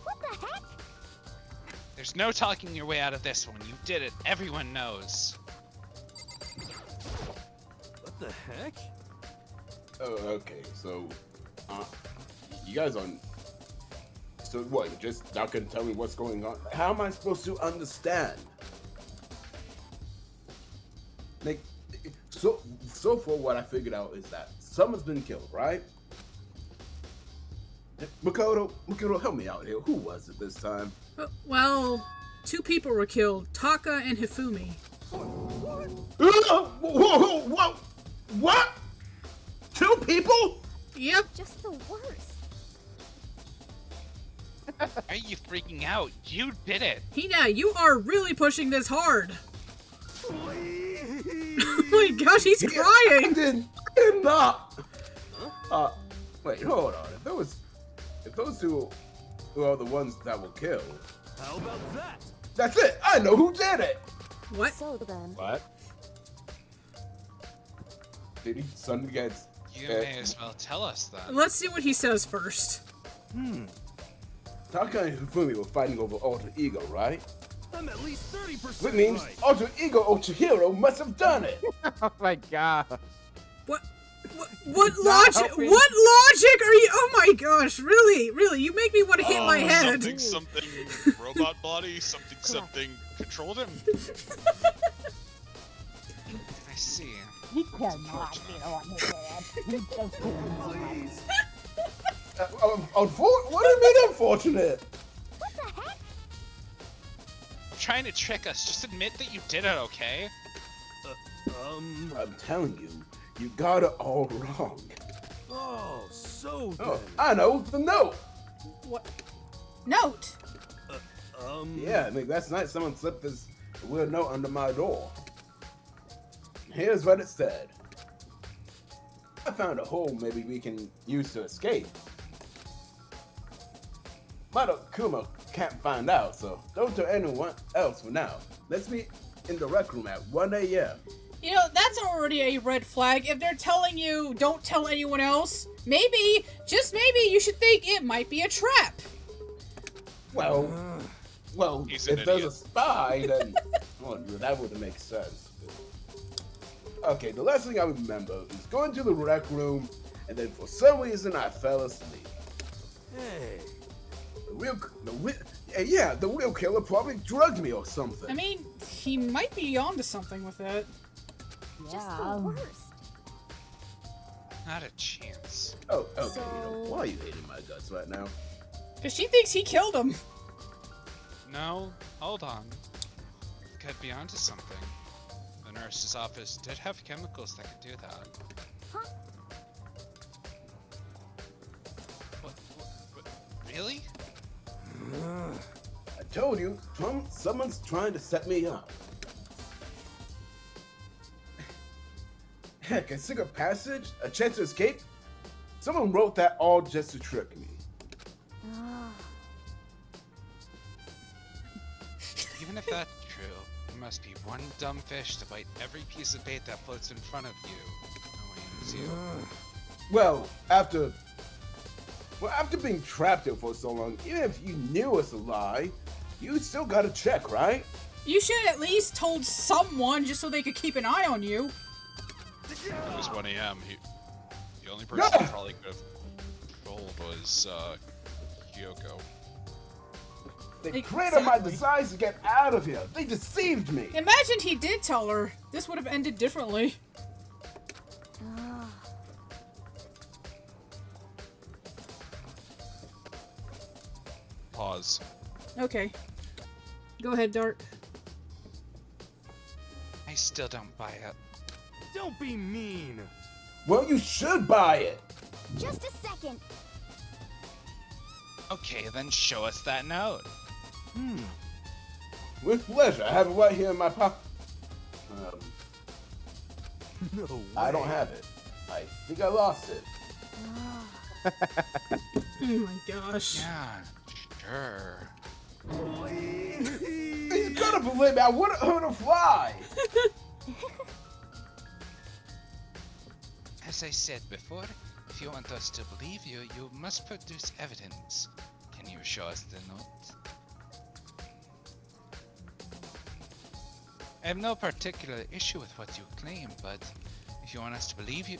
Speaker 4: What the heck?
Speaker 3: There's no talking your way out of this one. You did it. Everyone knows.
Speaker 8: What the heck?
Speaker 2: Oh, okay. So, you guys on? So what? You're just not gonna tell me what's going on? How am I supposed to understand? Like, so far, what I figured out is that someone's been killed, right? Makoto, help me out here. Who was it this time?
Speaker 1: Well, 2 people were killed. Taka and Hifumi.
Speaker 2: Whoa! What? 2 people?
Speaker 1: Yep.
Speaker 4: Just the worst.
Speaker 3: Why are you freaking out? You did it!
Speaker 1: Hina, you are really pushing this hard. Oh my gosh, he's crying!
Speaker 2: I did not! Wait, hold on. If those 2 are the ones that were killed...
Speaker 8: How about that?
Speaker 2: That's it! I know who did it!
Speaker 1: What?
Speaker 15: So then...
Speaker 2: What? Did he suddenly get...
Speaker 3: You may as well tell us that.
Speaker 1: Let's see what he says first.
Speaker 2: Taka and Hifumi were fighting over Alter Ego, right?
Speaker 8: I'm at least 30%
Speaker 2: Which means
Speaker 8: right.
Speaker 2: Alter Ego Ochihiro must have done it!
Speaker 5: Oh my god.
Speaker 1: What logic? What logic are you? Oh my gosh! Really? You make me want to hit my head.
Speaker 11: Something robot body. Something controlled him.
Speaker 3: I see.
Speaker 10: He cannot be on his head. He just
Speaker 8: Please.
Speaker 2: What do you mean unfortunate?
Speaker 4: What the heck?
Speaker 3: Trying to trick us. Just admit that you did it, okay?
Speaker 2: I'm telling you, you got it all wrong.
Speaker 8: Oh, so then.
Speaker 2: Oh, I know, the note!
Speaker 1: What? Note?
Speaker 2: Yeah, I mean, last night someone slipped this weird note under my door. Here's what it said. I found a hole maybe we can use to escape. Mado Kuma can't find out, so don't tell anyone else for now. Let's meet in the rec room at 1 a.m.
Speaker 1: You know, that's already a red flag. If they're telling you don't tell anyone else, maybe, just maybe, you should think it might be a trap.
Speaker 2: Well,
Speaker 11: He's an
Speaker 2: if there's a
Speaker 11: idiot.
Speaker 2: spy, then well, that wouldn't make sense. Okay, the last thing I remember is going to the rec room, and then for some reason I fell asleep.
Speaker 8: Hey.
Speaker 2: The real killer probably drugged me or something.
Speaker 1: I mean, he might be onto something with it.
Speaker 4: Just the worst.
Speaker 3: Not a chance.
Speaker 2: Oh, okay. Why are you hating my guts right now?
Speaker 1: Because she thinks he killed him.
Speaker 3: No, hold on. Could be onto something. The nurse's office did have chemicals that could do that.
Speaker 4: Huh?
Speaker 3: What really?
Speaker 2: I told you, someone's trying to set me up. Heck, a secret passage? A chance to escape? Someone wrote that all just to trick me.
Speaker 3: Even if that's true, there must be one dumb fish to bite every piece of bait that floats in front of you. Knowing you.
Speaker 2: Well, after being trapped here for so long, even if you knew it's a lie, you still gotta check, right?
Speaker 1: You should at least told someone just so they could keep an eye on you.
Speaker 11: It was 1 a.m. The only person who probably could have told was Kyoko.
Speaker 2: They preyed on my desires to get out of here. They deceived me.
Speaker 1: Imagine he did tell her. This would have ended differently.
Speaker 11: Pause.
Speaker 1: Okay. Go ahead, Dart.
Speaker 3: I still don't buy it.
Speaker 8: Don't be mean.
Speaker 2: Well, you should buy it.
Speaker 4: Just a second.
Speaker 3: Okay, then show us that note.
Speaker 2: With pleasure. I have it right here in my pocket.
Speaker 8: No way.
Speaker 2: I don't have it. I think I lost it.
Speaker 1: Oh my gosh.
Speaker 3: Yeah, sure.
Speaker 2: He's gonna believe me. I wouldn't hurt a fly.
Speaker 3: As I said before, if you want us to believe you, you must produce evidence. Can you show us the note? I have no particular issue with what you claim, but if you want us to believe you,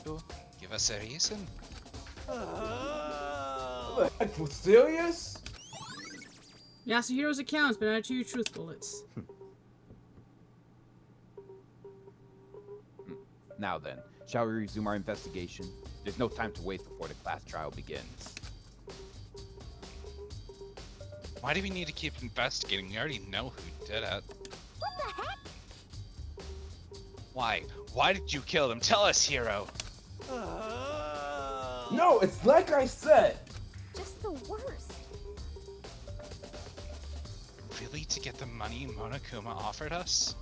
Speaker 3: give us a reason.
Speaker 2: What the heck, for serious?
Speaker 1: Yasuhiro's accounts, but not your truth bullets.
Speaker 5: Now then, shall we resume our investigation? There's no time to waste before the class trial begins.
Speaker 3: Why do we need to keep investigating? We already know who did it.
Speaker 4: What the heck?
Speaker 3: Why? Why did you kill them? Tell us, Hero!
Speaker 2: No, it's like I said.
Speaker 4: Just the worst.
Speaker 3: Really, to get the money Monokuma offered us?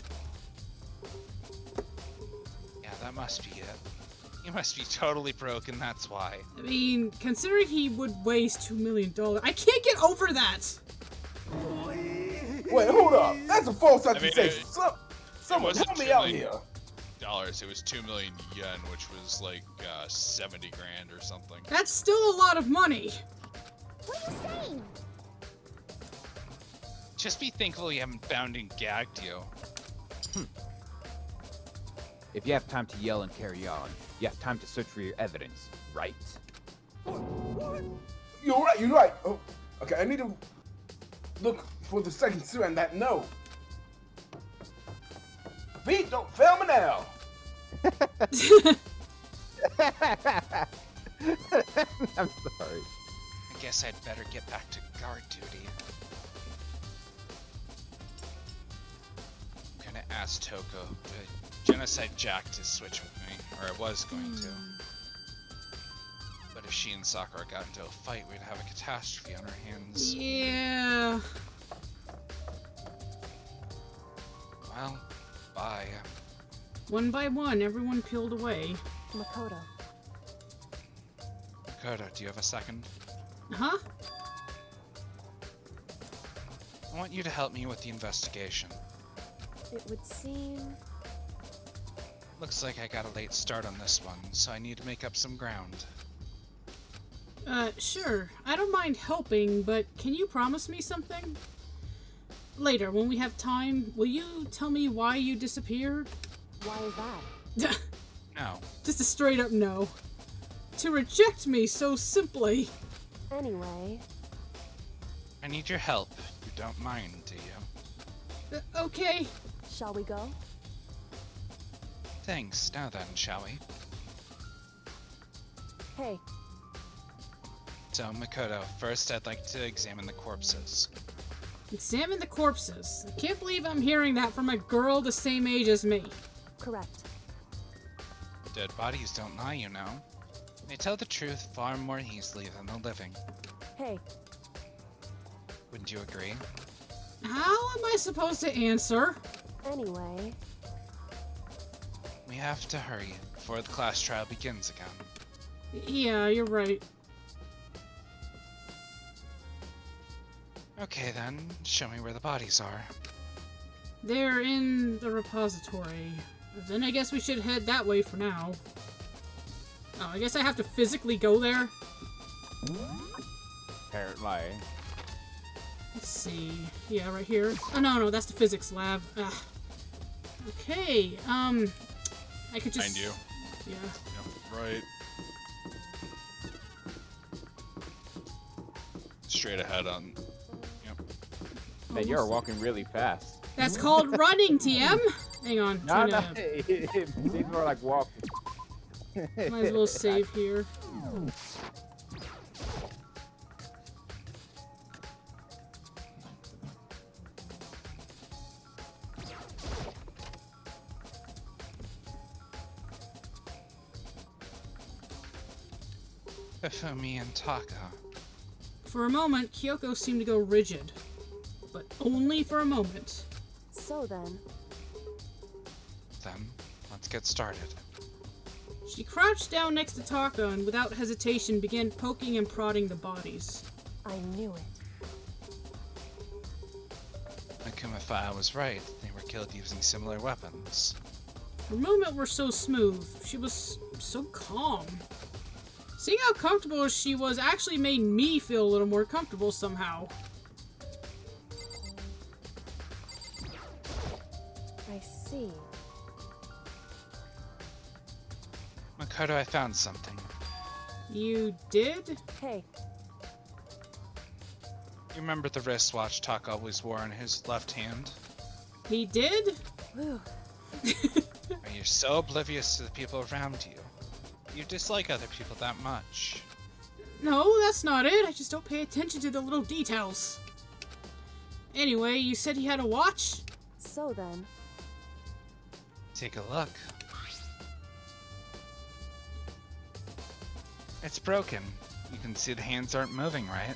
Speaker 3: Yeah, that must be it. He must be totally broken, that's why.
Speaker 1: I mean, considering he would waste $2 million, I can't get over that!
Speaker 2: Wait, hold up. That's a false
Speaker 11: I mean,
Speaker 2: accusation. Someone
Speaker 11: wasn't
Speaker 2: help me
Speaker 11: $2
Speaker 2: out
Speaker 11: million.
Speaker 2: here.
Speaker 11: It was 2 million yen, which was like 70 grand or something.
Speaker 1: That's still a lot of money.
Speaker 4: What are you saying?
Speaker 3: Just be thankful you haven't bound and gagged you.
Speaker 5: If you have time to yell and carry on, you have time to search for your evidence, right?
Speaker 2: What? You're right. Oh, okay, I need to look for the second suit and that note. Pete, don't fail me now.
Speaker 5: I'm sorry.
Speaker 3: I guess I'd better get back to guard duty. I'm gonna ask Toko, the Genocide Jack, to switch with me, or I was going to. But if she and Sakura got into a fight, we'd have a catastrophe on our hands.
Speaker 1: Yeah.
Speaker 3: Well, bye.
Speaker 1: One by one, everyone peeled away.
Speaker 15: Makoto.
Speaker 3: Makoto, do you have a second?
Speaker 1: Huh?
Speaker 3: I want you to help me with the investigation.
Speaker 15: It would seem...
Speaker 3: Looks like I got a late start on this one, so I need to make up some ground.
Speaker 1: Sure. I don't mind helping, but can you promise me something? Later, when we have time, will you tell me why you disappeared?
Speaker 15: Why is that?
Speaker 3: No.
Speaker 1: Just a straight up no. To reject me so simply.
Speaker 15: Anyway...
Speaker 3: I need your help. You don't mind, do you?
Speaker 1: Okay.
Speaker 15: Shall we go?
Speaker 3: Thanks. Now then, shall we?
Speaker 15: Hey.
Speaker 3: So, Makoto, first I'd like to examine the corpses.
Speaker 1: Examine the corpses. I can't believe I'm hearing that from a girl the same age as me.
Speaker 15: Correct.
Speaker 3: Dead bodies don't lie, you know. They tell the truth far more easily than the living.
Speaker 15: Hey.
Speaker 3: Wouldn't you agree?
Speaker 1: How am I supposed to answer?
Speaker 15: Anyway...
Speaker 3: We have to hurry before the class trial begins again.
Speaker 1: Yeah, you're right.
Speaker 3: Okay then, show me where the bodies are.
Speaker 1: They're in the repository. Then I guess we should head that way for now. Oh, I guess I have to physically go there?
Speaker 5: Apparently.
Speaker 1: Let's see. Yeah, right here. Oh, no, that's the physics lab. Ugh. Okay, I could just...
Speaker 11: Behind you.
Speaker 1: Yeah.
Speaker 11: Yep, right. Straight ahead on... Yep.
Speaker 5: Man, you're walking really fast.
Speaker 1: That's called running, TM. Hang on.
Speaker 5: No, no. These are like walking.
Speaker 1: Might as well save here.
Speaker 3: Hifumi and Taka.
Speaker 1: For a moment, Kyoko seemed to go rigid. But only for a moment.
Speaker 15: So then...
Speaker 3: Then, let's get started.
Speaker 1: She crouched down next to Taka and without hesitation began poking and prodding the bodies.
Speaker 15: I knew it.
Speaker 3: Akumify was right. They were killed using similar weapons.
Speaker 1: Her movement were so smooth. She was so calm. Seeing how comfortable she was actually made me feel a little more comfortable somehow.
Speaker 15: I see.
Speaker 3: Makoto, I found something.
Speaker 1: You did?
Speaker 15: Hey.
Speaker 3: You remember the wristwatch Taka always wore in his left hand?
Speaker 1: He did?
Speaker 15: Whew.
Speaker 3: Are you so oblivious to the people around you? You dislike other people that much?
Speaker 1: No, that's not it. I just don't pay attention to the little details. Anyway, you said he had a watch?
Speaker 15: So then...
Speaker 3: Take a look. It's broken. You can see the hands aren't moving, right?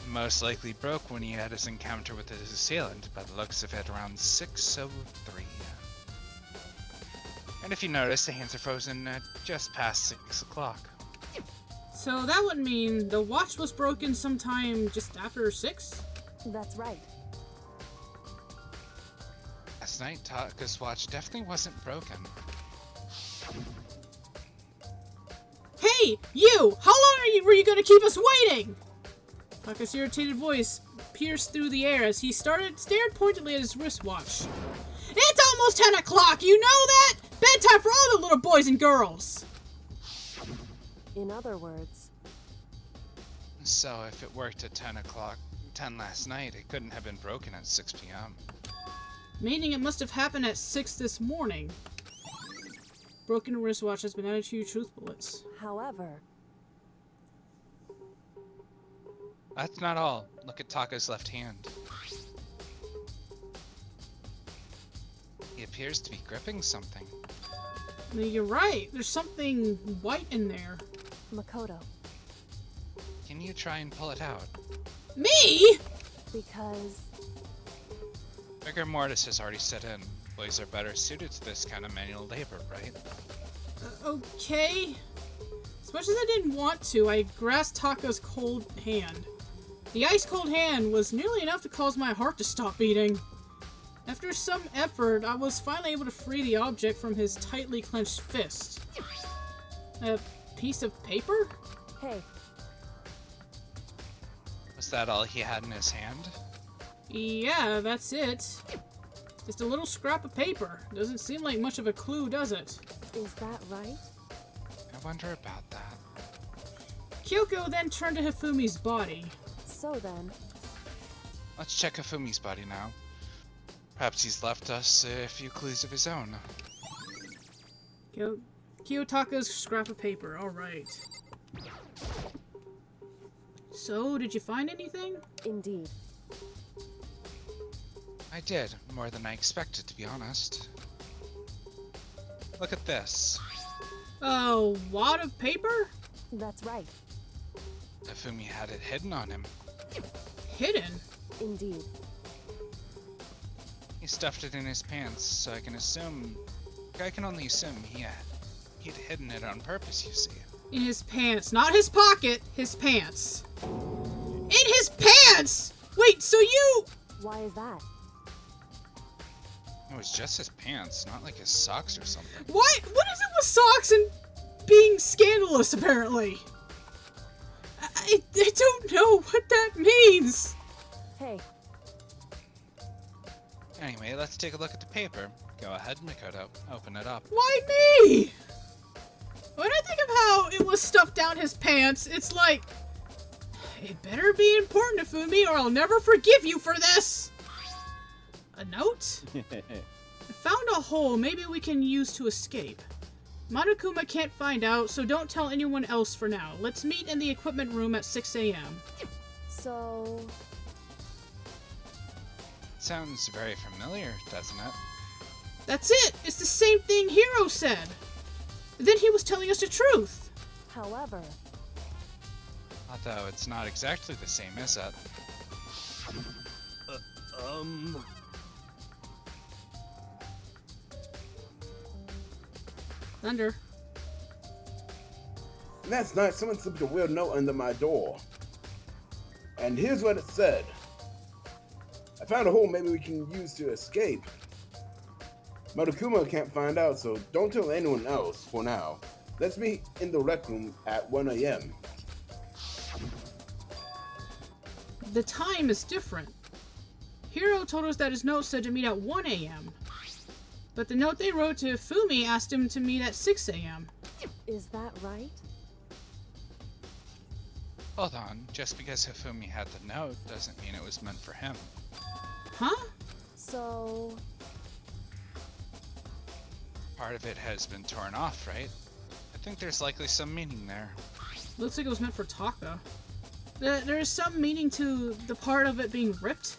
Speaker 3: Most likely broke when he had his encounter with his assailant, by the looks of it around 6:03. And if you notice, the hands are frozen at just past 6 o'clock.
Speaker 1: So that would mean the watch was broken sometime just after 6?
Speaker 15: That's right.
Speaker 3: Last night, Taka's watch definitely wasn't broken.
Speaker 1: Hey, you! How long were you gonna keep us waiting? Taka's irritated voice pierced through the air as he stared pointedly at his wristwatch. It's almost 10 o'clock, you know that? Bedtime for all the little boys and girls!
Speaker 15: In other words...
Speaker 3: So if it worked at 10 last night, it couldn't have been broken at 6 p.m.
Speaker 1: Meaning it must have happened at 6 this morning. Broken wristwatch has been added to your truth bullets.
Speaker 15: However...
Speaker 3: That's not all. Look at Taka's left hand. He appears to be gripping something.
Speaker 1: No, you're right. There's something white in there.
Speaker 15: Makoto.
Speaker 3: Can you try and pull it out?
Speaker 1: Me?
Speaker 15: Because...
Speaker 3: Rigor mortis has already set in. Boys are better suited to this kind of manual labor, right?
Speaker 1: Okay. As much as I didn't want to, I grasped Taka's cold hand. The ice-cold hand was nearly enough to cause my heart to stop beating. After some effort, I was finally able to free the object from his tightly clenched fist. A piece of paper?
Speaker 15: Hey.
Speaker 3: Was that all he had in his hand?
Speaker 1: Yeah, that's it. Just a little scrap of paper. Doesn't seem like much of a clue, does it?
Speaker 15: Is that right?
Speaker 3: I wonder about that.
Speaker 1: Kyoko then turned to Hifumi's body.
Speaker 15: So then...
Speaker 3: Let's check Hifumi's body now. Perhaps he's left us a few clues of his own.
Speaker 1: Kiyotaka's scrap of paper, alright. So, did you find anything?
Speaker 15: Indeed.
Speaker 3: I did, more than I expected, to be honest. Look at this.
Speaker 1: A wad of paper?
Speaker 15: That's right.
Speaker 3: Hifumi had it hidden on him.
Speaker 1: Hidden?
Speaker 15: Indeed.
Speaker 3: He stuffed it in his pants, so I can only assume he'd hidden it on purpose, you see.
Speaker 1: In his pants. Not his pocket, his pants. In his pants! Wait, so you...
Speaker 15: Why is that?
Speaker 3: It was just his pants, not like his socks or something.
Speaker 1: What is it with socks and being scandalous, apparently? I don't know what that means.
Speaker 15: Hey.
Speaker 3: Anyway, let's take a look at the paper. Go ahead, Makoto. Open it up.
Speaker 1: Why me? When I think of how it was stuffed down his pants, it's like... It better be important, Ifumi, or I'll never forgive you for this! A note? I found a hole maybe we can use to escape. Monokuma can't find out, so don't tell anyone else for now. Let's meet in the equipment room at 6 a.m.
Speaker 15: So...
Speaker 3: Sounds very familiar, doesn't it?
Speaker 1: That's it! It's the same thing Hiro said! Then he was telling us the truth!
Speaker 15: However...
Speaker 3: Although it's not exactly the same, is it?
Speaker 1: Thunder.
Speaker 2: Last night, someone slipped a weird note under my door. And here's what it said. I found a hole maybe we can use to escape. Monokuma can't find out, so don't tell anyone else for now. Let's meet in the rec room at 1 a.m.
Speaker 1: The time is different. Hiro told us that his note said to meet at 1 a.m. But the note they wrote to Ifumi asked him to meet at 6 a.m.
Speaker 15: Is that right?
Speaker 3: Hold on, just because Hifumi had the note doesn't mean it was meant for him.
Speaker 1: Huh?
Speaker 15: So...
Speaker 3: Part of it has been torn off, right? I think there's likely some meaning there.
Speaker 1: Looks like it was meant for Taka. There is some meaning to the part of it being ripped.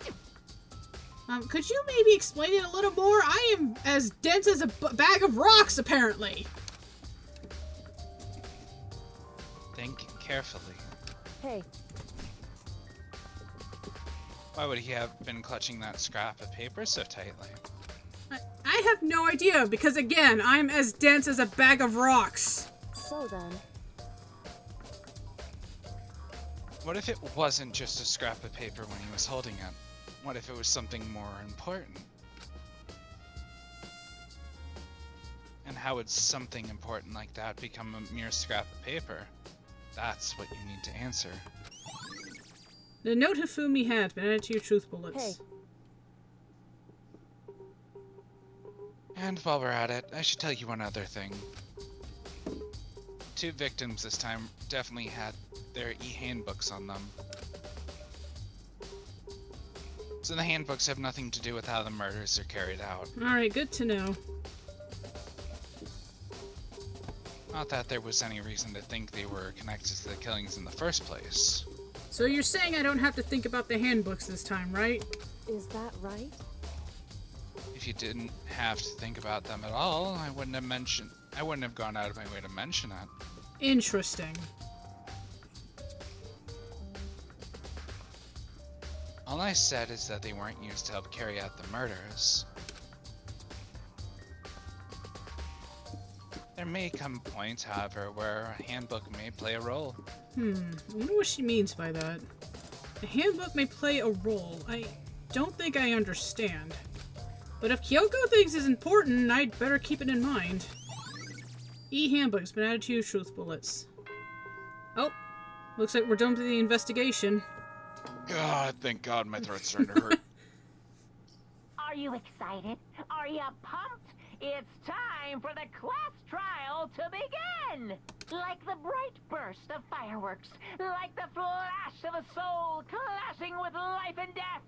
Speaker 1: Could you maybe explain it a little more? I am as dense as a bag of rocks, apparently.
Speaker 3: Think carefully.
Speaker 15: Hey.
Speaker 3: Why would he have been clutching that scrap of paper so tightly?
Speaker 1: I have no idea, because again, I'm as dense as a bag of rocks.
Speaker 15: So then...
Speaker 3: What if it wasn't just a scrap of paper when he was holding it? What if it was something more important? And how would something important like that become a mere scrap of paper? That's what you need to answer.
Speaker 1: The note Hifumi had been added to your truth bullets.
Speaker 15: Hey.
Speaker 3: And while we're at it, I should tell you one other thing. 2 victims this time definitely had their e-handbooks on them. So the handbooks have nothing to do with how the murders are carried out.
Speaker 1: Alright, good to know.
Speaker 3: Not that there was any reason to think they were connected to the killings in the first place.
Speaker 1: So you're saying I don't have to think about the handbooks this time, right?
Speaker 15: Is that right?
Speaker 3: If you didn't have to think about them at all, I wouldn't have gone out of my way to mention it.
Speaker 1: Interesting.
Speaker 3: All I said is that they weren't used to help carry out the murders. There may come points, however, where a handbook may play a role.
Speaker 1: I wonder what she means by that. A handbook may play a role. I don't think I understand. But if Kyoko thinks it's important, I'd better keep it in mind. E-handbook's been added to your truth bullets. Oh, looks like we're done with the investigation.
Speaker 11: God, thank God my throat's starting to hurt.
Speaker 12: Are you excited? Are you pumped? It's time for the class trial to begin! Like the bright burst of fireworks, like the flash of a soul clashing with life and death.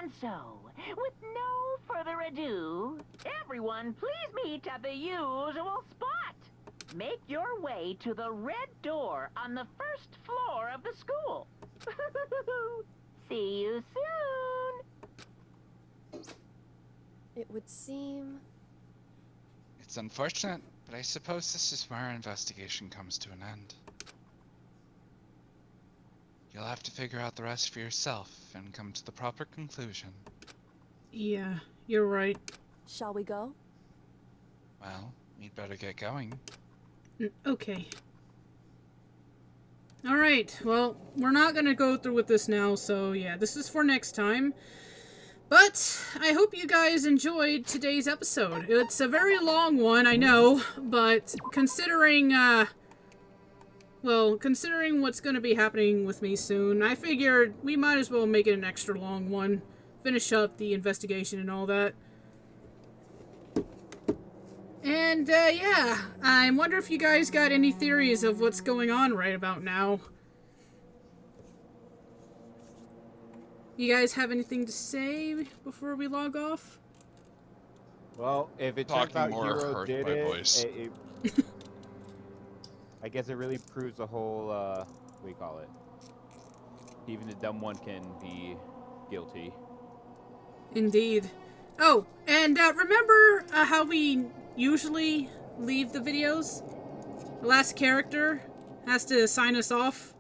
Speaker 12: And so, with no further ado, everyone please meet at the usual spot. Make your way to the red door on the first floor of the school. See you soon!
Speaker 15: It would seem...
Speaker 3: It's unfortunate, but I suppose this is where our investigation comes to an end. You'll have to figure out the rest for yourself and come to the proper conclusion.
Speaker 1: Yeah, you're right.
Speaker 15: Shall we go?
Speaker 3: Well, we'd better get going.
Speaker 1: Okay. Alright, well, we're not gonna go through with this now, so yeah, this is for next time. But I hope you guys enjoyed today's episode. It's a very long one, I know, but considering, considering what's gonna be happening with me soon, I figured we might as well make it an extra long one. Finish up the investigation and all that. And, yeah, I wonder if you guys got any theories of what's going on right about now. You guys have anything to say before we log off?
Speaker 5: Well, if it turns
Speaker 11: Talking
Speaker 5: out
Speaker 11: more
Speaker 5: Hero
Speaker 11: hurt
Speaker 5: did
Speaker 11: my
Speaker 5: it,
Speaker 11: voice.
Speaker 5: I guess it really proves the whole, what do you call it? Even the dumb one can be guilty.
Speaker 1: Indeed. Oh, and remember how we usually leave the videos? The last character has to sign us off.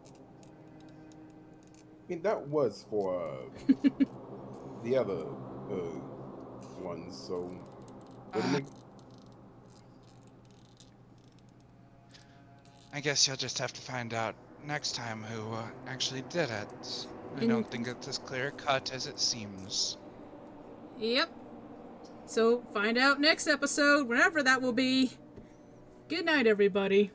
Speaker 2: I mean, that was for the other ones, so would it make...
Speaker 3: I guess you'll just have to find out next time who actually did it. I don't think it's as clear cut as it seems.
Speaker 1: Yep. So find out next episode, whenever that will be. Good night, everybody.